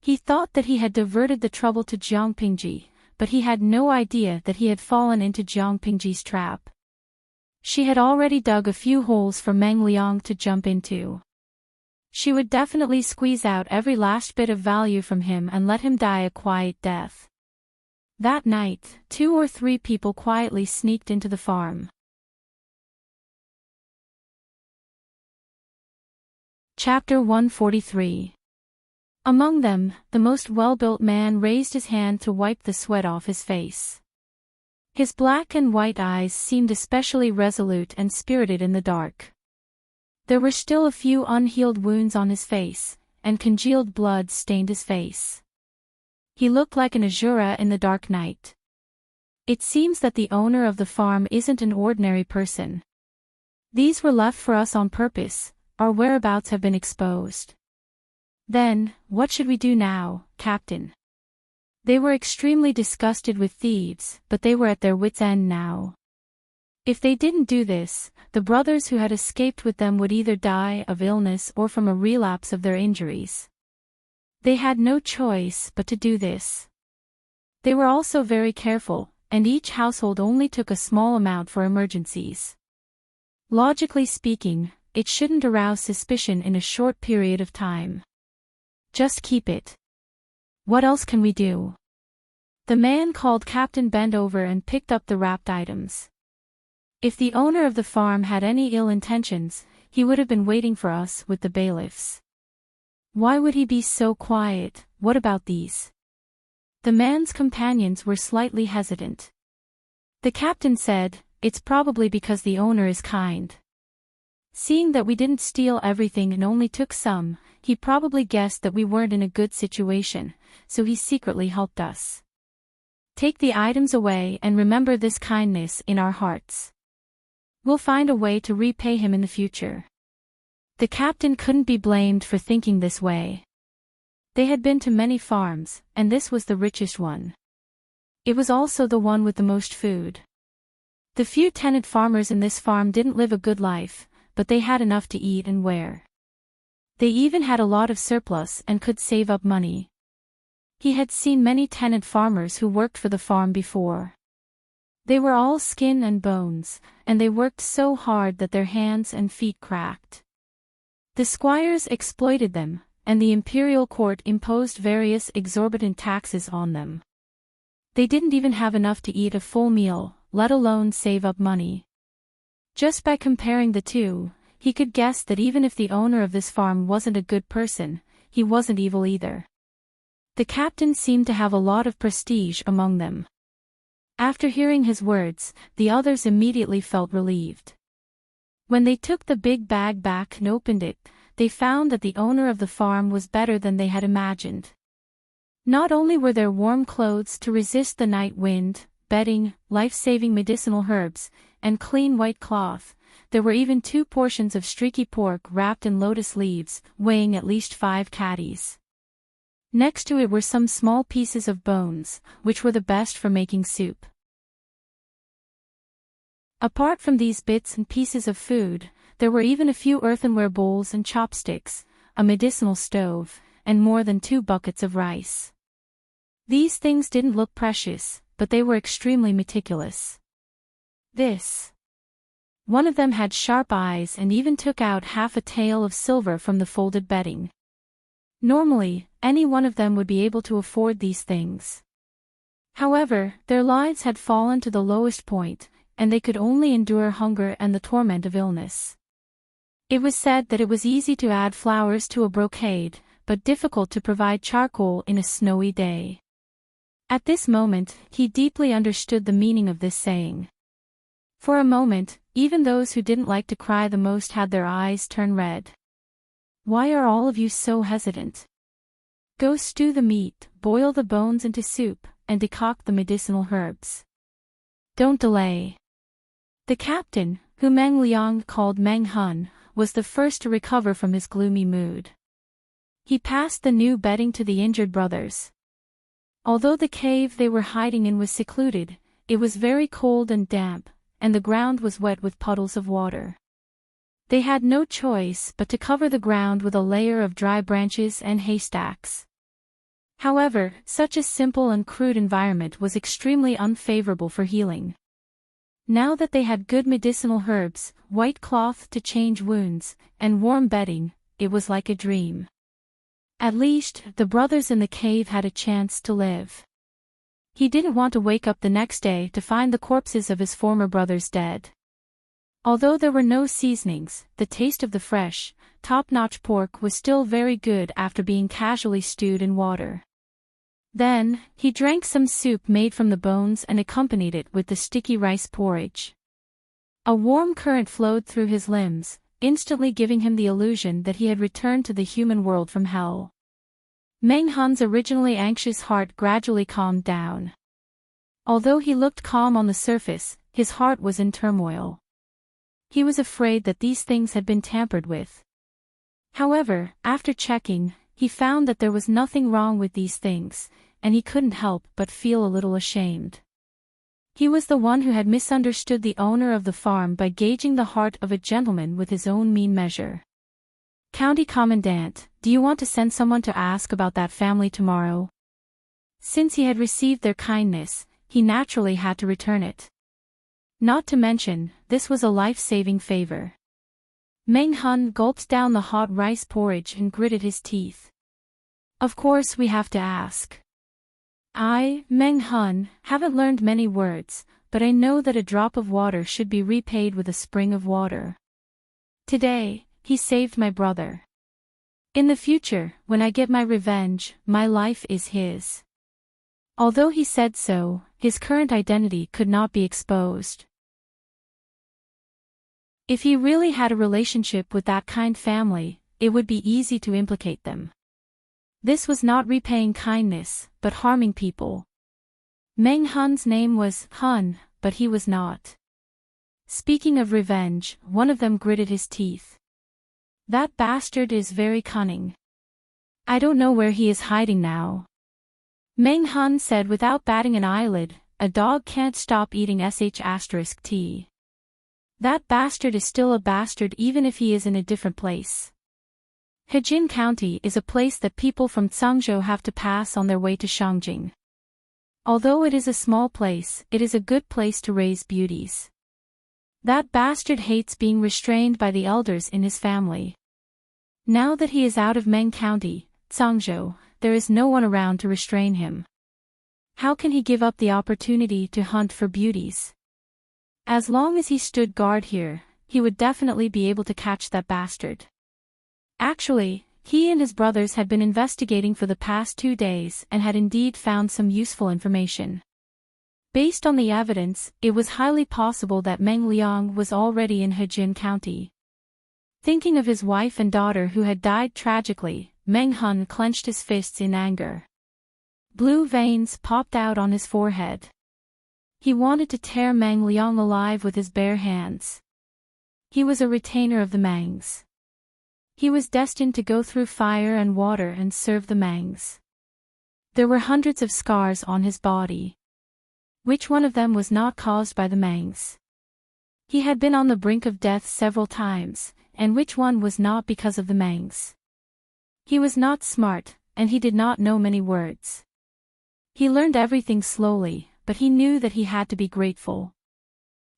He thought that he had diverted the trouble to Jiang Pingji, but he had no idea that he had fallen into Jiang Pingji's trap. She had already dug a few holes for Meng Liang to jump into. She would definitely squeeze out every last bit of value from him and let him die a quiet death. That night, 2 or 3 people quietly sneaked into the farm. Chapter 143. Among them, the most well-built man raised his hand to wipe the sweat off his face. His black and white eyes seemed especially resolute and spirited in the dark. There were still a few unhealed wounds on his face, and congealed blood stained his face. He looked like an Azura in the dark night. It seems that the owner of the farm isn't an ordinary person. These were left for us on purpose, our whereabouts have been exposed. Then, what should we do now, Captain? They were extremely disgusted with thieves, but they were at their wits' end now. If they didn't do this, the brothers who had escaped with them would either die of illness or from a relapse of their injuries. They had no choice but to do this. They were also very careful, and each household only took a small amount for emergencies. Logically speaking, it shouldn't arouse suspicion in a short period of time. Just keep it. What else can we do? The man called Captain bent over and picked up the wrapped items. If the owner of the farm had any ill intentions, he would have been waiting for us with the bailiffs. Why would he be so quiet? What about these? The man's companions were slightly hesitant. The captain said, "It's probably because the owner is kind. Seeing that we didn't steal everything and only took some, he probably guessed that we weren't in a good situation, so he secretly helped us. Take the items away and remember this kindness in our hearts. We'll find a way to repay him in the future." The captain couldn't be blamed for thinking this way. They had been to many farms, and this was the richest one. It was also the one with the most food. The few tenant farmers in this farm didn't live a good life, but they had enough to eat and wear. They even had a lot of surplus and could save up money. He had seen many tenant farmers who worked for the farm before. They were all skin and bones, and they worked so hard that their hands and feet cracked. The squires exploited them, and the imperial court imposed various exorbitant taxes on them. They didn't even have enough to eat a full meal, let alone save up money. Just by comparing the two, he could guess that even if the owner of this farm wasn't a good person, he wasn't evil either. The captain seemed to have a lot of prestige among them. After hearing his words, the others immediately felt relieved. When they took the big bag back and opened it, they found that the owner of the farm was better than they had imagined. Not only were there warm clothes to resist the night wind, bedding, life-saving medicinal herbs, and clean white cloth, there were even 2 portions of streaky pork wrapped in lotus leaves, weighing at least 5 catties. Next to it were some small pieces of bones, which were the best for making soup. Apart from these bits and pieces of food, there were even a few earthenware bowls and chopsticks, a medicinal stove, and more than 2 buckets of rice. These things didn't look precious, but they were extremely meticulous. One of them had sharp eyes and even took out half a tael of silver from the folded bedding. Normally, any one of them would be able to afford these things. However, their lives had fallen to the lowest point, and they could only endure hunger and the torment of illness. It was said that it was easy to add flowers to a brocade, but difficult to provide charcoal in a snowy day. At this moment, he deeply understood the meaning of this saying. For a moment, even those who didn't like to cry the most had their eyes turn red. Why are all of you so hesitant? Go stew the meat, boil the bones into soup, and decoct the medicinal herbs. Don't delay. The captain, who Meng Liang called Meng Hun, was the first to recover from his gloomy mood. He passed the new bedding to the injured brothers. Although the cave they were hiding in was secluded, it was very cold and damp, and the ground was wet with puddles of water. They had no choice but to cover the ground with a layer of dry branches and haystacks. However, such a simple and crude environment was extremely unfavorable for healing. Now that they had good medicinal herbs, white cloth to change wounds, and warm bedding, it was like a dream. At least, the brothers in the cave had a chance to live. He didn't want to wake up the next day to find the corpses of his former brothers dead. Although there were no seasonings, the taste of the fresh, top-notch pork was still very good after being casually stewed in water. Then, he drank some soup made from the bones and accompanied it with the sticky rice porridge. A warm current flowed through his limbs, instantly giving him the illusion that he had returned to the human world from hell. Meng Hun's originally anxious heart gradually calmed down. Although he looked calm on the surface, his heart was in turmoil. He was afraid that these things had been tampered with. However, after checking, he found that there was nothing wrong with these things, and he couldn't help but feel a little ashamed. He was the one who had misunderstood the owner of the farm by gauging the heart of a gentleman with his own mean measure. County Commandant, do you want to send someone to ask about that family tomorrow? Since he had received their kindness, he naturally had to return it. Not to mention, this was a life-saving favor. Meng Hun gulped down the hot rice porridge and gritted his teeth. Of course we have to ask. I, Meng Hun, haven't learned many words, but I know that a drop of water should be repaid with a spring of water. Today, he saved my brother. In the future, when I get my revenge, my life is his. Although he said so, his current identity could not be exposed. If he really had a relationship with that kind family, it would be easy to implicate them. This was not repaying kindness, but harming people. Meng Hun's name was Hun, but he was not. Speaking of revenge, one of them gritted his teeth. That bastard is very cunning. I don't know where he is hiding now. Meng Hun said without batting an eyelid, a dog can't stop eating sh*t. That bastard is still a bastard even if he is in a different place. Hejin County is a place that people from Tsangzhou have to pass on their way to Shangjing. Although it is a small place, it is a good place to raise beauties. That bastard hates being restrained by the elders in his family. Now that he is out of Meng County, Tsangzhou, there is no one around to restrain him. How can he give up the opportunity to hunt for beauties? As long as he stood guard here, he would definitely be able to catch that bastard. Actually, he and his brothers had been investigating for the past 2 days and had indeed found some useful information. Based on the evidence, it was highly possible that Meng Liang was already in Hejin County. Thinking of his wife and daughter who had died tragically, Meng Hun clenched his fists in anger. Blue veins popped out on his forehead. He wanted to tear Meng Liang alive with his bare hands. He was a retainer of the Mangs. He was destined to go through fire and water and serve the Mangs. There were hundreds of scars on his body. Which one of them was not caused by the Mangs? He had been on the brink of death several times, and which one was not because of the Mangs? He was not smart, and he did not know many words. He learned everything slowly, but he knew that he had to be grateful.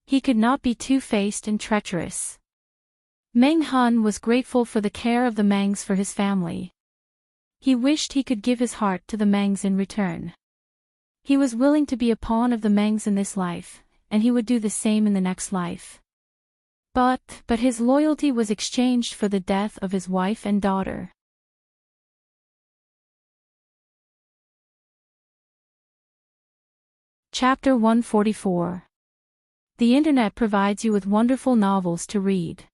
He could not be two-faced and treacherous. Meng Hun was grateful for the care of the Mangs for his family. He wished he could give his heart to the Mangs in return. He was willing to be a pawn of the Mangs in this life, and he would do the same in the next life. But his loyalty was exchanged for the death of his wife and daughter. Chapter 144. The internet provides you with wonderful novels to read.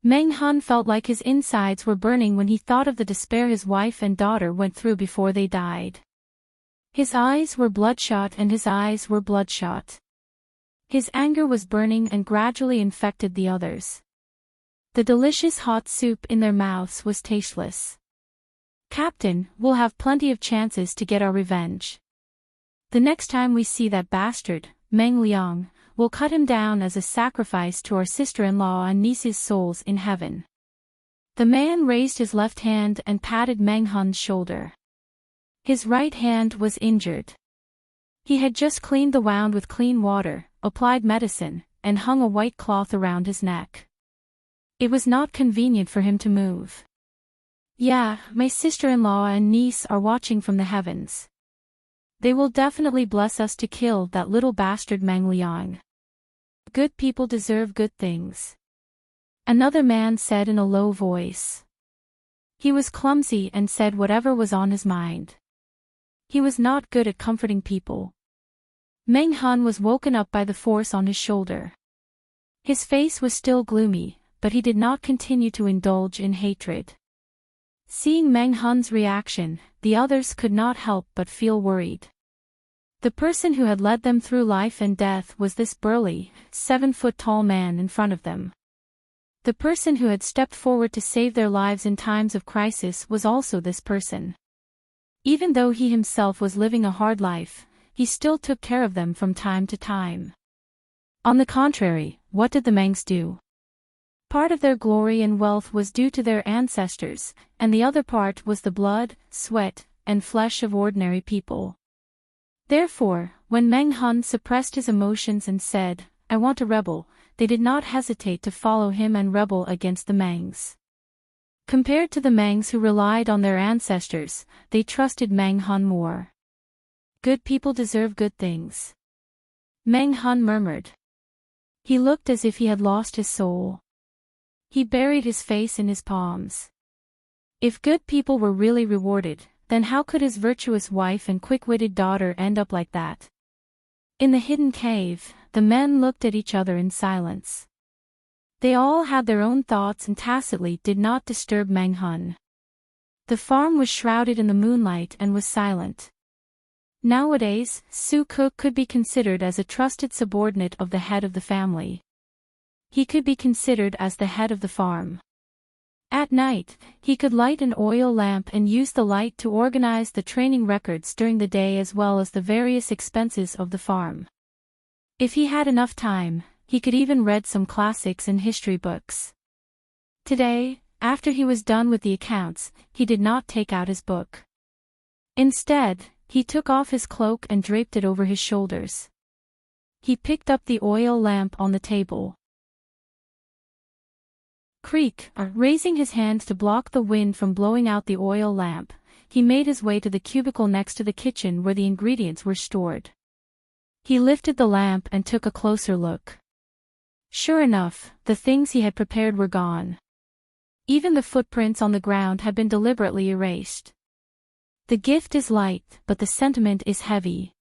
Meng Hun felt like his insides were burning when he thought of the despair his wife and daughter went through before they died. His eyes were bloodshot and his eyes were bloodshot. His anger was burning and gradually infected the others. The delicious hot soup in their mouths was tasteless. Captain, we'll have plenty of chances to get our revenge. The next time we see that bastard, Meng Liang, we'll cut him down as a sacrifice to our sister-in-law and niece's souls in heaven. The man raised his left hand and patted Meng Hun's shoulder. His right hand was injured. He had just cleaned the wound with clean water, applied medicine, and hung a white cloth around his neck. It was not convenient for him to move. Yeah, my sister-in-law and niece are watching from the heavens. They will definitely bless us to kill that little bastard Meng Liang. Good people deserve good things. Another man said in a low voice. He was clumsy and said whatever was on his mind. He was not good at comforting people. Meng Hun was woken up by the force on his shoulder. His face was still gloomy, but he did not continue to indulge in hatred. Seeing Meng Hun's reaction, the others could not help but feel worried. The person who had led them through life and death was this burly, 7-foot-tall man in front of them. The person who had stepped forward to save their lives in times of crisis was also this person. Even though he himself was living a hard life, he still took care of them from time to time. On the contrary, what did the Mangs do? Part of their glory and wealth was due to their ancestors, and the other part was the blood, sweat, and flesh of ordinary people. Therefore, when Meng Hun suppressed his emotions and said, "I want to rebel," they did not hesitate to follow him and rebel against the Mangs. Compared to the Mangs who relied on their ancestors, they trusted Meng Hun more. Good people deserve good things. Meng Hun murmured. He looked as if he had lost his soul. He buried his face in his palms. If good people were really rewarded, then how could his virtuous wife and quick-witted daughter end up like that? In the hidden cave, the men looked at each other in silence. They all had their own thoughts and tacitly did not disturb Meng Hun. The farm was shrouded in the moonlight and was silent. Nowadays, Su Cook could be considered as a trusted subordinate of the head of the family. He could be considered as the head of the farm. At night, he could light an oil lamp and use the light to organize the training records during the day as well as the various expenses of the farm. If he had enough time, he could even read some classics and history books. Today, after he was done with the accounts, he did not take out his book. Instead, he took off his cloak and draped it over his shoulders. He picked up the oil lamp on the table. Creak, raising his hands to block the wind from blowing out the oil lamp, he made his way to the cubicle next to the kitchen where the ingredients were stored. He lifted the lamp and took a closer look. Sure enough, the things he had prepared were gone. Even the footprints on the ground had been deliberately erased. The gift is light, but the sentiment is heavy.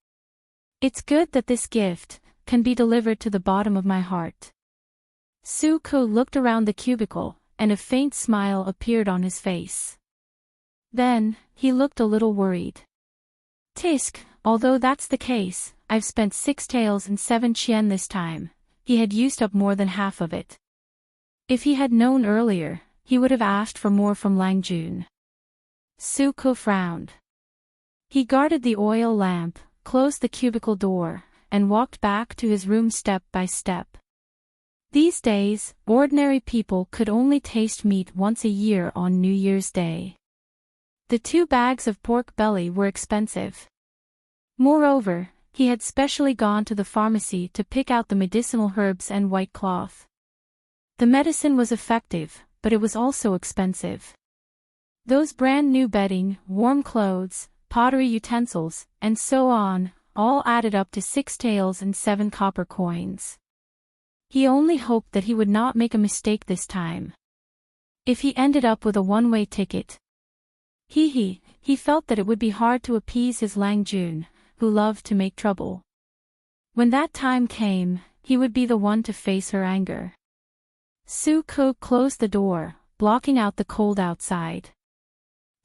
It's good that this gift can be delivered to the bottom of my heart. Suko looked around the cubicle, and a faint smile appeared on his face. Then, he looked a little worried. Tisk, although that's the case, I've spent 6 taels and 7 chien this time. He had used up more than half of it. If he had known earlier, he would have asked for more from Langjun. Suko frowned. He guarded the oil lamp, closed the cubicle door, and walked back to his room step by step. These days, ordinary people could only taste meat once a year on New Year's Day. The 2 bags of pork belly were expensive. Moreover, he had specially gone to the pharmacy to pick out the medicinal herbs and white cloth. The medicine was effective, but it was also expensive. Those brand new bedding, warm clothes, pottery utensils, and so on, all added up to 6 taels and 7 copper coins. He only hoped that he would not make a mistake this time. If he ended up with a one-way ticket. He felt that it would be hard to appease his Langjun, who loved to make trouble. When that time came, he would be the one to face her anger. Suko closed the door, blocking out the cold outside.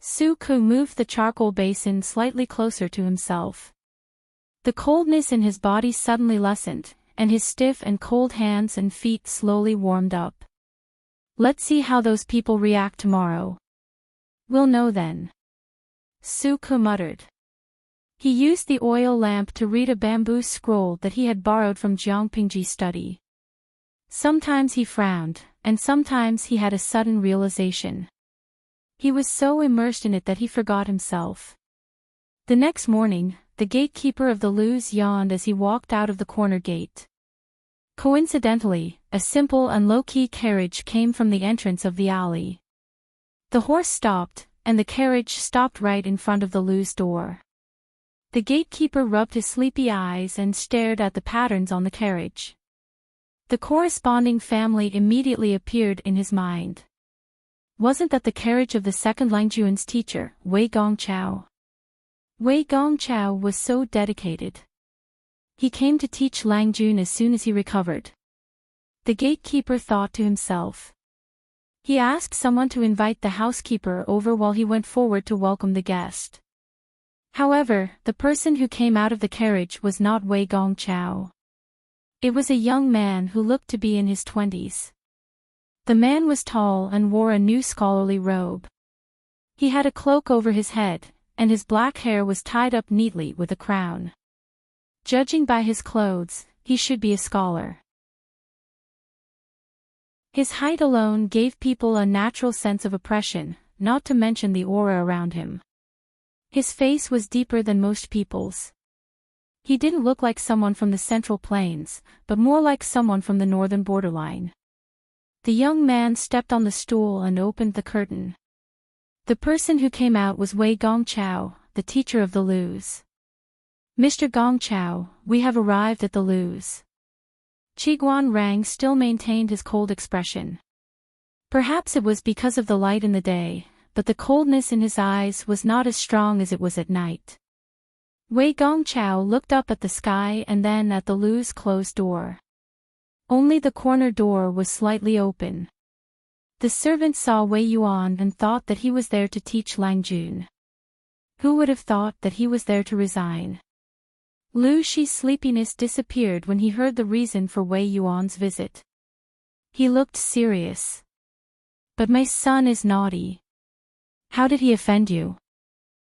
Suko moved the charcoal basin slightly closer to himself. The coldness in his body suddenly lessened, and his stiff and cold hands and feet slowly warmed up. Let's see how those people react tomorrow. We'll know then. Suko muttered. He used the oil lamp to read a bamboo scroll that he had borrowed from Jiangpingji's study. Sometimes he frowned, and sometimes he had a sudden realization. He was so immersed in it that he forgot himself. The next morning, the gatekeeper of the Luz yawned as he walked out of the corner gate. Coincidentally, a simple and low-key carriage came from the entrance of the alley. The horse stopped, and the carriage stopped right in front of the Luz door. The gatekeeper rubbed his sleepy eyes and stared at the patterns on the carriage. The corresponding family immediately appeared in his mind. Wasn't that the carriage of the second Langjun's teacher, Wei Gongchao? Wei Gongchao was so dedicated. He came to teach Langjun as soon as he recovered. The gatekeeper thought to himself. He asked someone to invite the housekeeper over while he went forward to welcome the guest. However, the person who came out of the carriage was not Wei Gongchao. It was a young man who looked to be in his 20s. The man was tall and wore a new scholarly robe. He had a cloak over his head, and his black hair was tied up neatly with a crown. Judging by his clothes, he should be a scholar. His height alone gave people a natural sense of oppression, not to mention the aura around him. His face was deeper than most people's. He didn't look like someone from the Central Plains, but more like someone from the northern borderline. The young man stepped on the stool and opened the curtain. The person who came out was Wei Gongchao, the teacher of the Luz. Mr. Gongchao, we have arrived at the Luz. Qiguan Rang still maintained his cold expression. Perhaps it was because of the light in the day, but the coldness in his eyes was not as strong as it was at night. Wei Gongchao looked up at the sky and then at the Luz closed door. Only the corner door was slightly open. The servant saw Wei Yuan and thought that he was there to teach Langjun. Who would have thought that he was there to resign? Lu Shi's sleepiness disappeared when he heard the reason for Wei Yuan's visit. He looked serious. But my son is naughty. How did he offend you?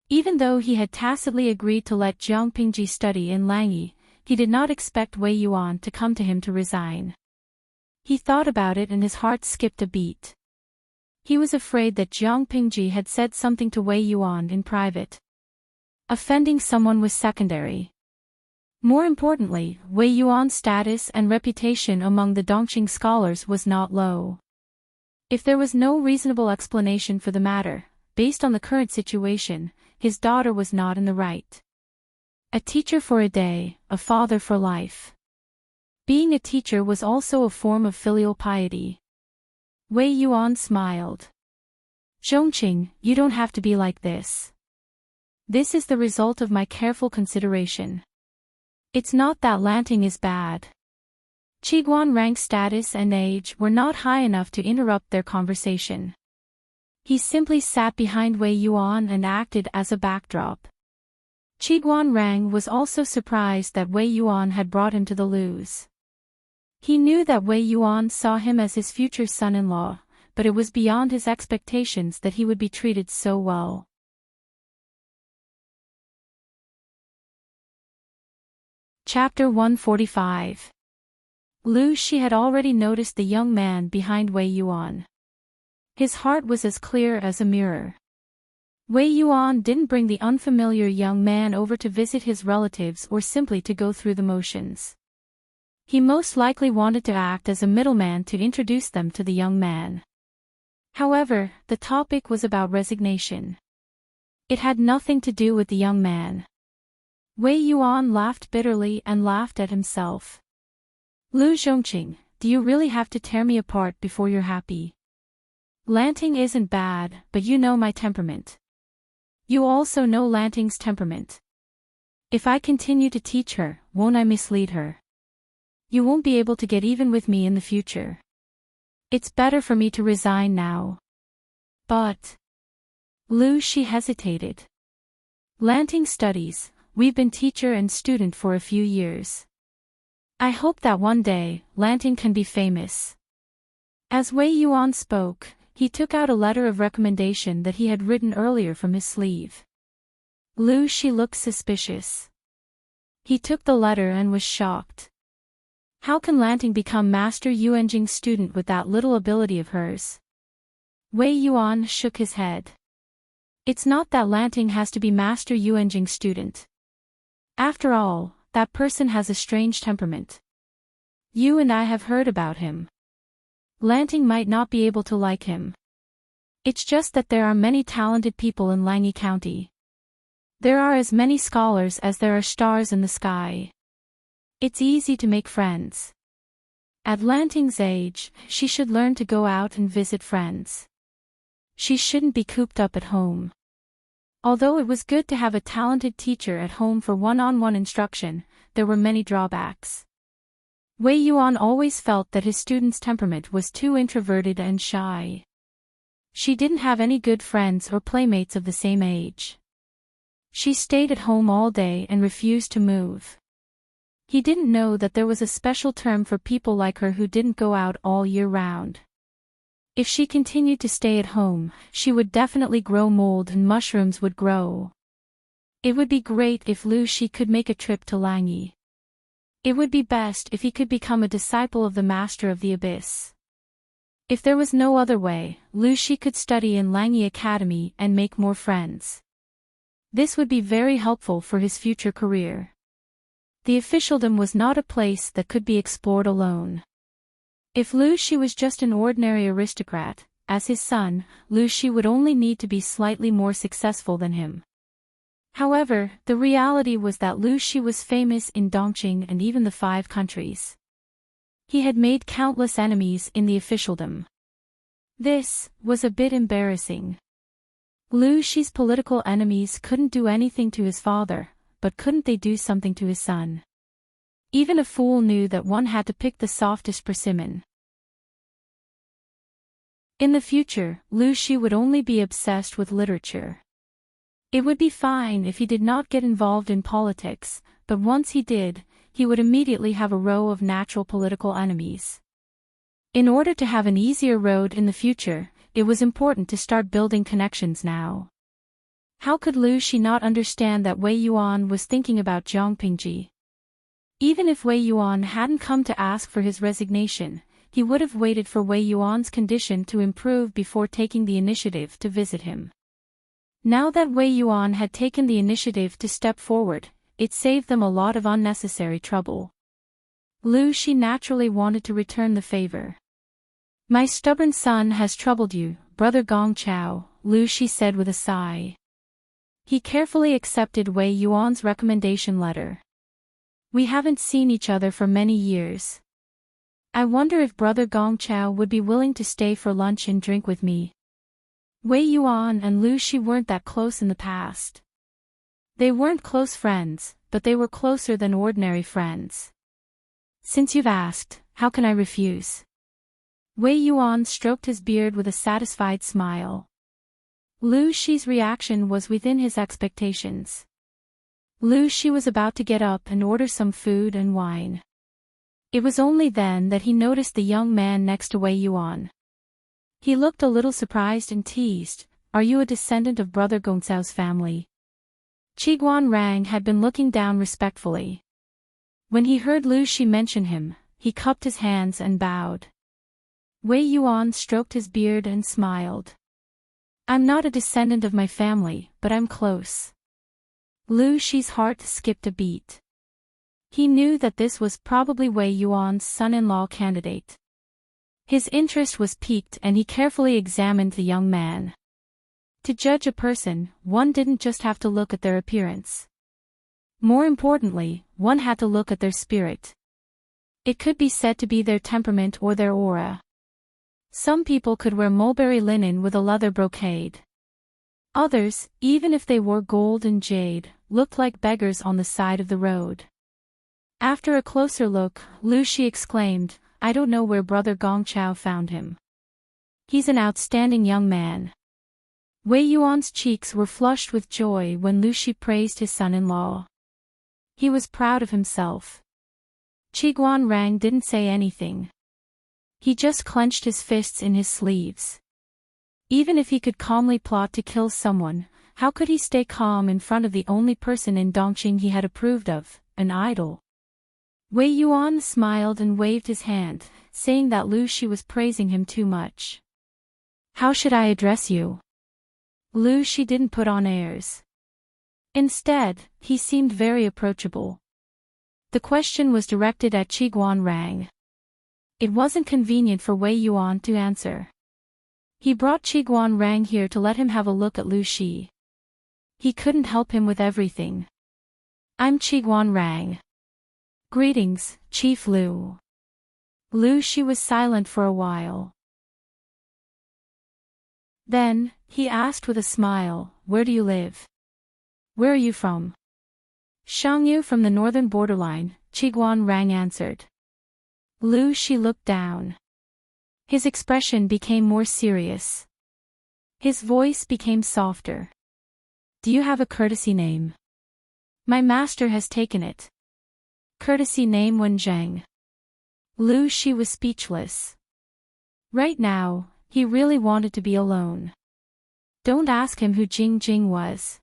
Even though he had tacitly agreed to let Jiang Pingji study in Lanyi, he did not expect Wei Yuan to come to him to resign. He thought about it and his heart skipped a beat. He was afraid that Jiang Pingji had said something to Wei Yuan in private. Offending someone was secondary. More importantly, Wei Yuan's status and reputation among the Dongqing scholars was not low. If there was no reasonable explanation for the matter, based on the current situation, his daughter was not in the right. A teacher for a day, a father for life. Being a teacher was also a form of filial piety. Wei Yuan smiled. Zhongqing, you don't have to be like this. This is the result of my careful consideration. It's not that Lanting is bad. Qiguan rank status and age were not high enough to interrupt their conversation. He simply sat behind Wei Yuan and acted as a backdrop. Qiguan Rang was also surprised that Wei Yuan had brought him to the loos. He knew that Wei Yuan saw him as his future son-in-law, but it was beyond his expectations that he would be treated so well. Chapter 145. Lu Shi had already noticed the young man behind Wei Yuan. His heart was as clear as a mirror. Wei Yuan didn't bring the unfamiliar young man over to visit his relatives or simply to go through the motions. He most likely wanted to act as a middleman to introduce them to the young man. However, the topic was about resignation. It had nothing to do with the young man. Wei Yuan laughed bitterly and laughed at himself. Lu Zhongqing, do you really have to tear me apart before you're happy? Lanting isn't bad, but you know my temperament. You also know Lanting's temperament. If I continue to teach her, won't I mislead her? You won't be able to get even with me in the future. It's better for me to resign now. But... Lu Shi hesitated. Lanting studies, we've been teacher and student for a few years. I hope that one day, Lanting can be famous. As Wei Yuan spoke, he took out a letter of recommendation that he had written earlier from his sleeve. Lu Shi looked suspicious. He took the letter and was shocked. How can Lanting become Master Yuanjing's student with that little ability of hers? Wei Yuan shook his head. It's not that Lanting has to be Master Yuanjing's student. After all, that person has a strange temperament. You and I have heard about him. Lanting might not be able to like him. It's just that there are many talented people in Lanyi County. There are as many scholars as there are stars in the sky. It's easy to make friends. At Lanting's age, she should learn to go out and visit friends. She shouldn't be cooped up at home. Although it was good to have a talented teacher at home for one-on-one instruction, there were many drawbacks. Wei Yuan always felt that his student's temperament was too introverted and shy. She didn't have any good friends or playmates of the same age. She stayed at home all day and refused to move. He didn't know that there was a special term for people like her who didn't go out all year round. If she continued to stay at home, she would definitely grow mold and mushrooms would grow. It would be great if Lu Shi could make a trip to Lanyi. It would be best if he could become a disciple of the Master of the Abyss. If there was no other way, Lu Shi could study in Lanyi Academy and make more friends. This would be very helpful for his future career. The officialdom was not a place that could be explored alone. If Lu Shi was just an ordinary aristocrat, as his son, Lu Shi would only need to be slightly more successful than him. However, the reality was that Lu Shi was famous in Dongqing and even the 5 countries. He had made countless enemies in the officialdom. This was a bit embarrassing. Lu Shi's political enemies couldn't do anything to his father, but couldn't they do something to his son? Even a fool knew that one had to pick the softest persimmon. In the future, Lu Shi would only be obsessed with literature. It would be fine if he did not get involved in politics, but once he did, he would immediately have a row of natural political enemies. In order to have an easier road in the future, it was important to start building connections now. How could Lu Shi not understand that Wei Yuan was thinking about Zhang Pingji? Even if Wei Yuan hadn't come to ask for his resignation, he would have waited for Wei Yuan's condition to improve before taking the initiative to visit him. Now that Wei Yuan had taken the initiative to step forward, it saved them a lot of unnecessary trouble. Lu Shi naturally wanted to return the favor. "My stubborn son has troubled you, Brother Gong Chao," Lu Shi said with a sigh. He carefully accepted Wei Yuan's recommendation letter. "We haven't seen each other for many years. I wonder if Brother Gong Chao would be willing to stay for lunch and drink with me." Wei Yuan and Lu Shi weren't that close in the past. They weren't close friends, but they were closer than ordinary friends. "Since you've asked, how can I refuse?" Wei Yuan stroked his beard with a satisfied smile. Lu Shi's reaction was within his expectations. Lu Shi was about to get up and order some food and wine. It was only then that he noticed the young man next to Wei Yuan. He looked a little surprised and teased, "Are you a descendant of Brother Gongcao's family?" Qiguan Rang had been looking down respectfully. When he heard Lu Shi mention him, he cupped his hands and bowed. Wei Yuan stroked his beard and smiled. "I'm not a descendant of my family, but I'm close." Lu Shi's heart skipped a beat. He knew that this was probably Wei Yuan's son-in-law candidate. His interest was piqued and he carefully examined the young man. To judge a person, one didn't just have to look at their appearance. More importantly, one had to look at their spirit. It could be said to be their temperament or their aura. Some people could wear mulberry linen with a leather brocade. Others, even if they wore gold and jade, looked like beggars on the side of the road. After a closer look, Lu Shi exclaimed, "I don't know where Brother Gong Chao found him. He's an outstanding young man." Wei Yuan's cheeks were flushed with joy when Lu Shi praised his son-in-law. He was proud of himself. Qiguan Rang didn't say anything. He just clenched his fists in his sleeves. Even if he could calmly plot to kill someone, how could he stay calm in front of the only person in Dongqing he had approved of, an idol? Wei Yuan smiled and waved his hand, saying that Lu Shi was praising him too much. "How should I address you?" Lu Shi didn't put on airs. Instead, he seemed very approachable. The question was directed at Qiguan Rang. It wasn't convenient for Wei Yuan to answer. He brought Qiguan Rang here to let him have a look at Lu Shi. He couldn't help him with everything. "I'm Qiguan Rang." "Greetings, Chief Lu." Lu Shi was silent for a while. Then, he asked with a smile, "Where do you live? Where are you from?" "Shangyu from the northern borderline," Qiguan Rang answered. Lu Shi looked down. His expression became more serious. His voice became softer. "Do you have a courtesy name?" "My master has taken it." "Courtesy name Wenzheng." Lu Shi was speechless. Right now, he really wanted to be alone. Don't ask him who Jing Jing was.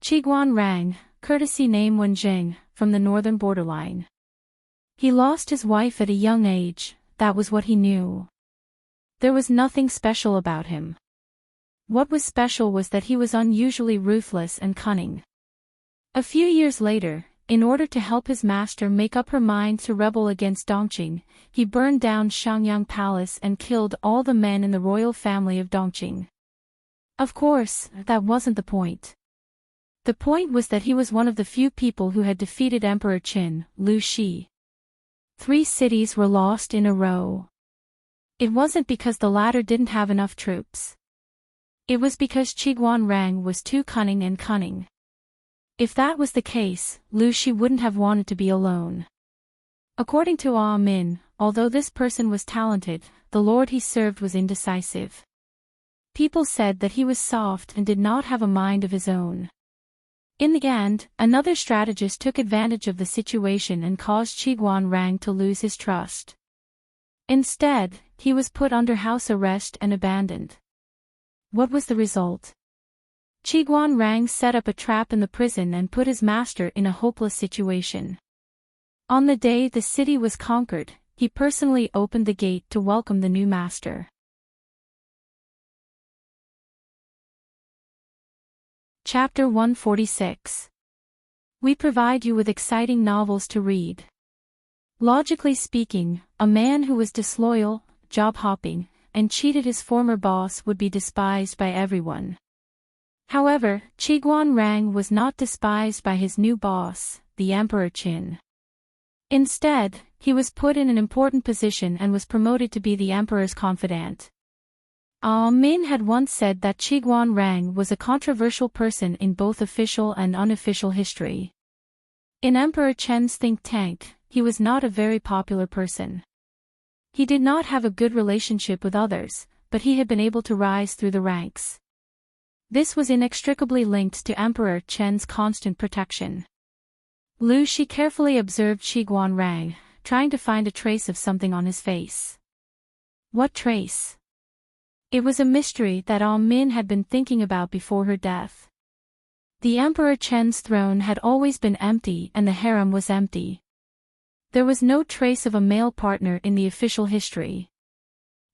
Qiguan Rang, courtesy name Wenzheng, from the northern borderline. He lost his wife at a young age, that was what he knew. There was nothing special about him. What was special was that he was unusually ruthless and cunning. A few years later, in order to help his master make up her mind to rebel against Dongqing, he burned down Shangyang Palace and killed all the men in the royal family of Dongqing. Of course, that wasn't the point. The point was that he was one of the few people who had defeated Emperor Qin, Lu Shi. 3 cities were lost in a row. It wasn't because the latter didn't have enough troops. It was because Qiguan Rang was too cunning. If that was the case, Lu Shi wouldn't have wanted to be alone. According to Ah Min, although this person was talented, the lord he served was indecisive. People said that he was soft and did not have a mind of his own. In the end, another strategist took advantage of the situation and caused Qiguan Rang to lose his trust. Instead, he was put under house arrest and abandoned. What was the result? Qiguanrang set up a trap in the prison and put his master in a hopeless situation. On the day the city was conquered, he personally opened the gate to welcome the new master. Chapter 146. We provide you with exciting novels to read. Logically speaking, a man who was disloyal, job-hopping, and cheated his former boss would be despised by everyone. However, Qiguanrang was not despised by his new boss, the Emperor Qin. Instead, he was put in an important position and was promoted to be the emperor's confidant. Min had once said that Qiguanrang was a controversial person in both official and unofficial history. In Emperor Chen's think tank, he was not a very popular person. He did not have a good relationship with others, but he had been able to rise through the ranks. This was inextricably linked to Emperor Chen's constant protection. Lu Shi carefully observed Qiguanrang, trying to find a trace of something on his face. What trace? It was a mystery that Min had been thinking about before her death. The Emperor Chen's throne had always been empty and the harem was empty. There was no trace of a male partner in the official history.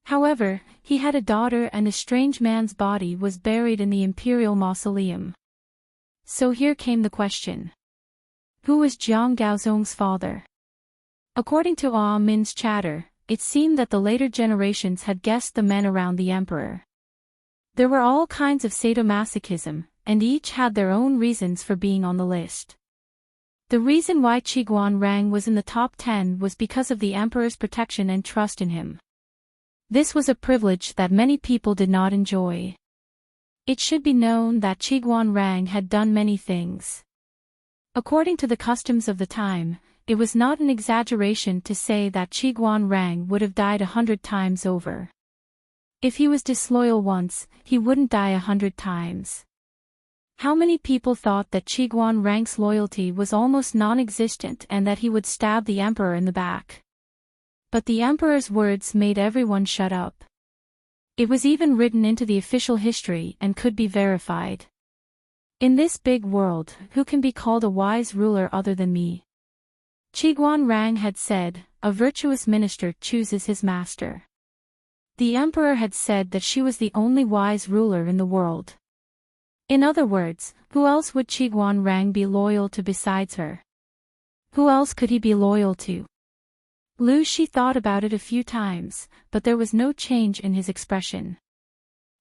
However, he had a daughter and a strange man's body was buried in the imperial mausoleum. So here came the question. Who was Jiang Gaozong's father? According to Min's chatter, it seemed that the later generations had guessed the men around the emperor. There were all kinds of sadomasochism, and each had their own reasons for being on the list. The reason why Qiguanrang was in the top 10 was because of the emperor's protection and trust in him. This was a privilege that many people did not enjoy. It should be known that Qiguanrang had done many things. According to the customs of the time, it was not an exaggeration to say that Qiguanrang would have died 100 times over. If he was disloyal once, he wouldn't die 100 times. How many people thought that Qiguanrang's loyalty was almost non-existent and that he would stab the emperor in the back? But the emperor's words made everyone shut up. It was even written into the official history and could be verified. In this big world, who can be called a wise ruler other than me? Qiguanrang had said, a virtuous minister chooses his master. The emperor had said that she was the only wise ruler in the world. In other words, who else would Qiguanrang be loyal to besides her? Who else could he be loyal to? Lu Shi thought about it a few times, but there was no change in his expression.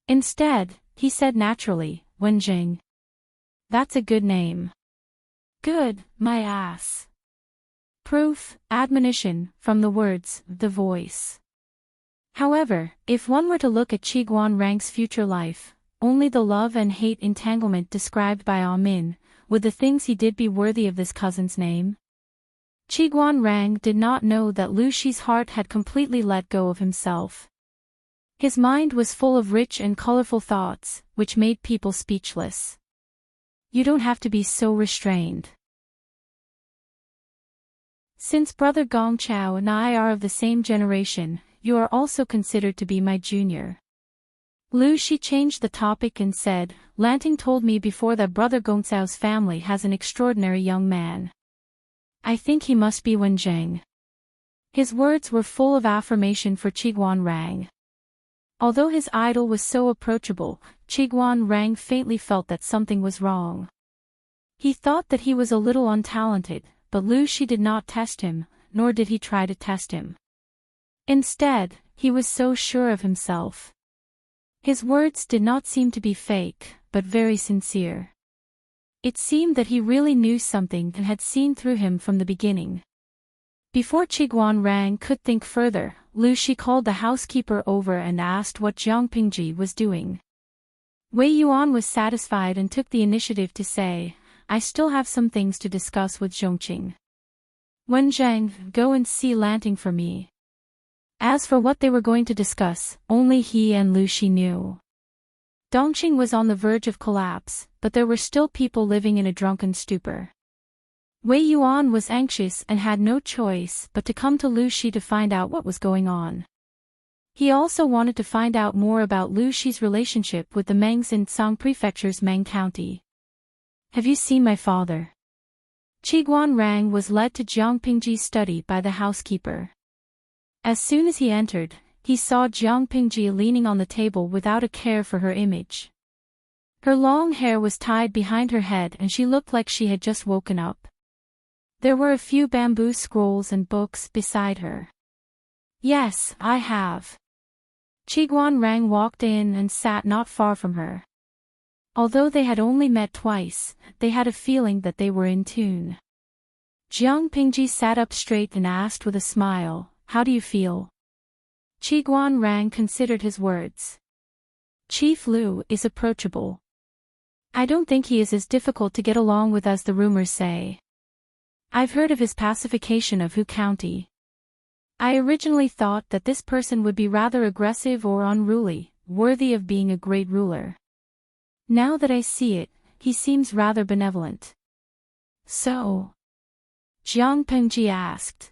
Instead, he said naturally, Wenjing. That's a good name. Good, my ass. Proof, admonition, from the words, the voice. However, if one were to look at Qiguanrang's future life, only the love and hate entanglement described by Min, would the things he did be worthy of this cousin's name? Qiguanrang did not know that Lu Shi's heart had completely let go of himself. His mind was full of rich and colorful thoughts, which made people speechless. You don't have to be so restrained. Since brother Gong Chao and I are of the same generation, you are also considered to be my junior. Lu Shi changed the topic and said, Lanting told me before that brother Gong Chao's family has an extraordinary young man. I think he must be Wenjing. His words were full of affirmation for Qiguanrang. Although his idol was so approachable, Qiguanrang faintly felt that something was wrong. He thought that he was a little untalented, but Lu Shi did not test him, nor did he try to test him. Instead, he was so sure of himself. His words did not seem to be fake, but very sincere. It seemed that he really knew something and had seen through him from the beginning. Before Qiguanrang could think further, Lu Shi called the housekeeper over and asked what Jiang Pingji was doing. Wei Yuan was satisfied and took the initiative to say, I still have some things to discuss with Zhongqing. Wenjing, go and see Lanting for me. As for what they were going to discuss, only he and Lu Shi knew. Dongqing was on the verge of collapse, but there were still people living in a drunken stupor. Wei Yuan was anxious and had no choice but to come to Lu Shi to find out what was going on. He also wanted to find out more about Lu Shi's relationship with the Mengs in Tsang Prefecture's Meng County. Have you seen my father? Qiguan Rang was led to Jiang Pingji's study by the housekeeper. As soon as he entered, he saw Jiang Pingji leaning on the table without a care for her image. Her long hair was tied behind her head and she looked like she had just woken up. There were a few bamboo scrolls and books beside her. Yes, I have. Qiguan Rang walked in and sat not far from her. Although they had only met twice, they had a feeling that they were in tune. Jiang Pingji sat up straight and asked with a smile, "How do you feel?" Qiguan Rang considered his words. Chief Lu is approachable. I don't think he is as difficult to get along with as the rumors say. I've heard of his pacification of Hu County. I originally thought that this person would be rather aggressive or unruly, worthy of being a great ruler. Now that I see it, he seems rather benevolent. So? Jiang Pengji asked.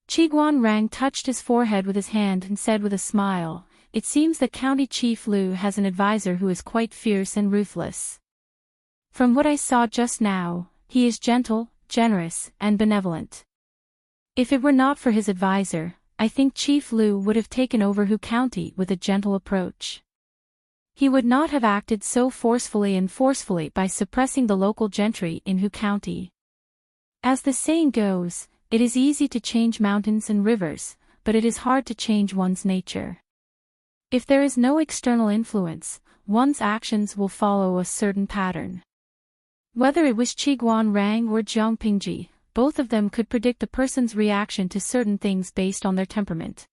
Qiguan Rang touched his forehead with his hand and said with a smile, "It seems that County Chief Lu has an advisor who is quite fierce and ruthless. From what I saw just now, he is gentle, generous, and benevolent. If it were not for his advisor, I think Chief Lu would have taken over Hu County with a gentle approach. He would not have acted so forcefully by suppressing the local gentry in Hu County. As the saying goes, it is easy to change mountains and rivers, but it is hard to change one's nature. If there is no external influence, one's actions will follow a certain pattern." Whether it was Qiguan Rang or Jiang Pingji, both of them could predict a person's reaction to certain things based on their temperament.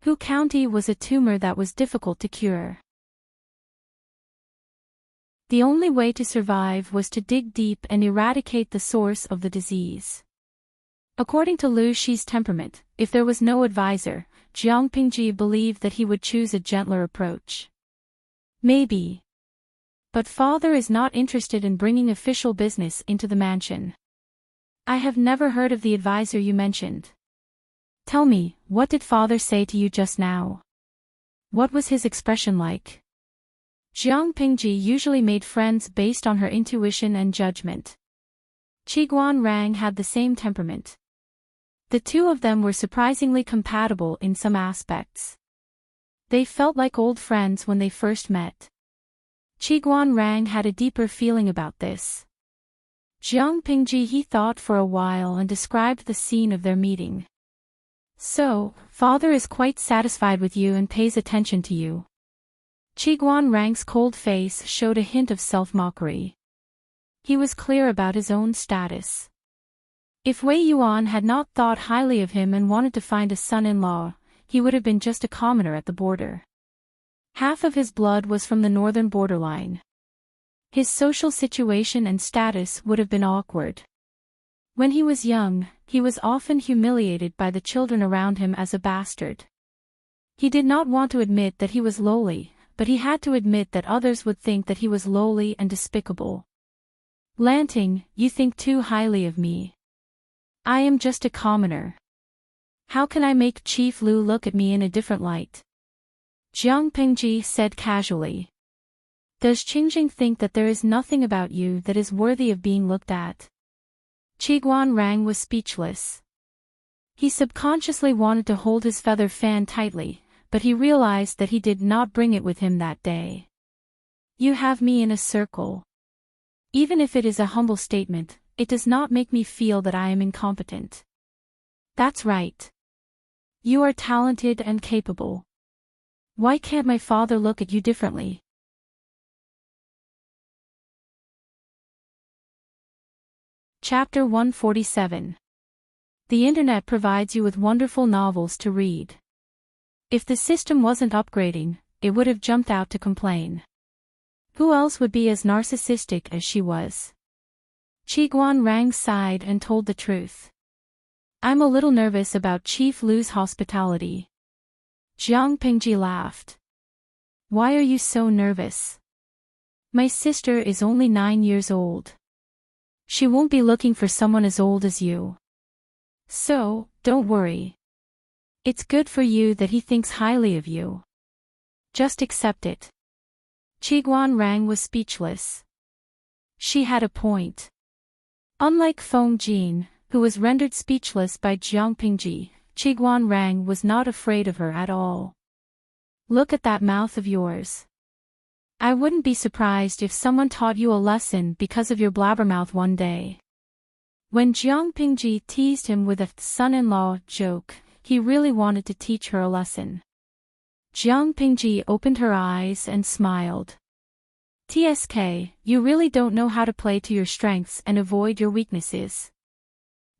Hu County was a tumor that was difficult to cure. The only way to survive was to dig deep and eradicate the source of the disease. According to Lu Shi's temperament, if there was no advisor, Jiang Pingji believed that he would choose a gentler approach. Maybe. But father is not interested in bringing official business into the mansion. I have never heard of the advisor you mentioned. Tell me, what did father say to you just now? What was his expression like? Jiang Pingji usually made friends based on her intuition and judgment. Qiguan Rang had the same temperament. The two of them were surprisingly compatible in some aspects. They felt like old friends when they first met. Qiguan Rang had a deeper feeling about this. Jiang Pingji he thought for a while and described the scene of their meeting. So, father is quite satisfied with you and pays attention to you. Qiguan Rang's cold face showed a hint of self-mockery. He was clear about his own status. If Wei Yuan had not thought highly of him and wanted to find a son-in-law, he would have been just a commoner at the border. Half of his blood was from the northern borderline. His social situation and status would have been awkward. When he was young, he was often humiliated by the children around him as a bastard. He did not want to admit that he was lowly, but he had to admit that others would think that he was lowly and despicable. Lanting, you think too highly of me. I am just a commoner. How can I make Chief Lu look at me in a different light? Jiang Pingji said casually. Does Qingjing think that there is nothing about you that is worthy of being looked at? Qiguan Rang was speechless. He subconsciously wanted to hold his feather fan tightly, but he realized that he did not bring it with him that day. You have me in a circle. Even if it is a humble statement, it does not make me feel that I am incompetent. That's right. You are talented and capable. Why can't my father look at you differently? Chapter 147. The internet provides you with wonderful novels to read. If the system wasn't upgrading, it would have jumped out to complain. Who else would be as narcissistic as she was? Qiguan Rang sighed and told the truth. I'm a little nervous about Chief Lu's hospitality. Jiang Pingji laughed. Why are you so nervous? My sister is only 9 years old. She won't be looking for someone as old as you. So, don't worry. It's good for you that he thinks highly of you. Just accept it. Qiguan Rang was speechless. She had a point. Unlike Feng Jin, who was rendered speechless by Jiang Pingji, Qiguan Rang was not afraid of her at all. Look at that mouth of yours. I wouldn't be surprised if someone taught you a lesson because of your blabbermouth one day. When Jiang Pingji teased him with a son-in-law joke, he really wanted to teach her a lesson. Jiang Pingji opened her eyes and smiled. TSK, you really don't know how to play to your strengths and avoid your weaknesses.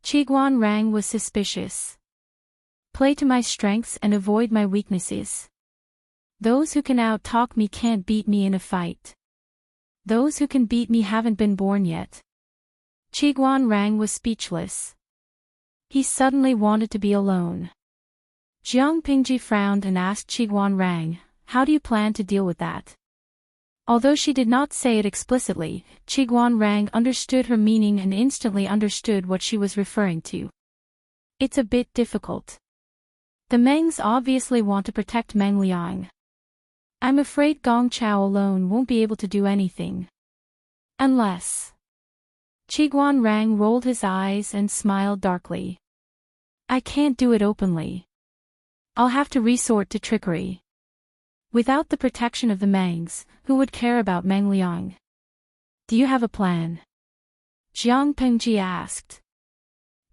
Qiguan Rang was suspicious. Play to my strengths and avoid my weaknesses. Those who can out-talk me can't beat me in a fight. Those who can beat me haven't been born yet. Qiguan Rang was speechless. He suddenly wanted to be alone. Jiang Pingji frowned and asked Qiguan Rang, how do you plan to deal with that? Although she did not say it explicitly, Qiguan Rang understood her meaning and instantly understood what she was referring to. It's a bit difficult. The Mengs obviously want to protect Meng Liang. I'm afraid Gong Chao alone won't be able to do anything. Unless... Qiguan Rang rolled his eyes and smiled darkly. I can't do it openly. I'll have to resort to trickery. Without the protection of the Mengs, who would care about Meng Liang? Do you have a plan? Jiang Pengji asked.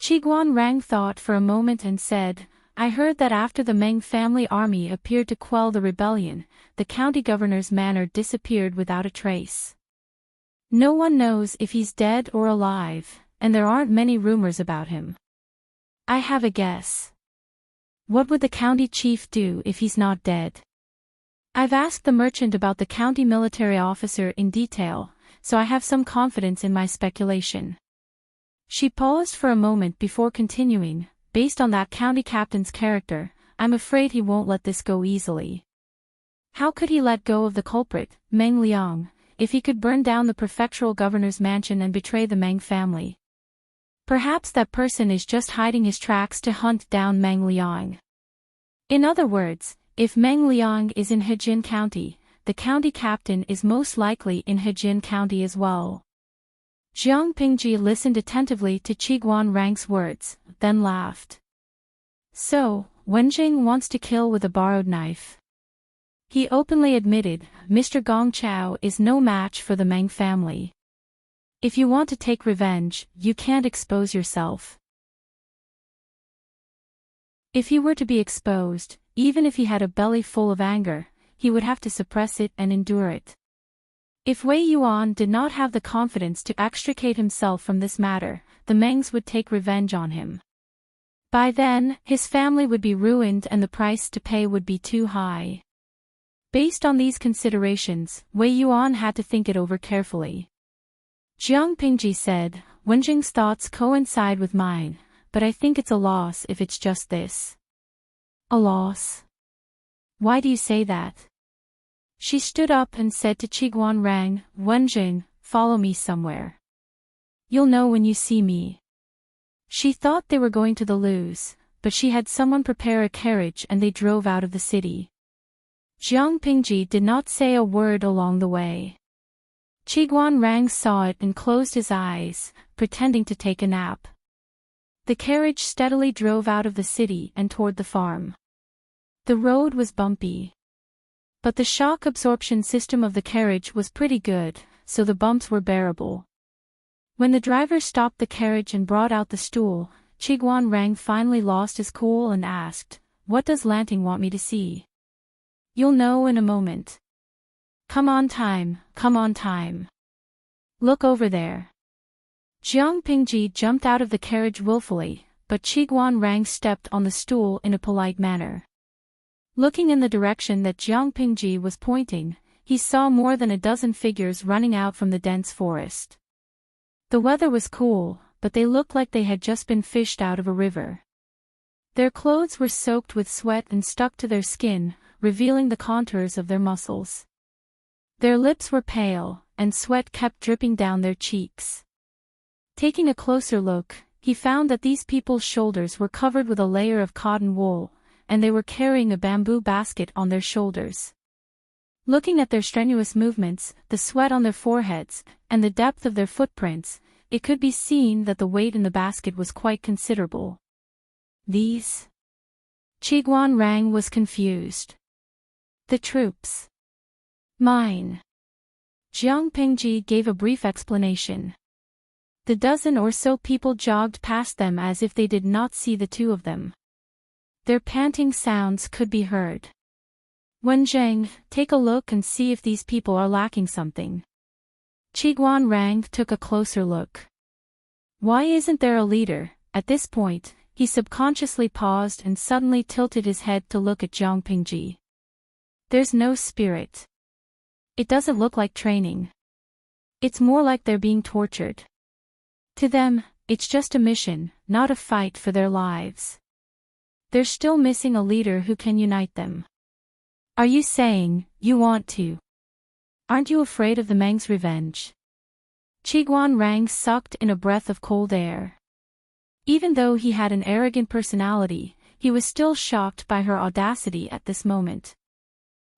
Qiguan Rang thought for a moment and said, I heard that after the Meng family army appeared to quell the rebellion, the county governor's manor disappeared without a trace. No one knows if he's dead or alive, and there aren't many rumors about him. I have a guess. What would the county chief do if he's not dead? I've asked the merchant about the county military officer in detail, so I have some confidence in my speculation. She paused for a moment before continuing, based on that county captain's character, I'm afraid he won't let this go easily. How could he let go of the culprit, Meng Liang, if he could burn down the prefectural governor's mansion and betray the Meng family? Perhaps that person is just hiding his tracks to hunt down Meng Liang. In other words, if Meng Liang is in Hejin County, the county captain is most likely in Hejin County as well. Jiang Pingji listened attentively to Qiguan Rang's words, then laughed. So, Wenjing wants to kill with a borrowed knife. He openly admitted, Mr. Gong Chao is no match for the Meng family. If you want to take revenge, you can't expose yourself. If he were to be exposed, even if he had a belly full of anger, he would have to suppress it and endure it. If Wei Yuan did not have the confidence to extricate himself from this matter, the Mengs would take revenge on him. By then, his family would be ruined and the price to pay would be too high. Based on these considerations, Wei Yuan had to think it over carefully. Jiang Pingji said, Wenjing's thoughts coincide with mine, but I think it's a loss if it's just this. A loss? Why do you say that? She stood up and said to Qiguan Rang, Wenjing, follow me somewhere. You'll know when you see me. She thought they were going to the Luz, but she had someone prepare a carriage and they drove out of the city. Jiang Pingji did not say a word along the way. Qiguan Rang saw it and closed his eyes, pretending to take a nap. The carriage steadily drove out of the city and toward the farm. The road was bumpy. But the shock absorption system of the carriage was pretty good, so the bumps were bearable. When the driver stopped the carriage and brought out the stool, Qiguan Rang finally lost his cool and asked, What does Lanting want me to see? You'll know in a moment. Come on time, come on time. Look over there. Jiang Pingji jumped out of the carriage willfully, but Qiguan Rang stepped on the stool in a polite manner. Looking in the direction that Jiang Pingji was pointing, he saw more than a dozen figures running out from the dense forest. The weather was cool, but they looked like they had just been fished out of a river. Their clothes were soaked with sweat and stuck to their skin, revealing the contours of their muscles. Their lips were pale, and sweat kept dripping down their cheeks. Taking a closer look, he found that these people's shoulders were covered with a layer of cotton wool, and they were carrying a bamboo basket on their shoulders. Looking at their strenuous movements, the sweat on their foreheads, and the depth of their footprints, it could be seen that the weight in the basket was quite considerable. These? Qiguan Rang was confused. The troops. Mine. Jiang Pingji gave a brief explanation. The dozen or so people jogged past them as if they did not see the two of them. Their panting sounds could be heard. Wenjing, take a look and see if these people are lacking something. Qiguan Rang took a closer look. Why isn't there a leader? At this point, he subconsciously paused and suddenly tilted his head to look at Jiang Pingji. There's no spirit. It doesn't look like training. It's more like they're being tortured. To them, it's just a mission, not a fight for their lives. They're still missing a leader who can unite them. Are you saying, you want to? Aren't you afraid of the Meng's revenge? Qiguan Rang sucked in a breath of cold air. Even though he had an arrogant personality, he was still shocked by her audacity at this moment.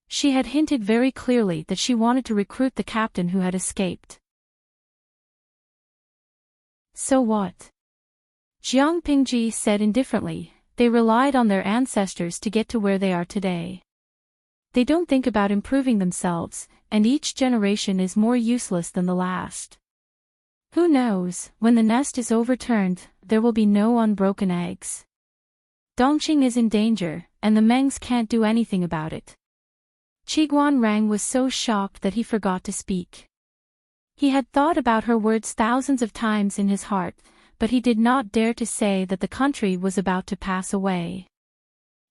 She had hinted very clearly that she wanted to recruit the captain who had escaped. So what? Jiang Pingji said indifferently. They relied on their ancestors to get to where they are today. They don't think about improving themselves, and each generation is more useless than the last. Who knows, when the nest is overturned, there will be no unbroken eggs. Dongqing is in danger, and the Mengs can't do anything about it. Qiguan Rang was so shocked that he forgot to speak. He had thought about her words thousands of times in his heart, but he did not dare to say that the country was about to pass away.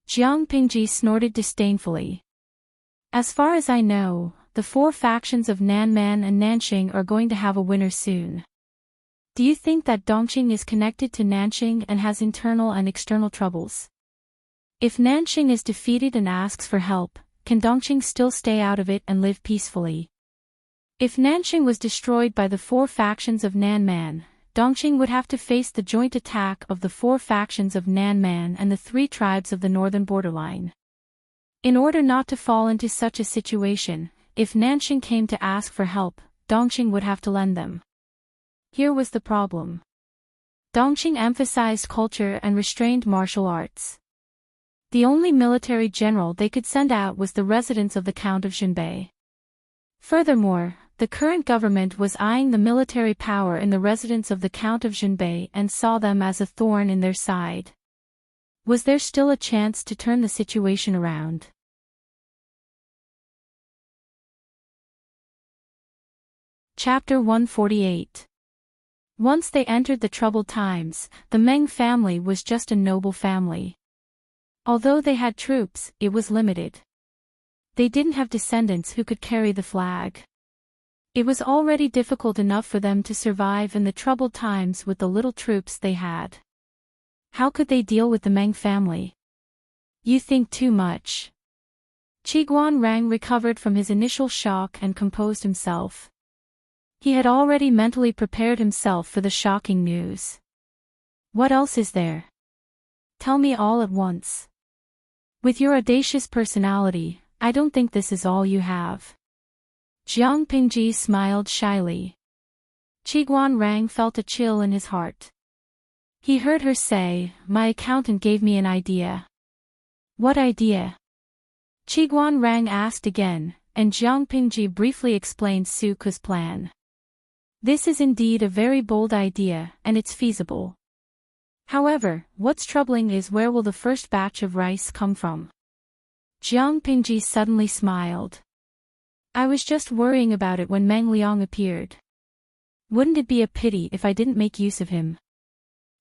Jiang Pingji snorted disdainfully. As far as I know, the four factions of Nanman and Nanxing are going to have a winner soon. Do you think that Dongqing is connected to Nanxing and has internal and external troubles? If Nanxing is defeated and asks for help, can Dongqing still stay out of it and live peacefully? If Nanxing was destroyed by the four factions of Nanman, Dongqing would have to face the joint attack of the four factions of Nanman and the three tribes of the northern borderline. In order not to fall into such a situation, if Nanxing came to ask for help, Dongqing would have to lend them. Here was the problem. Dongqing emphasized culture and restrained martial arts. The only military general they could send out was the residence of the Count of Jinbei. Furthermore, the current government was eyeing the military power in the residence of the Count of Jinbei and saw them as a thorn in their side. Was there still a chance to turn the situation around? Chapter 148. Once they entered the troubled times, the Meng family was just a noble family. Although they had troops, it was limited. They didn't have descendants who could carry the flag. It was already difficult enough for them to survive in the troubled times with the little troops they had. How could they deal with the Meng family? You think too much. Qiguan Rang recovered from his initial shock and composed himself. He had already mentally prepared himself for the shocking news. What else is there? Tell me all at once. With your audacious personality, I don't think this is all you have. Jiang Pingji smiled shyly. Qiguan Rang felt a chill in his heart. He heard her say, "My accountant gave me an idea." What idea? Qiguan Rang asked again, and Jiang Pingji briefly explained Su Ke's plan. This is indeed a very bold idea, and it's feasible. However, what's troubling is where will the first batch of rice come from? Jiang Pingji suddenly smiled. I was just worrying about it when Meng Liang appeared. Wouldn't it be a pity if I didn't make use of him?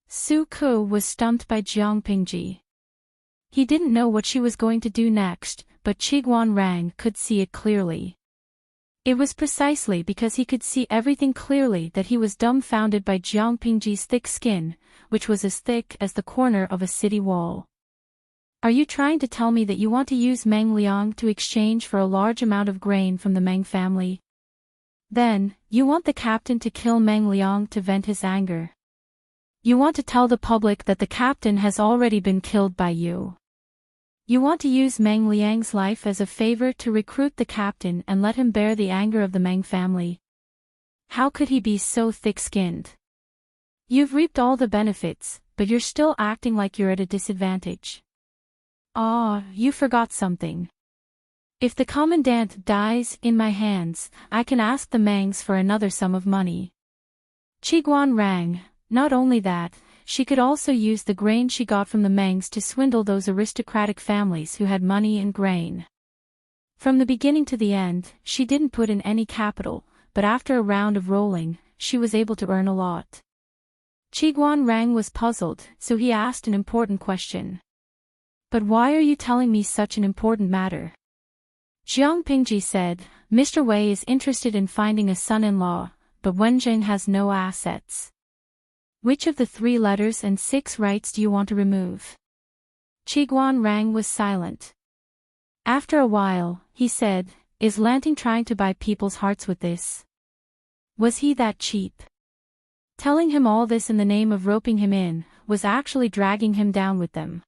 Su Ke was stumped by Jiang Pingji. He didn't know what she was going to do next, but Qiguan Rang could see it clearly. It was precisely because he could see everything clearly that he was dumbfounded by Jiang Pingji's thick skin, which was as thick as the corner of a city wall. Are you trying to tell me that you want to use Meng Liang to exchange for a large amount of grain from the Meng family? Then, you want the captain to kill Meng Liang to vent his anger. You want to tell the public that the captain has already been killed by you. You want to use Meng Liang's life as a favor to recruit the captain and let him bear the anger of the Meng family. How could he be so thick-skinned? You've reaped all the benefits, but you're still acting like you're at a disadvantage. You forgot something. If the commandant dies in my hands, I can ask the Mangs for another sum of money. Qiguan rang. Not only that, she could also use the grain she got from the Mangs to swindle those aristocratic families who had money and grain. From the beginning to the end, she didn't put in any capital, but after a round of rolling, she was able to earn a lot. Qiguan Rang was puzzled, so he asked an important question. But why are you telling me such an important matter? Jiang Pingji said, Mr. Wei is interested in finding a son-in-law, but Wenjing has no assets. Which of the 3 letters and 6 rights do you want to remove? Qiguan Rang was silent. After a while, he said, Is Lanting trying to buy people's hearts with this? Was he that cheap? Telling him all this in the name of roping him in, was actually dragging him down with them.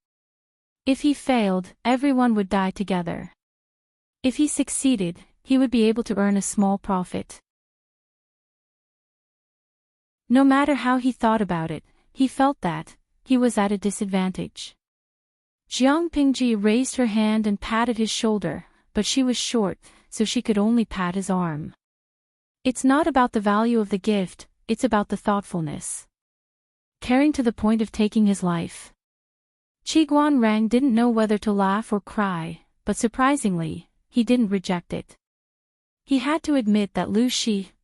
If he failed, everyone would die together. If he succeeded, he would be able to earn a small profit. No matter how he thought about it, he felt that he was at a disadvantage. Jiang Pingji raised her hand and patted his shoulder, but she was short, so she could only pat his arm. It's not about the value of the gift, it's about the thoughtfulness. Caring to the point of taking his life. Qiguan Rang didn't know whether to laugh or cry, but surprisingly, he didn't reject it. He had to admit that Lu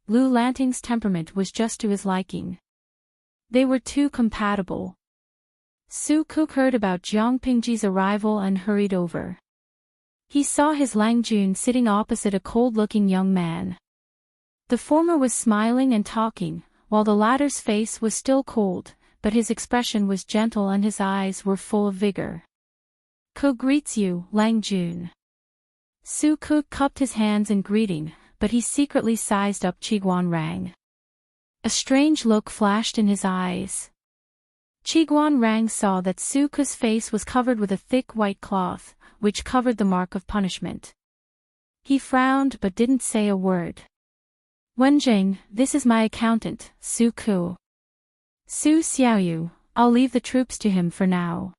Lanting's temperament was just to his liking. They were too compatible. Su Kuk heard about Jiang Pingji's arrival and hurried over. He saw his Lang Jun sitting opposite a cold-looking young man. The former was smiling and talking, while the latter's face was still cold, but his expression was gentle and his eyes were full of vigor. Ko greets you, Lang Jun. Su Kuk cupped his hands in greeting, but he secretly sized up Qiguan Rang. A strange look flashed in his eyes. Qiguan Rang saw that Su Kuk's face was covered with a thick white cloth, which covered the mark of punishment. He frowned but didn't say a word. Wenjing, this is my accountant, Su Ku. Su Xiaoyu, I'll leave the troops to him for now.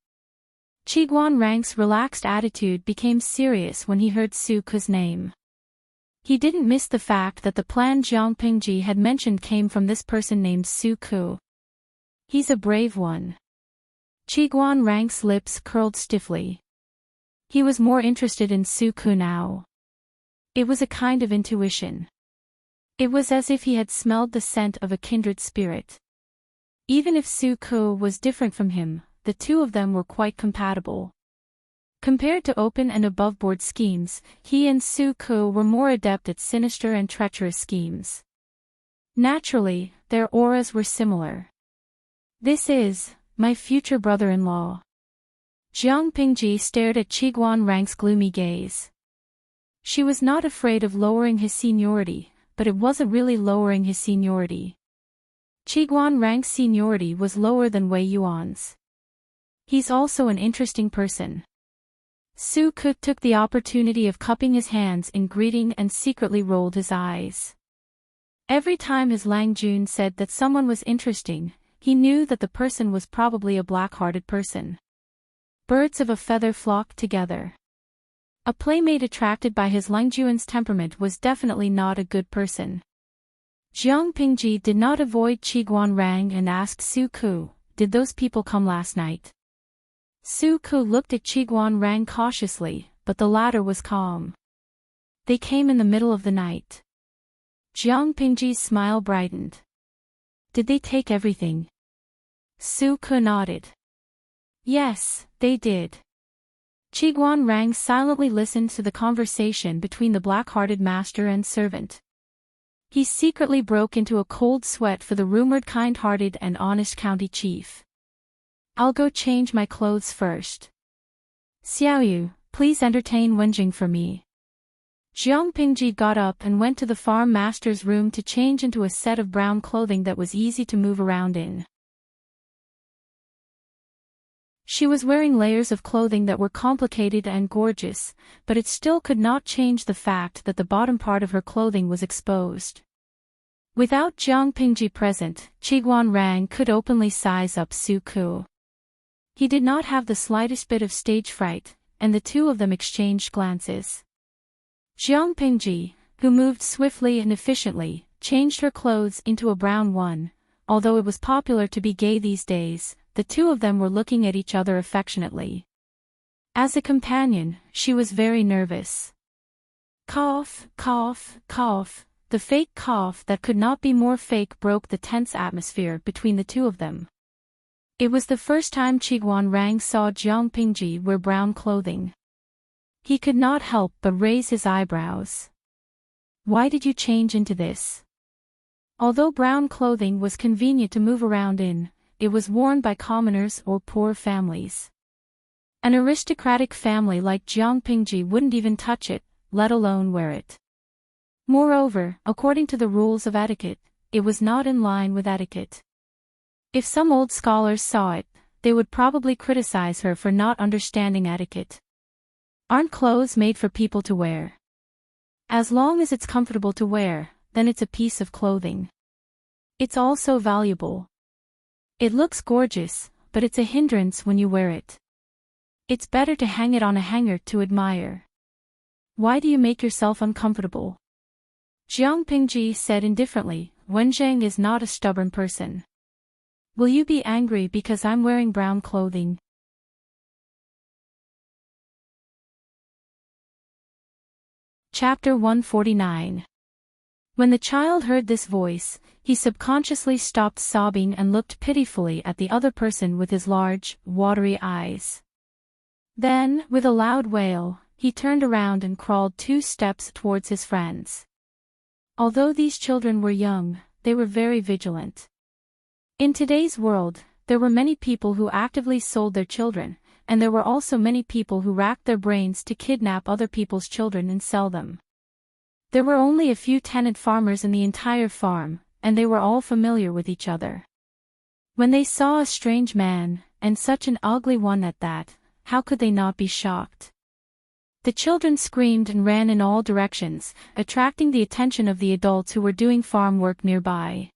Qiguan Rang's relaxed attitude became serious when he heard Su Ku's name. He didn't miss the fact that the plan Jiang Pingji had mentioned came from this person named Su Ku. He's a brave one. Qiguan Rang's lips curled stiffly. He was more interested in Su Ku now. It was a kind of intuition. It was as if he had smelled the scent of a kindred spirit. Even if Su Ku was different from him, the two of them were quite compatible. Compared to open and above-board schemes, he and Su Ku were more adept at sinister and treacherous schemes. Naturally, their auras were similar. This is my future brother-in-law. Jiang Pingji stared at Qiguan Rang's gloomy gaze. She was not afraid of lowering his seniority, but it wasn't really lowering his seniority. Qiguan Rang's seniority was lower than Wei Yuan's. He's also an interesting person. Su Kuk took the opportunity of cupping his hands in greeting and secretly rolled his eyes. Every time his Lang Jun said that someone was interesting, he knew that the person was probably a black-hearted person. Birds of a feather flocked together. A playmate attracted by his Lang Jun's temperament was definitely not a good person. Jiang Pingji did not avoid Qiguan Rang and asked Su Ku, "Did those people come last night?" Su Ku looked at Qiguan Rang cautiously, but the latter was calm. They came in the middle of the night. Jiang Pingji's smile brightened. Did they take everything? Su Ku nodded. Yes, they did. Qiguan Rang silently listened to the conversation between the black-hearted master and servant. He secretly broke into a cold sweat for the rumored kind-hearted and honest county chief. I'll go change my clothes first. Xiaoyu, please entertain Wenjing for me. Jiang Pingji got up and went to the farm master's room to change into a set of brown clothing that was easy to move around in. She was wearing layers of clothing that were complicated and gorgeous, but it still could not change the fact that the bottom part of her clothing was exposed. Without Jiang Pingji present, Qiguan Rang could openly size up Su Ku. He did not have the slightest bit of stage fright, and the two of them exchanged glances. Jiang Pingji, who moved swiftly and efficiently, changed her clothes into a brown one. Although it was popular to be gay these days, the two of them were looking at each other affectionately. As a companion, she was very nervous. Cough, cough, cough. The fake cough that could not be more fake broke the tense atmosphere between the two of them. It was the first time Qiguan Rang saw Jiang Pingji wear brown clothing. He could not help but raise his eyebrows. Why did you change into this? Although brown clothing was convenient to move around in, it was worn by commoners or poor families. An aristocratic family like Jiang Pingji wouldn't even touch it, let alone wear it. Moreover, according to the rules of etiquette, it was not in line with etiquette. If some old scholars saw it, they would probably criticize her for not understanding etiquette. Aren't clothes made for people to wear? As long as it's comfortable to wear, then it's a piece of clothing. It's also valuable. It looks gorgeous, but it's a hindrance when you wear it. It's better to hang it on a hanger to admire. Why do you make yourself uncomfortable? Jiang Pingji said indifferently, Wenzheng is not a stubborn person. Will you be angry because I'm wearing brown clothing? Chapter 149. When the child heard this voice, he subconsciously stopped sobbing and looked pitifully at the other person with his large, watery eyes. Then, with a loud wail, he turned around and crawled 2 steps towards his friends. Although these children were young, they were very vigilant. In today's world, there were many people who actively sold their children, and there were also many people who racked their brains to kidnap other people's children and sell them. There were only a few tenant farmers in the entire farm, and they were all familiar with each other. When they saw a strange man, and such an ugly one at that, how could they not be shocked? The children screamed and ran in all directions, attracting the attention of the adults who were doing farm work nearby.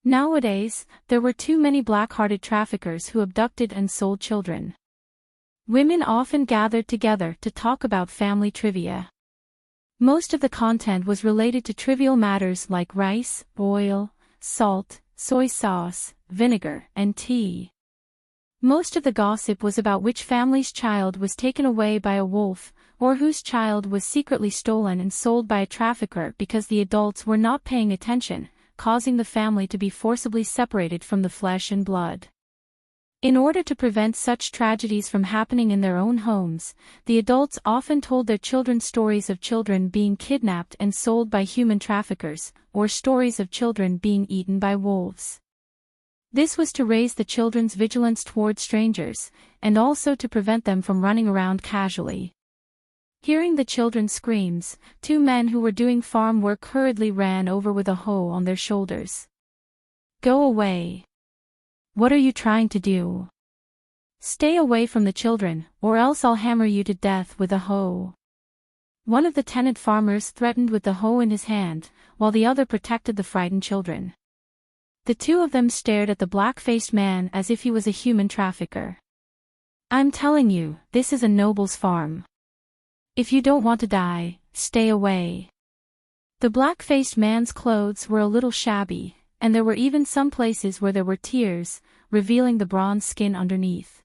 Nowadays, there were too many black-hearted traffickers who abducted and sold children. Women often gathered together to talk about family trivia. Most of the content was related to trivial matters like rice, oil, salt, soy sauce, vinegar, and tea. Most of the gossip was about which family's child was taken away by a wolf, or whose child was secretly stolen and sold by a trafficker because the adults were not paying attention, causing the family to be forcibly separated from the flesh and blood. In order to prevent such tragedies from happening in their own homes, the adults often told their children stories of children being kidnapped and sold by human traffickers, or stories of children being eaten by wolves. This was to raise the children's vigilance toward strangers, and also to prevent them from running around casually. Hearing the children's screams, 2 men who were doing farm work hurriedly ran over with a hoe on their shoulders. Go away. What are you trying to do? Stay away from the children, or else I'll hammer you to death with a hoe. One of the tenant farmers threatened with the hoe in his hand, while the other protected the frightened children. The 2 of them stared at the black-faced man as if he was a human trafficker. I'm telling you, this is a noble's farm. If you don't want to die, stay away. The black-faced man's clothes were a little shabby, and there were even some places where there were tears, revealing the bronze skin underneath.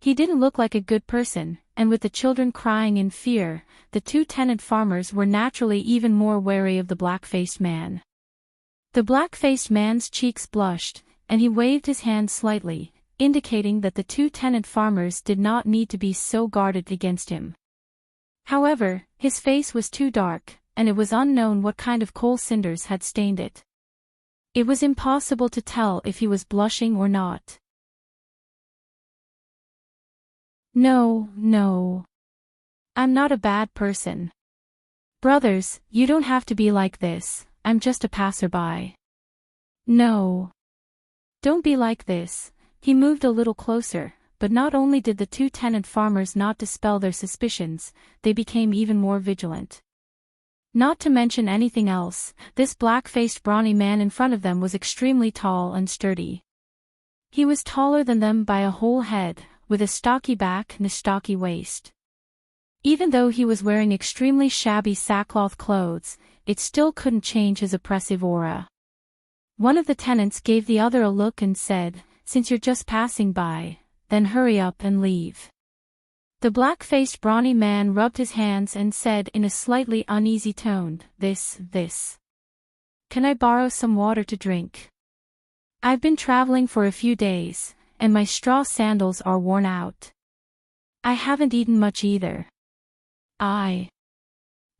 He didn't look like a good person, and with the children crying in fear, the 2 tenant farmers were naturally even more wary of the black-faced man. The black-faced man's cheeks blushed, and he waved his hand slightly, indicating that the 2 tenant farmers did not need to be so guarded against him. However, his face was too dark, and it was unknown what kind of coal cinders had stained it. It was impossible to tell if he was blushing or not. No, no. I'm not a bad person. Brothers, you don't have to be like this, I'm just a passerby. No. Don't be like this. He moved a little closer, but not only did the two tenant farmers not dispel their suspicions, they became even more vigilant. Not to mention anything else, this black-faced brawny man in front of them was extremely tall and sturdy. He was taller than them by a whole head, with a stocky back and a stocky waist. Even though he was wearing extremely shabby sackcloth clothes, it still couldn't change his oppressive aura. One of the tenants gave the other a look and said, "Since you're just passing by, then hurry up and leave." The black-faced brawny man rubbed his hands and said in a slightly uneasy tone, This. Can I borrow some water to drink? I've been traveling for a few days, and my straw sandals are worn out. I haven't eaten much either. I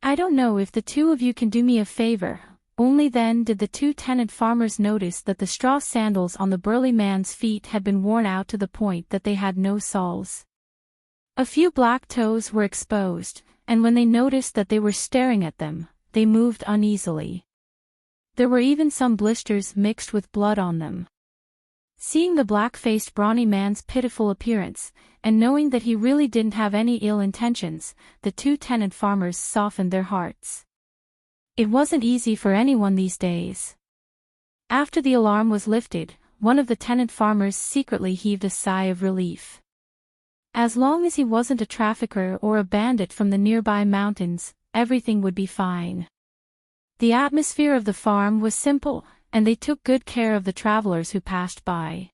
don't know if the two of you can do me a favor." Only then did the two tenant farmers notice that the straw sandals on the burly man's feet had been worn out to the point that they had no soles. A few black toes were exposed, and when they noticed that they were staring at them, they moved uneasily. There were even some blisters mixed with blood on them. Seeing the black-faced brawny man's pitiful appearance, and knowing that he really didn't have any ill intentions, the two tenant farmers softened their hearts. It wasn't easy for anyone these days. After the alarm was lifted, one of the tenant farmers secretly heaved a sigh of relief. As long as he wasn't a trafficker or a bandit from the nearby mountains, everything would be fine. The atmosphere of the farm was simple, and they took good care of the travelers who passed by.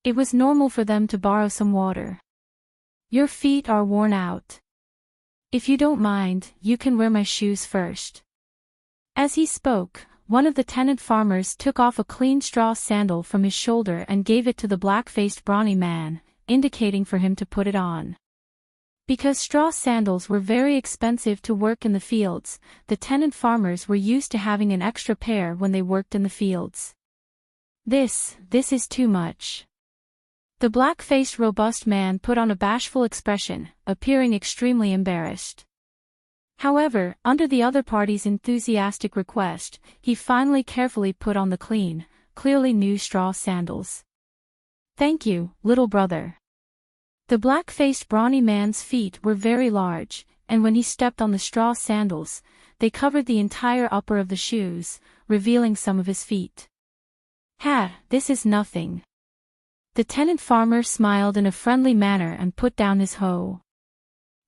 It was normal for them to borrow some water. "Your feet are worn out. If you don't mind, you can wear my shoes first." As he spoke, one of the tenant farmers took off a clean straw sandal from his shoulder and gave it to the black-faced brawny man, indicating for him to put it on. Because straw sandals were very expensive to work in the fields, the tenant farmers were used to having an extra pair when they worked in the fields. This is too much." The black-faced robust man put on a bashful expression, appearing extremely embarrassed. However, under the other party's enthusiastic request, he finally carefully put on the clean, clearly new straw sandals. "Thank you, little brother." The black-faced brawny man's feet were very large, and when he stepped on the straw sandals, they covered the entire upper of the shoes, revealing some of his feet. This is nothing." The tenant farmer smiled in a friendly manner and put down his hoe.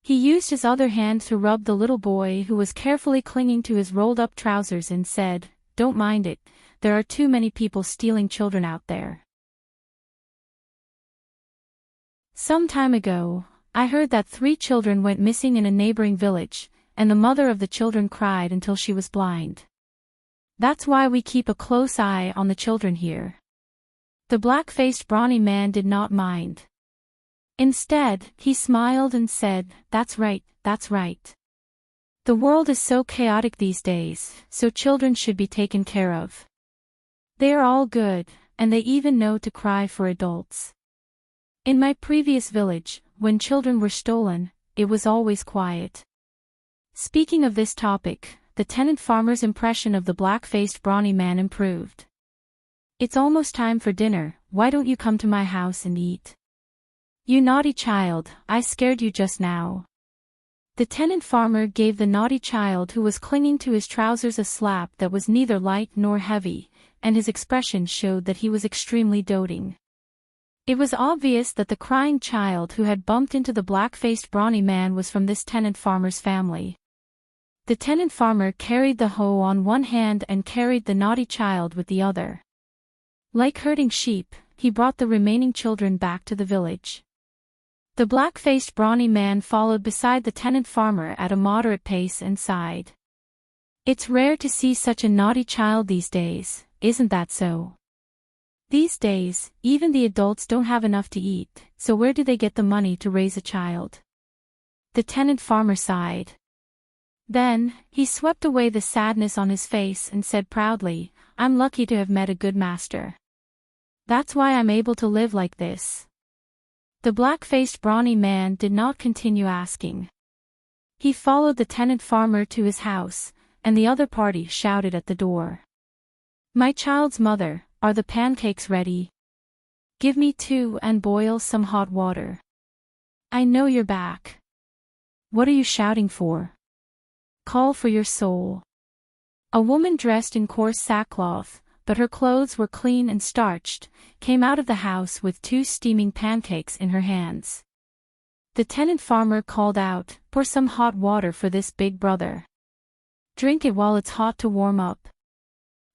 He used his other hand to rub the little boy who was carefully clinging to his rolled-up trousers and said, "Don't mind it, there are too many people stealing children out there. Some time ago, I heard that 3 children went missing in a neighboring village, and the mother of the children cried until she was blind. That's why we keep a close eye on the children here." The black-faced brawny man did not mind. Instead, he smiled and said, That's right. The world is so chaotic these days, so children should be taken care of. They are all good, and they even know to cry for adults. In my previous village, when children were stolen, it was always quiet." Speaking of this topic, the tenant farmer's impression of the black-faced brawny man improved. "It's almost time for dinner, why don't you come to my house and eat?" "You naughty child, I scared you just now." The tenant farmer gave the naughty child who was clinging to his trousers a slap that was neither light nor heavy, and his expression showed that he was extremely doting. It was obvious that the crying child who had bumped into the black-faced brawny man was from this tenant farmer's family. The tenant farmer carried the hoe on one hand and carried the naughty child with the other. Like herding sheep, he brought the remaining children back to the village. The black-faced brawny man followed beside the tenant farmer at a moderate pace and sighed. "It's rare to see such a naughty child these days, isn't that so? These days, even the adults don't have enough to eat, so where do they get the money to raise a child?" The tenant farmer sighed. Then, he swept away the sadness on his face and said proudly, "I'm lucky to have met a good master. That's why I'm able to live like this." The black-faced brawny man did not continue asking. He followed the tenant farmer to his house, and the other party shouted at the door. "My child's mother, are the pancakes ready? Give me 2 and boil some hot water. I know you're back. What are you shouting for? Call for your soul." A woman dressed in coarse sackcloth, but her clothes were clean and starched, came out of the house with 2 steaming pancakes in her hands. The tenant farmer called out, "Pour some hot water for this big brother. Drink it while it's hot to warm up."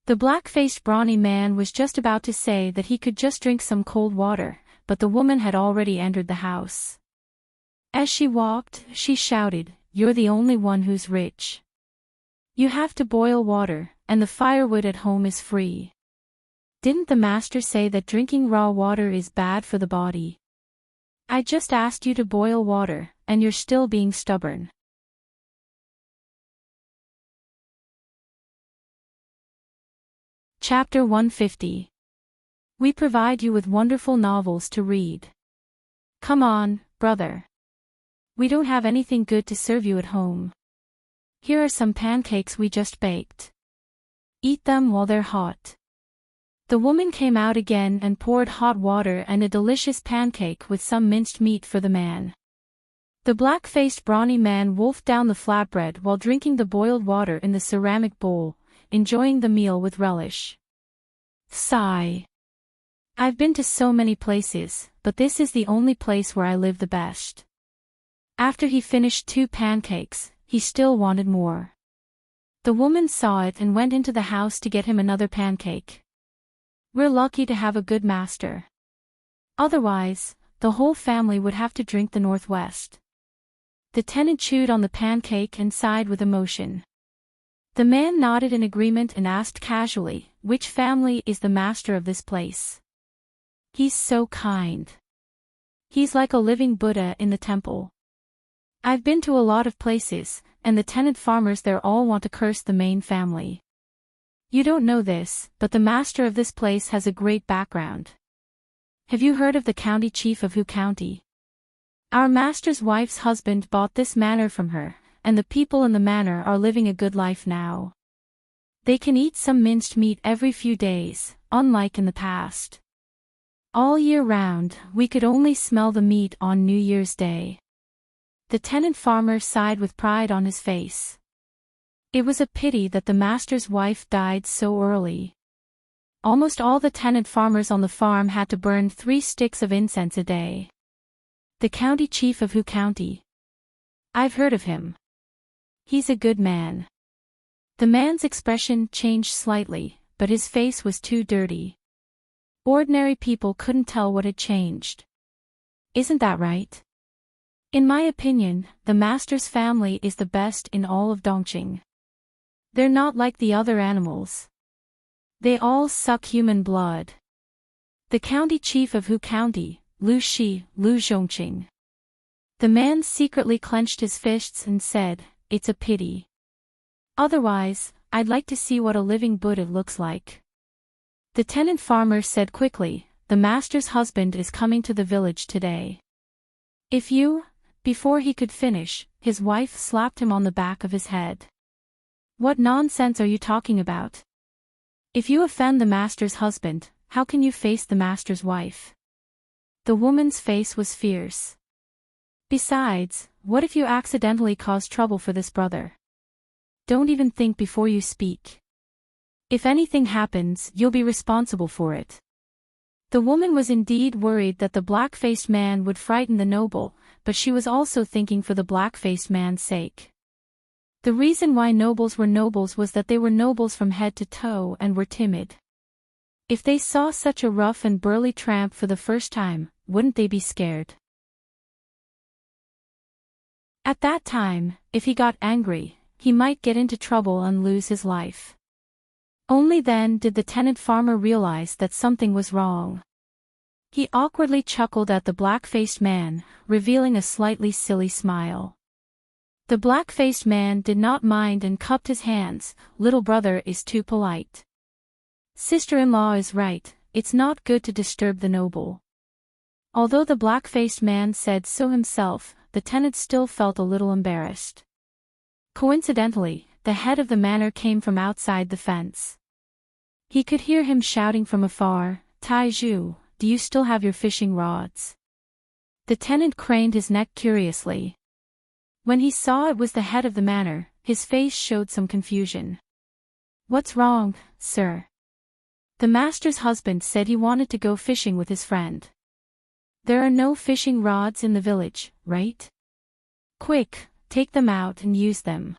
The black-faced brawny man was just about to say that he could just drink some cold water, but the woman had already entered the house. As she walked, she shouted, "You're the only one who's rich. You have to boil water, and the firewood at home is free. Didn't the master say that drinking raw water is bad for the body? I just asked you to boil water, and you're still being stubborn." Chapter 150. We provide you with wonderful novels to read. Come on, brother. We don't have anything good to serve you at home. Here are some pancakes we just baked. Eat them while they're hot. The woman came out again and poured hot water and a delicious pancake with some minced meat for the man. The black-faced brawny man wolfed down the flatbread while drinking the boiled water in the ceramic bowl, enjoying the meal with relish. Sigh. I've been to so many places, but this is the only place where I live the best. After he finished 2 pancakes, he still wanted more. The woman saw it and went into the house to get him another pancake. We're lucky to have a good master. Otherwise, the whole family would have to drink the Northwest. The tenant chewed on the pancake and sighed with emotion. The man nodded in agreement and asked casually, "Which family is the master of this place?" "He's so kind. He's like a living Buddha in the temple. I've been to a lot of places, and the tenant farmers there all want to curse the main family. You don't know this, but the master of this place has a great background. Have you heard of the county chief of Who County? Our master's wife's husband bought this manor from her, and the people in the manor are living a good life now. They can eat some minced meat every few days, unlike in the past. All year round, we could only smell the meat on New Year's Day." The tenant farmer sighed with pride on his face. It was a pity that the master's wife died so early. Almost all the tenant farmers on the farm had to burn 3 sticks of incense a day. The county chief of Who County? I've heard of him. He's a good man. The man's expression changed slightly, but his face was too dirty. Ordinary people couldn't tell what had changed. Isn't that right? In my opinion, the master's family is the best in all of Dongqing. They're not like the other animals. They all suck human blood. The county chief of Who County, Lu Zhongqing. The man secretly clenched his fists and said, "It's a pity. Otherwise, I'd like to see what a living Buddha looks like." The tenant farmer said quickly, "The master's husband is coming to the village today. If you..." Before he could finish, his wife slapped him on the back of his head. "What nonsense are you talking about? If you offend the master's husband, how can you face the master's wife?" The woman's face was fierce. "Besides, what if you accidentally cause trouble for this brother? Don't even think before you speak. If anything happens, you'll be responsible for it." The woman was indeed worried that the black-faced man would frighten the noble, but she was also thinking for the black-faced man's sake. The reason why nobles were nobles was that they were nobles from head to toe and were timid. If they saw such a rough and burly tramp for the first time, wouldn't they be scared? At that time, if he got angry, he might get into trouble and lose his life. Only then did the tenant farmer realize that something was wrong. He awkwardly chuckled at the black-faced man, revealing a slightly silly smile. The black-faced man did not mind and cupped his hands. "Little brother is too polite. Sister-in-law is right, it's not good to disturb the noble." Although the black-faced man said so himself, the tenant still felt a little embarrassed. Coincidentally, the head of the manor came from outside the fence. He could hear him shouting from afar, "Taiju, do you still have your fishing rods?" The tenant craned his neck curiously. When he saw it was the head of the manor, his face showed some confusion. "What's wrong, sir?" The master's husband said he wanted to go fishing with his friend. "There are no fishing rods in the village, right? Quick, take them out and use them."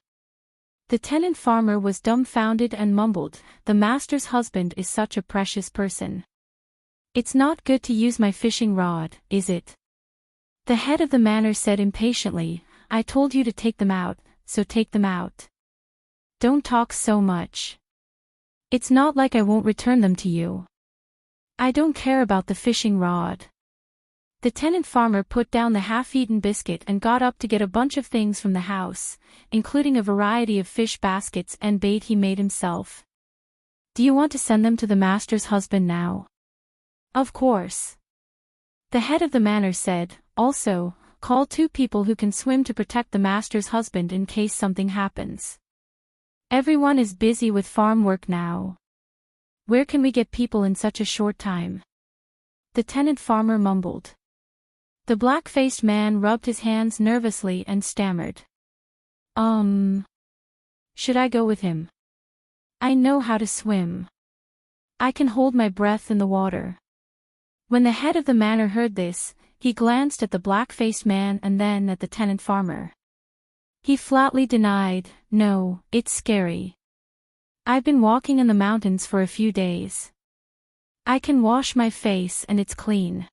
The tenant farmer was dumbfounded and mumbled, "The master's husband is such a precious person. It's not good to use my fishing rod, is it?" The head of the manor said impatiently, "I told you to take them out, so take them out. Don't talk so much. It's not like I won't return them to you. I don't care about the fishing rod." The tenant farmer put down the half-eaten biscuit and got up to get a bunch of things from the house, including a variety of fish baskets and bait he made himself. "Do you want to send them to the master's husband now?" "Of course." The head of the manor said, "Also, call 2 people who can swim to protect the master's husband in case something happens. Everyone is busy with farm work now. Where can we get people in such a short time?" The tenant farmer mumbled. The black-faced man rubbed his hands nervously and stammered. Should I go with him? I know how to swim. I can hold my breath in the water." When the head of the manor heard this, he glanced at the black-faced man and then at the tenant farmer. He flatly denied, "No, it's scary. I've been walking in the mountains for a few days. I can wash my face and it's clean.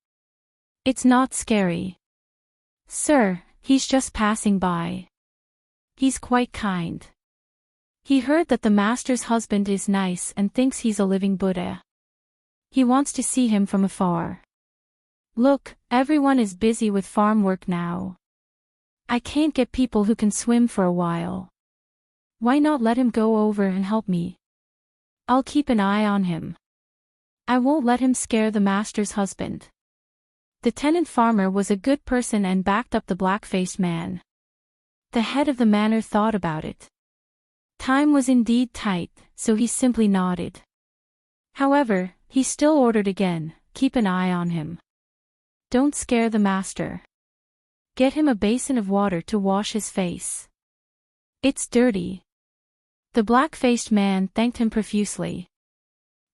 It's not scary. Sir, he's just passing by. He's quite kind. He heard that the master's husband is nice and thinks he's a living Buddha. He wants to see him from afar. Look, everyone is busy with farm work now. I can't get people who can swim for a while. Why not let him go over and help me? I'll keep an eye on him. I won't let him scare the master's husband." The tenant farmer was a good person and backed up the black-faced man. The head of the manor thought about it. Time was indeed tight, so he simply nodded. However, he still ordered again, "Keep an eye on him. Don't scare the master. Get him a basin of water to wash his face. It's dirty." The black-faced man thanked him profusely.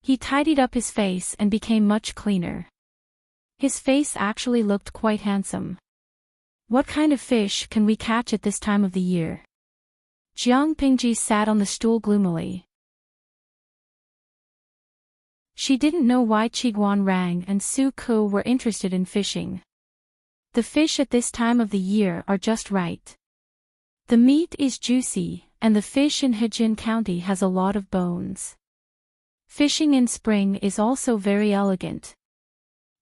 He tidied up his face and became much cleaner. His face actually looked quite handsome. "What kind of fish can we catch at this time of the year?" Jiang Pingji sat on the stool gloomily. She didn't know why Qiguan Rang and Su Ku were interested in fishing. The fish at this time of the year are just right. The meat is juicy, and the fish in Hejin County has a lot of bones. Fishing in spring is also very elegant.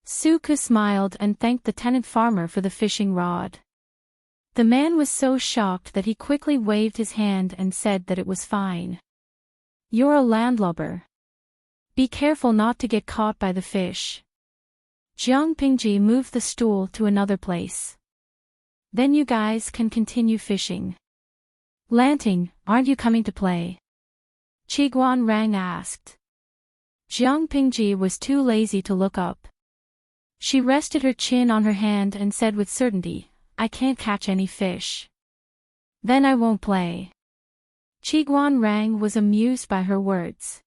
Suku smiled and thanked the tenant farmer for the fishing rod. The man was so shocked that he quickly waved his hand and said that it was fine. "You're a landlubber. Be careful not to get caught by the fish." Jiang Pingji moved the stool to another place. "Then you guys can continue fishing. Lanting, aren't you coming to play?" Qiguan Rang asked. Jiang Pingji was too lazy to look up. She rested her chin on her hand and said with certainty, "I can't catch any fish. Then I won't play." Qiguan Rang was amused by her words.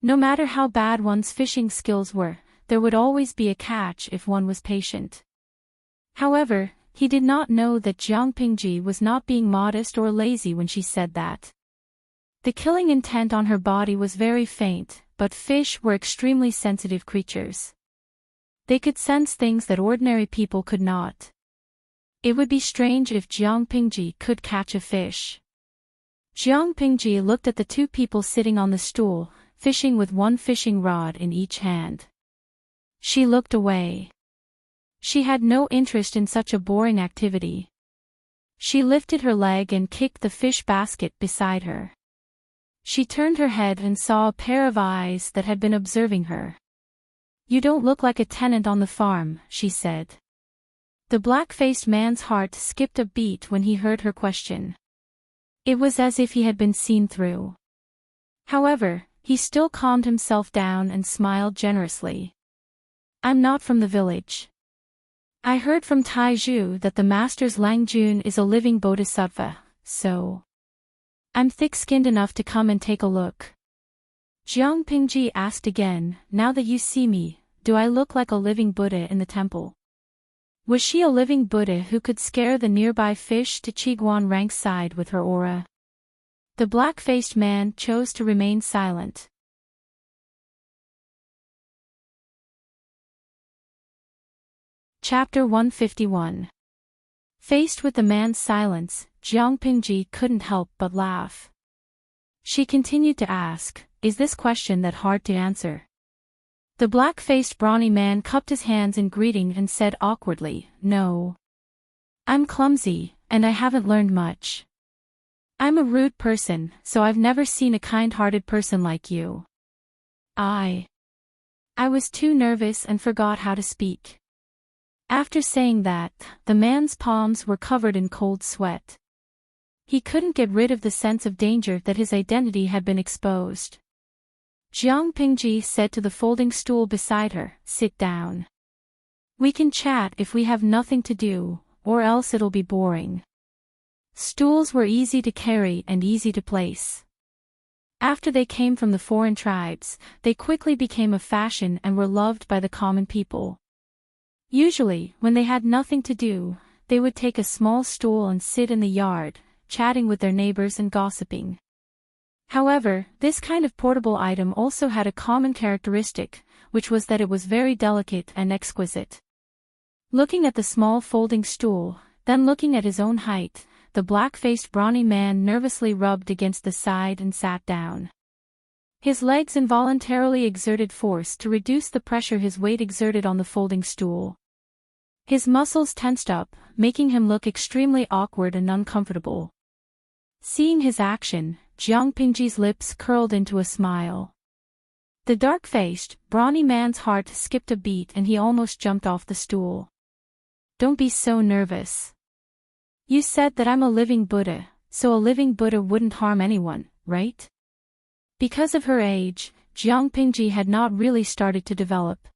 No matter how bad one's fishing skills were, there would always be a catch if one was patient. However, he did not know that Jiang Pingji was not being modest or lazy when she said that. The killing intent on her body was very faint, but fish were extremely sensitive creatures. They could sense things that ordinary people could not. It would be strange if Jiang Pingji could catch a fish. Jiang Pingji looked at the 2 people sitting on the stool, fishing with one fishing rod in each hand. She looked away. She had no interest in such a boring activity. She lifted her leg and kicked the fish basket beside her. She turned her head and saw a pair of eyes that had been observing her. "You don't look like a tenant on the farm," she said. The black-faced man's heart skipped a beat when he heard her question. It was as if he had been seen through. However, he still calmed himself down and smiled generously. I'm not from the village. I heard from Taiju that the master's Langjun is a living bodhisattva, so I'm thick-skinned enough to come and take a look. Jiang Pingji asked again, now that you see me, do I look like a living Buddha in the temple? Was she a living Buddha who could scare the nearby fish to Qiguan rank side with her aura? The black-faced man chose to remain silent. Chapter 151. Faced with the man's silence, Jiang Pingji couldn't help but laugh. She continued to ask, is this question that hard to answer? The black-faced brawny man cupped his hands in greeting and said awkwardly, no. I'm clumsy, and I haven't learned much. I'm a rude person, so I've never seen a kind-hearted person like you. I was too nervous and forgot how to speak. After saying that, the man's palms were covered in cold sweat. He couldn't get rid of the sense of danger that his identity had been exposed. Jiang Pingji said to the folding stool beside her, sit down. We can chat if we have nothing to do, or else it'll be boring. Stools were easy to carry and easy to place. After they came from the foreign tribes, they quickly became a fashion and were loved by the common people. Usually, when they had nothing to do, they would take a small stool and sit in the yard, chatting with their neighbors and gossiping. However, this kind of portable item also had a common characteristic, which was that it was very delicate and exquisite. Looking at the small folding stool, then looking at his own height, the black-faced brawny man nervously rubbed against the side and sat down. His legs involuntarily exerted force to reduce the pressure his weight exerted on the folding stool. His muscles tensed up, making him look extremely awkward and uncomfortable. Seeing his action, Jiang Pingji's lips curled into a smile. The dark-faced, brawny man's heart skipped a beat and he almost jumped off the stool. Don't be so nervous. You said that I'm a living Buddha, so a living Buddha wouldn't harm anyone, right? Because of her age, Jiang Pingji had not really started to develop.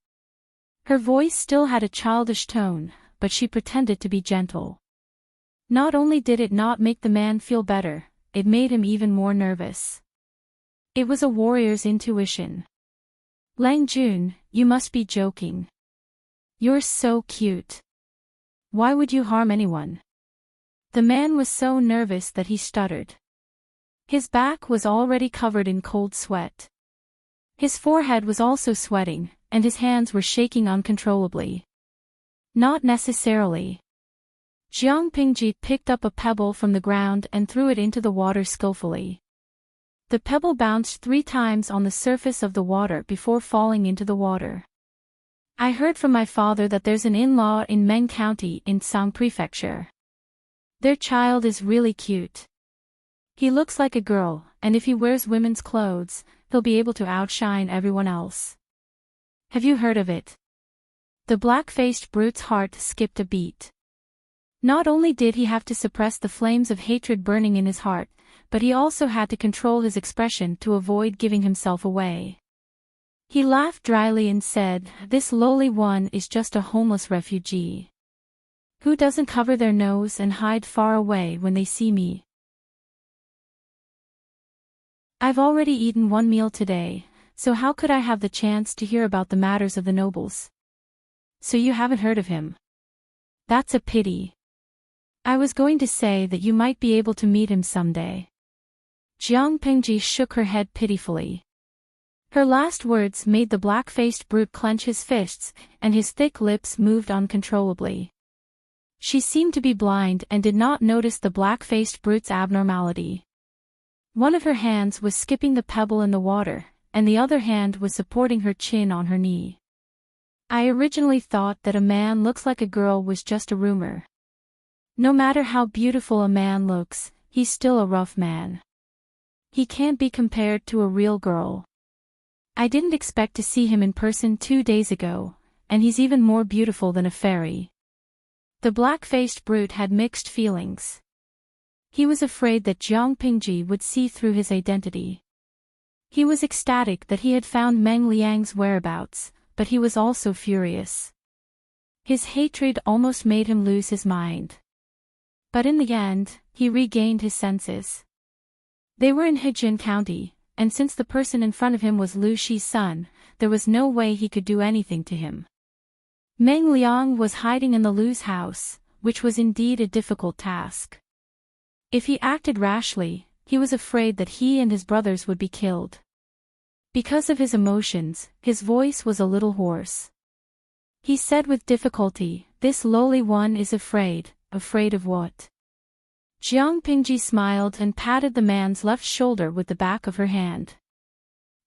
Her voice still had a childish tone, but she pretended to be gentle. Not only did it not make the man feel better, it made him even more nervous. It was a warrior's intuition. Lang Jun, you must be joking. You're so cute. Why would you harm anyone? The man was so nervous that he stuttered. His back was already covered in cold sweat. His forehead was also sweating, and his hands were shaking uncontrollably. Not necessarily. Jiang Pingji picked up a pebble from the ground and threw it into the water skillfully. The pebble bounced 3 times on the surface of the water before falling into the water. I heard from my father that there's an in-law in Meng County in Sang Prefecture. Their child is really cute. He looks like a girl, and if he wears women's clothes, he'll be able to outshine everyone else. Have you heard of it? The black-faced brute's heart skipped a beat. Not only did he have to suppress the flames of hatred burning in his heart, but he also had to control his expression to avoid giving himself away. He laughed dryly and said, "This lowly one is just a homeless refugee. Who doesn't cover their nose and hide far away when they see me? I've already eaten 1 meal today, so how could I have the chance to hear about the matters of the nobles? So you haven't heard of him? That's a pity. I was going to say that you might be able to meet him someday." Jiang Pingji shook her head pitifully. Her last words made the black-faced brute clench his fists, and his thick lips moved uncontrollably. She seemed to be blind and did not notice the black-faced brute's abnormality. One of her hands was skipping the pebble in the water, and the other hand was supporting her chin on her knee. I originally thought that a man looks like a girl was just a rumor. No matter how beautiful a man looks, he's still a rough man. He can't be compared to a real girl. I didn't expect to see him in person 2 days ago, and he's even more beautiful than a fairy. The black-faced brute had mixed feelings. He was afraid that Jiang Pingji would see through his identity. He was ecstatic that he had found Meng Liang's whereabouts, but he was also furious. His hatred almost made him lose his mind. But in the end, he regained his senses. They were in Hejin County, and since the person in front of him was Lu Shi's son, there was no way he could do anything to him. Meng Liang was hiding in the Lu's house, which was indeed a difficult task. If he acted rashly, he was afraid that he and his brothers would be killed. Because of his emotions, his voice was a little hoarse. He said with difficulty, "This lowly one is afraid of what?" Jiang Pingji smiled and patted the man's left shoulder with the back of her hand.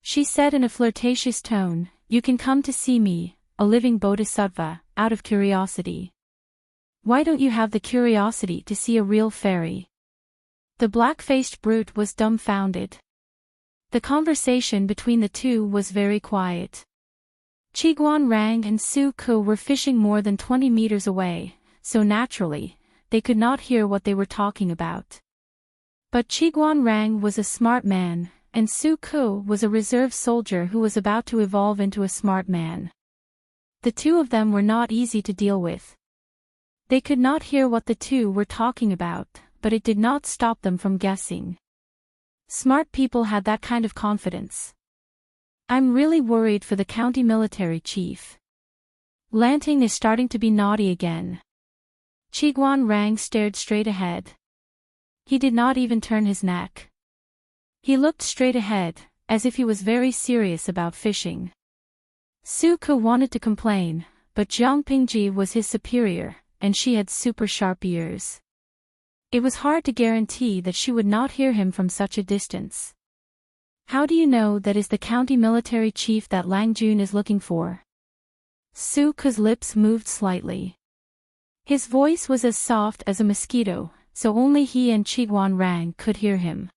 She said in a flirtatious tone, "You can come to see me, a living bodhisattva, out of curiosity. Why don't you have the curiosity to see a real fairy?" The black-faced brute was dumbfounded. The conversation between the two was very quiet. Qiguan Rang and Su Ke were fishing more than 20 meters away, so naturally, they could not hear what they were talking about. But Qiguan Rang was a smart man, and Su Ke was a reserve soldier who was about to evolve into a smart man. The two of them were not easy to deal with. They could not hear what the two were talking about, but it did not stop them from guessing. Smart people had that kind of confidence. "I'm really worried for the county military chief. Lanting is starting to be naughty again." Qiguan Rang stared straight ahead. He did not even turn his neck. He looked straight ahead, as if he was very serious about fishing. Su Ke wanted to complain, but Jiang Pingji was his superior, and she had super sharp ears. It was hard to guarantee that she would not hear him from such a distance. "How do you know that is the county military chief that Lang Jun is looking for?" Su Ke's lips moved slightly. His voice was as soft as a mosquito, so only he and Qiguan Rang could hear him.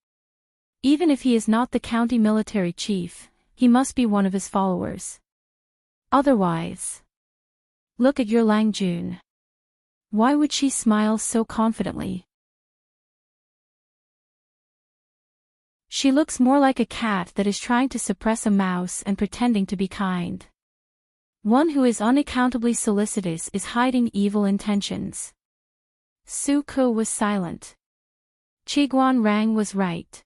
Even if he is not the county military chief, he must be one of his followers. Otherwise, look at your Lang Jun. Why would she smile so confidently? She looks more like a cat that is trying to suppress a mouse and pretending to be kind. One who is unaccountably solicitous is hiding evil intentions. Su Ke was silent. Qiguan Rang was right.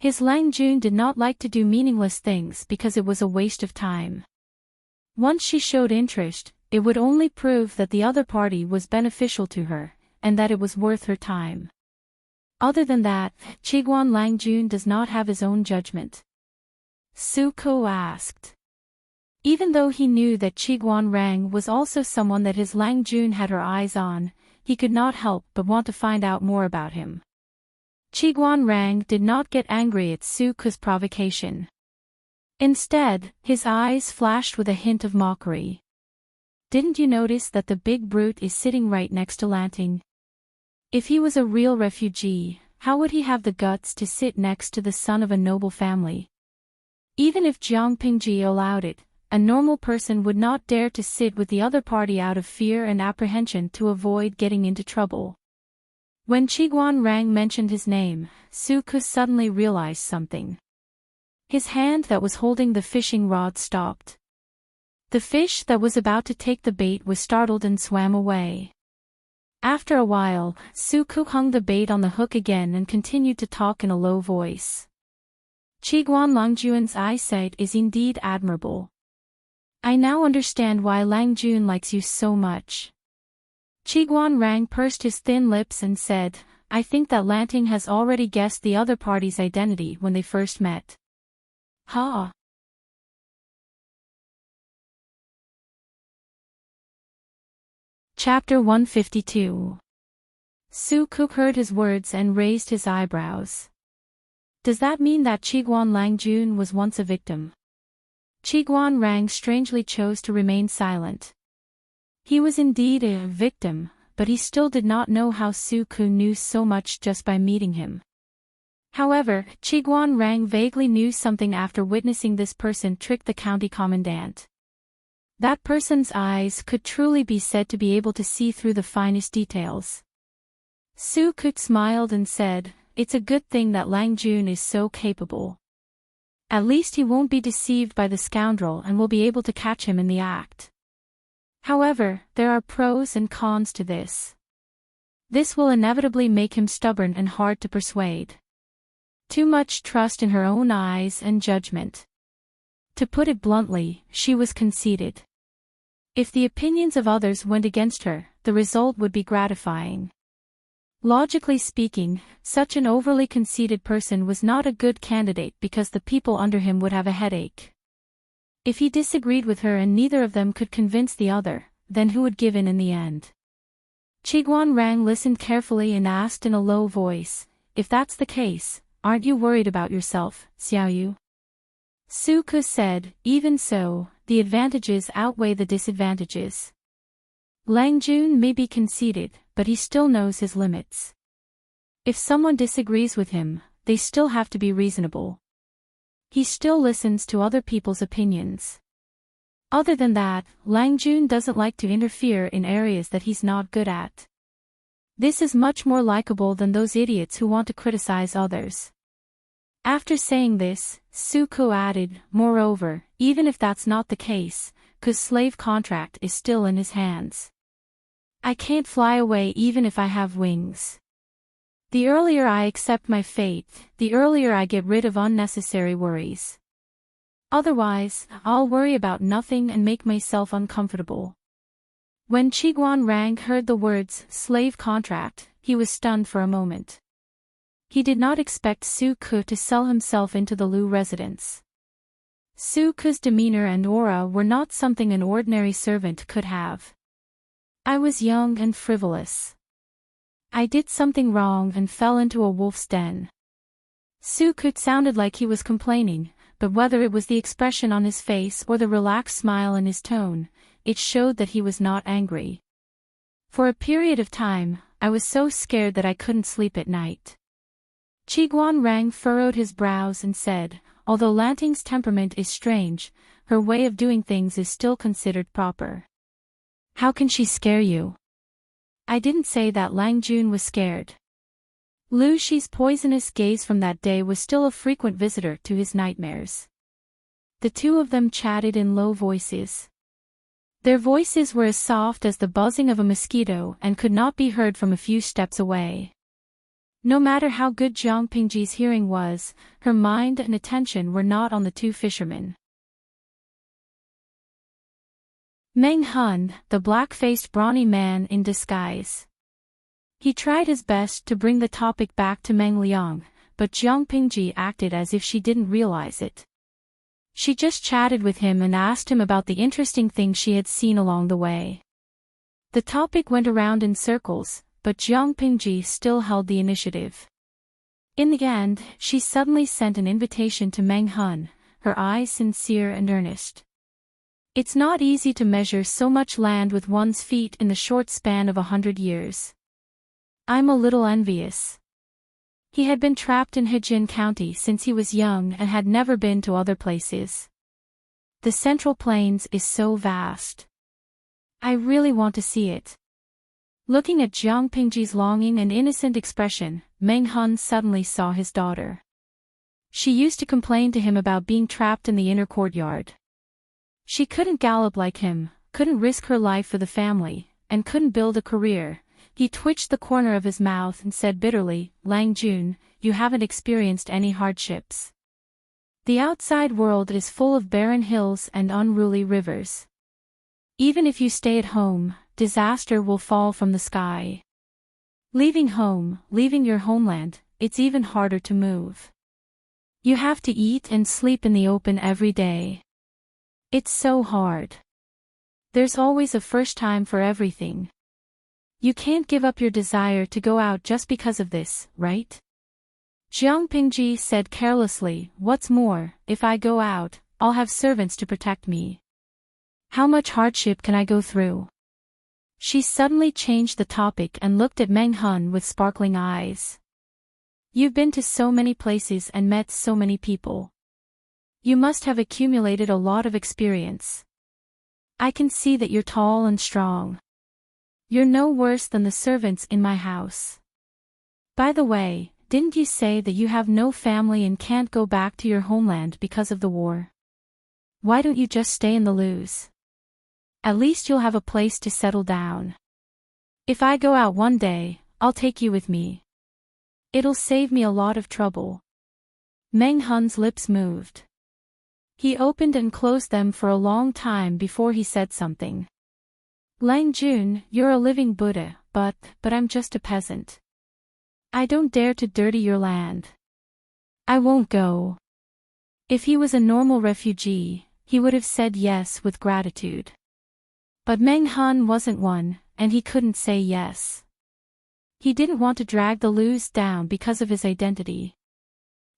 His Lang Jun did not like to do meaningless things because it was a waste of time. Once she showed interest, it would only prove that the other party was beneficial to her, and that it was worth her time. Other than that, Qiguan Lang Jun does not have his own judgment. Su Ke asked. Even though he knew that Qiguan Rang was also someone that his Lang Jun had her eyes on, he could not help but want to find out more about him. Qiguan Rang did not get angry at Su Ke's provocation. Instead, his eyes flashed with a hint of mockery. "Didn't you notice that the big brute is sitting right next to Lanting? If he was a real refugee, how would he have the guts to sit next to the son of a noble family? Even if Jiang Pingji allowed it, a normal person would not dare to sit with the other party out of fear and apprehension to avoid getting into trouble." When Qiguan Rang mentioned his name, Su Ke suddenly realized something. His hand that was holding the fishing rod stopped. The fish that was about to take the bait was startled and swam away. After a while, Su Ke hung the bait on the hook again and continued to talk in a low voice. "Qiguan Lang Jun's eyesight is indeed admirable. I now understand why Lang Jun likes you so much." Qiguan Rang pursed his thin lips and said, "I think that Lanting has already guessed the other party's identity when they first met." Ha! Chapter 152. Su Ke heard his words and raised his eyebrows. Does that mean that Qiguan Lang Jun was once a victim? Qiguan Rang strangely chose to remain silent. He was indeed a victim, but he still did not know how Su Ke knew so much just by meeting him. However, Qiguan Rang vaguely knew something after witnessing this person trick the county commandant. That person's eyes could truly be said to be able to see through the finest details. Su Kut smiled and said, "It's a good thing that Lang Jun is so capable. At least he won't be deceived by the scoundrel and will be able to catch him in the act. However, there are pros and cons to this. This will inevitably make him stubborn and hard to persuade. Too much trust in her own eyes and judgment. To put it bluntly, she was conceited. If the opinions of others went against her, the result would be gratifying. Logically speaking, such an overly conceited person was not a good candidate because the people under him would have a headache. If he disagreed with her and neither of them could convince the other, then who would give in the end? Chiguan Rang listened carefully and asked in a low voice, "If that's the case, aren't you worried about yourself, Xiaoyu?" Su Ke said, "Even so, the advantages outweigh the disadvantages. Lang Jun may be conceited, but he still knows his limits. If someone disagrees with him, they still have to be reasonable. He still listens to other people's opinions. Other than that, Lang Jun doesn't like to interfere in areas that he's not good at. This is much more likable than those idiots who want to criticize others." After saying this, Su Ke added, "Moreover, even if that's not the case, Ku's slave contract is still in his hands. I can't fly away even if I have wings. The earlier I accept my fate, the earlier I get rid of unnecessary worries. Otherwise, I'll worry about nothing and make myself uncomfortable." When Chiguan Rang heard the words, slave contract, he was stunned for a moment. He did not expect Su Ke to sell himself into the Lu residence. Su Ke's demeanor and aura were not something an ordinary servant could have. "I was young and frivolous. I did something wrong and fell into a wolf's den." Su Ke sounded like he was complaining, but whether it was the expression on his face or the relaxed smile in his tone, it showed that he was not angry. "For a period of time, I was so scared that I couldn't sleep at night." Chiguan Rang furrowed his brows and said, "Although Lanting's temperament is strange, her way of doing things is still considered proper. How can she scare you?" "I didn't say that Lang Jun was scared." Lu Shi's poisonous gaze from that day was still a frequent visitor to his nightmares. The two of them chatted in low voices. Their voices were as soft as the buzzing of a mosquito and could not be heard from a few steps away. No matter how good Jiang Pingji's hearing was, her mind and attention were not on the two fishermen. Meng Hun, the black-faced brawny man in disguise. He tried his best to bring the topic back to Meng Liang, but Jiang Pingji acted as if she didn't realize it. She just chatted with him and asked him about the interesting things she had seen along the way. The topic went around in circles, but Jiang Pingji still held the initiative. In the end, she suddenly sent an invitation to Meng Hun, her eyes sincere and earnest. "It's not easy to measure so much land with one's feet in the short span of 100 years. I'm a little envious." He had been trapped in Hejin County since he was young and had never been to other places. "The Central Plains is so vast. I really want to see it." Looking at Jiang Pingji's longing and innocent expression, Meng Hun suddenly saw his daughter. She used to complain to him about being trapped in the inner courtyard. She couldn't gallop like him, couldn't risk her life for the family, and couldn't build a career. He twitched the corner of his mouth and said bitterly, "Lang Jun, you haven't experienced any hardships. The outside world is full of barren hills and unruly rivers. Even if you stay at home, disaster will fall from the sky. Leaving home, leaving your homeland, it's even harder to move. You have to eat and sleep in the open every day. It's so hard. There's always a first time for everything. You can't give up your desire to go out just because of this, right?" Jiang Pingji said carelessly, "What's more, if I go out, I'll have servants to protect me. How much hardship can I go through?" She suddenly changed the topic and looked at Meng Hun with sparkling eyes. "You've been to so many places and met so many people. You must have accumulated a lot of experience. I can see that you're tall and strong. You're no worse than the servants in my house. By the way, didn't you say that you have no family and can't go back to your homeland because of the war? Why don't you just stay in the loos? At least you'll have a place to settle down. If I go out one day, I'll take you with me. It'll save me a lot of trouble. Meng Hun's lips moved. He opened and closed them for a long time before he said something. Lang Jun, you're a living Buddha, but I'm just a peasant. I don't dare to dirty your land. I won't go. If he was a normal refugee, he would have said yes with gratitude. But Meng Hun wasn't one, and he couldn't say yes. He didn't want to drag the Lus down because of his identity.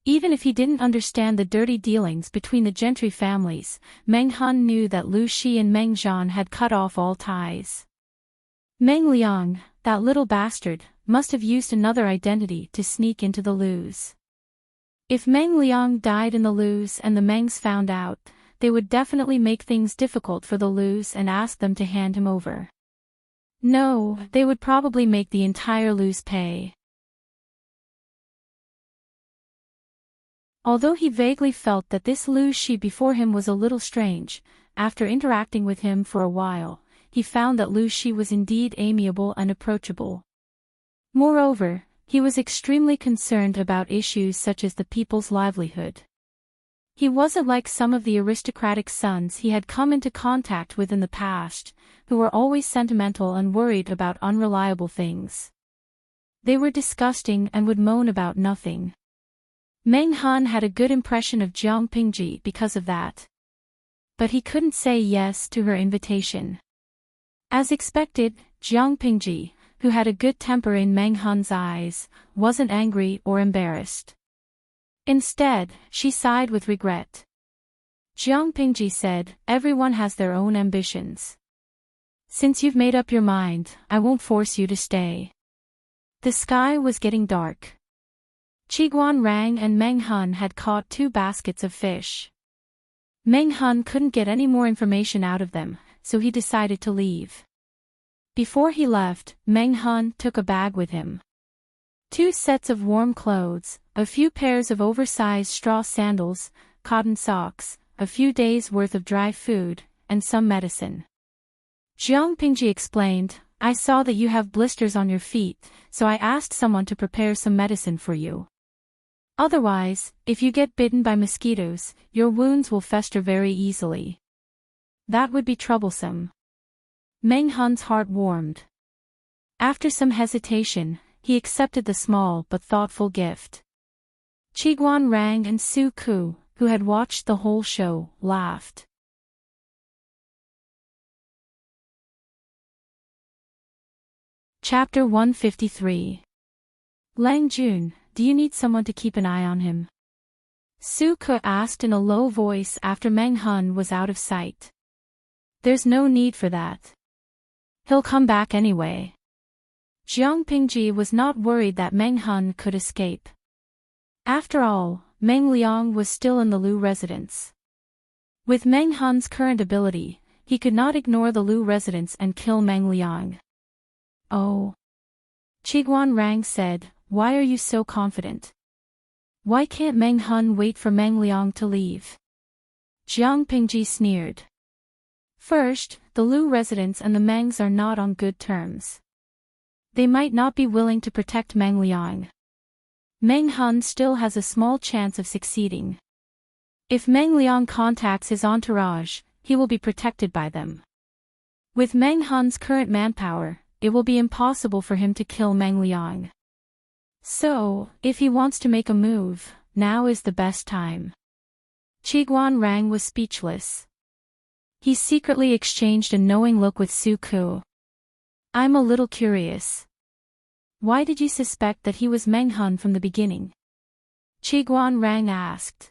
Even if he didn't understand the dirty dealings between the gentry families, Meng Hun knew that Lu Shi and Meng Zhan had cut off all ties. Meng Liang, that little bastard, must have used another identity to sneak into the Lus. If Meng Liang died in the Lus and the Mengs found out, they would definitely make things difficult for the Lus and ask them to hand him over. No, they would probably make the entire Lus pay. Although he vaguely felt that this Lu Shi before him was a little strange, after interacting with him for a while, he found that Lu Shi was indeed amiable and approachable. Moreover, he was extremely concerned about issues such as the people's livelihood. He wasn't like some of the aristocratic sons he had come into contact with in the past, who were always sentimental and worried about unreliable things. They were disgusting and would moan about nothing. Meng Hun had a good impression of Jiang Pingji because of that. But he couldn't say yes to her invitation. As expected, Jiang Pingji, who had a good temper in Meng Hun's eyes, wasn't angry or embarrassed. Instead, she sighed with regret. Jiang Pingji said, "Everyone has their own ambitions. Since you've made up your mind, I won't force you to stay." The sky was getting dark. Qiguan Rang and Meng Hun had caught 2 baskets of fish. Meng Hun couldn't get any more information out of them, so he decided to leave. Before he left, Meng Hun took a bag with him. 2 sets of warm clothes, a few pairs of oversized straw sandals, cotton socks, a few days' worth of dry food, and some medicine. Jiang Pingji explained, "I saw that you have blisters on your feet, so I asked someone to prepare some medicine for you. Otherwise, if you get bitten by mosquitoes, your wounds will fester very easily. That would be troublesome." Meng Hun's heart warmed. After some hesitation, he accepted the small but thoughtful gift. Qiguan Rang and Su Ku, who had watched the whole show, laughed. Chapter 153. Lang Jun, do you need someone to keep an eye on him? Su Ku asked in a low voice after Meng Hun was out of sight. There's no need for that. He'll come back anyway. Jiang Pingji was not worried that Meng Hun could escape. After all, Meng Liang was still in the Lu residence. With Meng Hun's current ability, he could not ignore the Lu residence and kill Meng Liang. Oh. Qiguan Rang said, "Why are you so confident? Why can't Meng Hun wait for Meng Liang to leave?" Jiang Pingji sneered. First, the Lu residents and the Mengs are not on good terms. They might not be willing to protect Meng Liang. Meng Hun still has a small chance of succeeding. If Meng Liang contacts his entourage, he will be protected by them. With Meng Hun's current manpower, it will be impossible for him to kill Meng Liang. So, if he wants to make a move, now is the best time. Qiguan Rang was speechless. He secretly exchanged a knowing look with Su Ku. "I'm a little curious. Why did you suspect that he was Meng Hun from the beginning?" Qiguan Rang asked.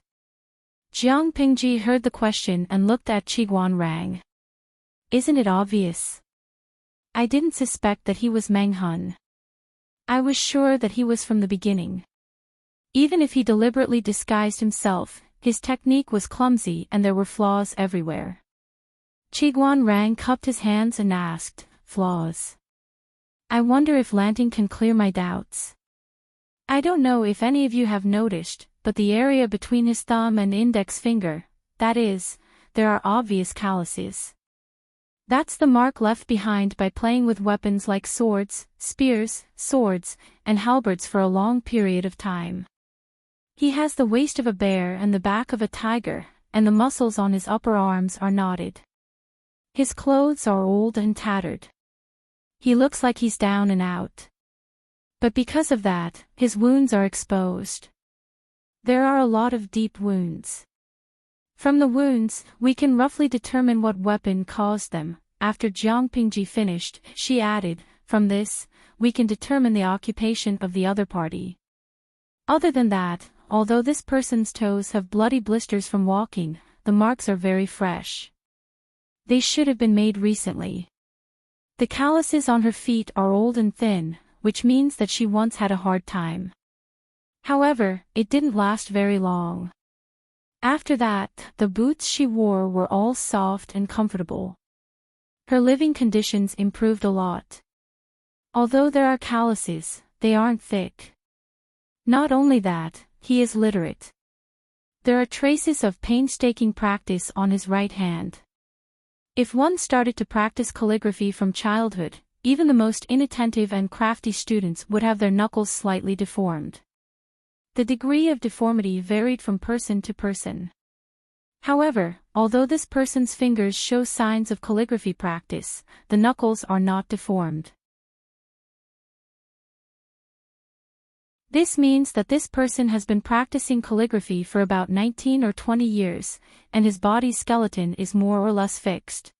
Jiang Pingji heard the question and looked at Qiguan Rang. "Isn't it obvious? I didn't suspect that he was Meng Hun. I was sure that he was from the beginning. Even if he deliberately disguised himself, his technique was clumsy and there were flaws everywhere." Qiguan Rang cupped his hands and asked, "Flaws? I wonder if Lanting can clear my doubts." I don't know if any of you have noticed, but the area between his thumb and index finger, that is, there are obvious calluses. That's the mark left behind by playing with weapons like swords, spears, swords, and halberds for a long period of time. He has the waist of a bear and the back of a tiger, and the muscles on his upper arms are knotted. His clothes are old and tattered. He looks like he's down and out. But because of that, his wounds are exposed. There are a lot of deep wounds. From the wounds, we can roughly determine what weapon caused them. After Jiang Pingji finished, she added, from this, we can determine the occupation of the other party. Other than that, although this person's toes have bloody blisters from walking, the marks are very fresh. They should have been made recently. The calluses on her feet are old and thin, which means that she once had a hard time. However, it didn't last very long. After that, the boots she wore were all soft and comfortable. Her living conditions improved a lot. Although there are calluses, they aren't thick. Not only that, he is literate. There are traces of painstaking practice on his right hand. If one started to practice calligraphy from childhood, even the most inattentive and crafty students would have their knuckles slightly deformed. The degree of deformity varied from person to person. However, although this person's fingers show signs of calligraphy practice, the knuckles are not deformed. This means that this person has been practicing calligraphy for about 19 or 20 years, and his body's skeleton is more or less fixed.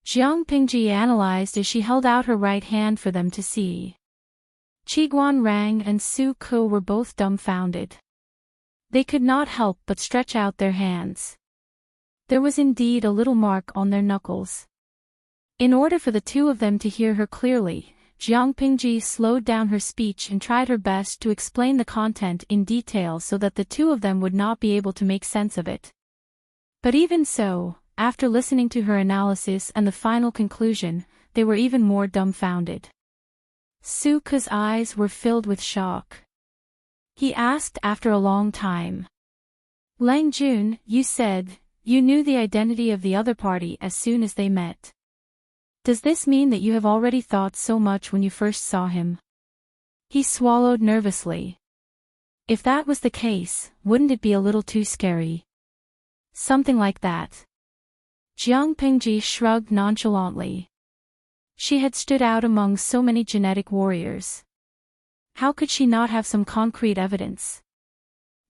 Jiang Pingji analyzed as she held out her right hand for them to see. Qiguan Rang and Su Ke were both dumbfounded. They could not help but stretch out their hands. There was indeed a little mark on their knuckles. In order for the two of them to hear her clearly, Jiang Pingji slowed down her speech and tried her best to explain the content in detail so that the two of them would not be able to make sense of it. But even so, after listening to her analysis and the final conclusion, they were even more dumbfounded. Su Ke's eyes were filled with shock. He asked after a long time. Lang Jun, you said, you knew the identity of the other party as soon as they met. Does this mean that you have already thought so much when you first saw him? He swallowed nervously. If that was the case, wouldn't it be a little too scary? Something like that. Jiang Pingji shrugged nonchalantly. She had stood out among so many genetic warriors. How could she not have some concrete evidence?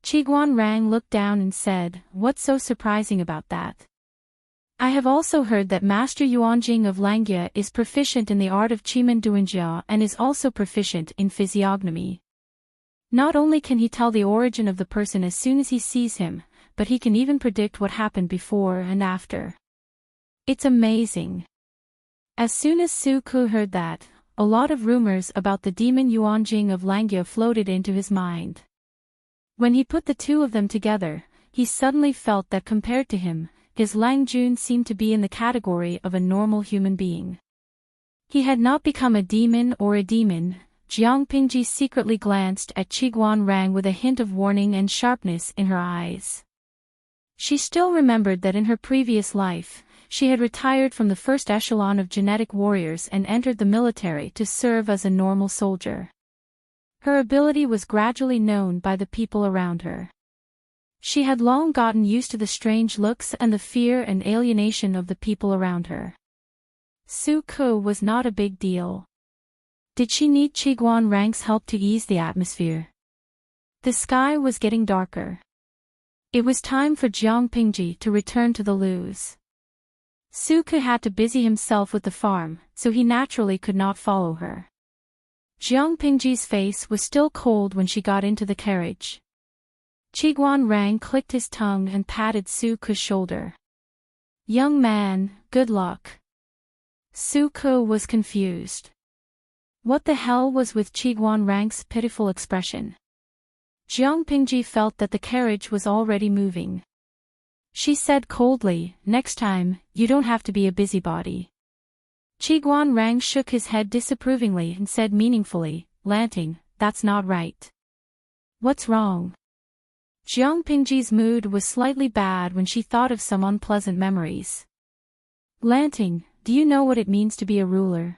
Qiguan Rang looked down and said, what's so surprising about that? I have also heard that Master Yuanjing of Langjie is proficient in the art of Qimen Duanjia and is also proficient in physiognomy. Not only can he tell the origin of the person as soon as he sees him, but he can even predict what happened before and after. It's amazing. As soon as Su Ke heard that, a lot of rumors about the demon Yuanjing of Langjie floated into his mind. When he put the two of them together, he suddenly felt that compared to him, his Lang Jun seemed to be in the category of a normal human being. He had not become a demon or a demon. Jiang Pingji secretly glanced at Qiguan Rang with a hint of warning and sharpness in her eyes. She still remembered that in her previous life, she had retired from the first echelon of genetic warriors and entered the military to serve as a normal soldier. Her ability was gradually known by the people around her. She had long gotten used to the strange looks and the fear and alienation of the people around her. Su Ke was not a big deal. Did she need Qiguan Rang's help to ease the atmosphere? The sky was getting darker. It was time for Jiang Pingji to return to the loos. Su Ke had to busy himself with the farm, so he naturally could not follow her. Jiang Pingji's face was still cold when she got into the carriage. Qiguan Rang clicked his tongue and patted Su Ke's shoulder. Young man, good luck. Su Ke was confused. What the hell was with Qiguan Rang's pitiful expression? Jiang Pingji felt that the carriage was already moving. She said coldly, next time, you don't have to be a busybody. Qiguan Rang shook his head disapprovingly and said meaningfully, Lanting, that's not right. What's wrong? Jiang Pingji's mood was slightly bad when she thought of some unpleasant memories. Lanting, do you know what it means to be a ruler?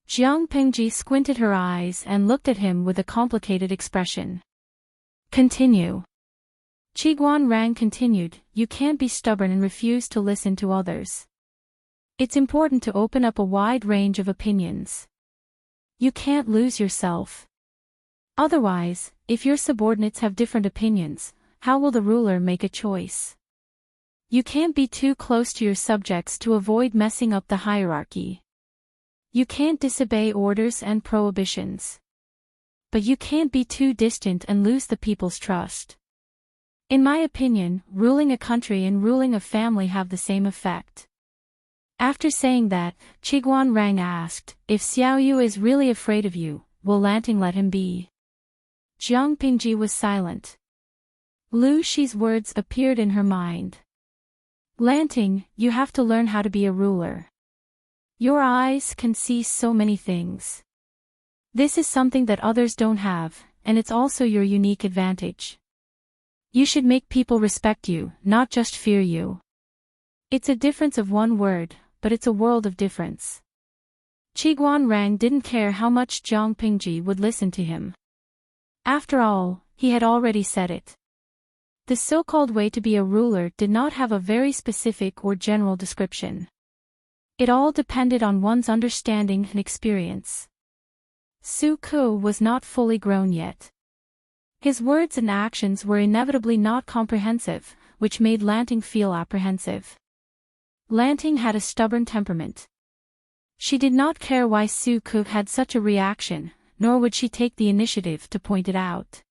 Jiang Pingji squinted her eyes and looked at him with a complicated expression. Continue. Qiguan Rang continued, you can't be stubborn and refuse to listen to others. It's important to open up a wide range of opinions. You can't lose yourself. Otherwise, if your subordinates have different opinions, how will the ruler make a choice? You can't be too close to your subjects to avoid messing up the hierarchy. You can't disobey orders and prohibitions. But you can't be too distant and lose the people's trust. In my opinion, ruling a country and ruling a family have the same effect. After saying that, Qiguan Rang asked, if Xiaoyu is really afraid of you, will Lanting let him be? Jiang Pingji was silent. Lu Shi's words appeared in her mind. Lanting, you have to learn how to be a ruler. Your eyes can see so many things. This is something that others don't have, and it's also your unique advantage. You should make people respect you, not just fear you. It's a difference of one word, but it's a world of difference. Qiguan Rang didn't care how much Jiang Pingji would listen to him. After all, he had already said it. The so-called way to be a ruler did not have a very specific or general description. It all depended on one's understanding and experience. Su Ku was not fully grown yet. His words and actions were inevitably not comprehensive, which made Lanting feel apprehensive. Lanting had a stubborn temperament. She did not care why Su Ku had such a reaction, nor would she take the initiative to point it out.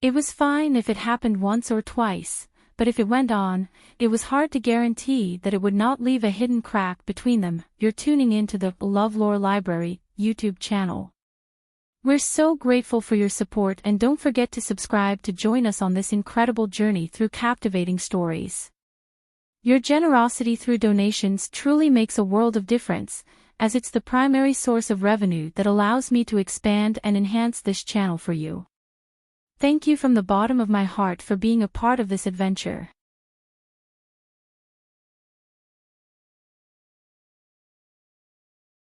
It was fine if it happened once or twice, but if it went on, it was hard to guarantee that it would not leave a hidden crack between them. You're tuning into the LoveLore Library YouTube channel. We're so grateful for your support, and don't forget to subscribe to join us on this incredible journey through captivating stories. Your generosity through donations truly makes a world of difference, as it's the primary source of revenue that allows me to expand and enhance this channel for you. Thank you from the bottom of my heart for being a part of this adventure.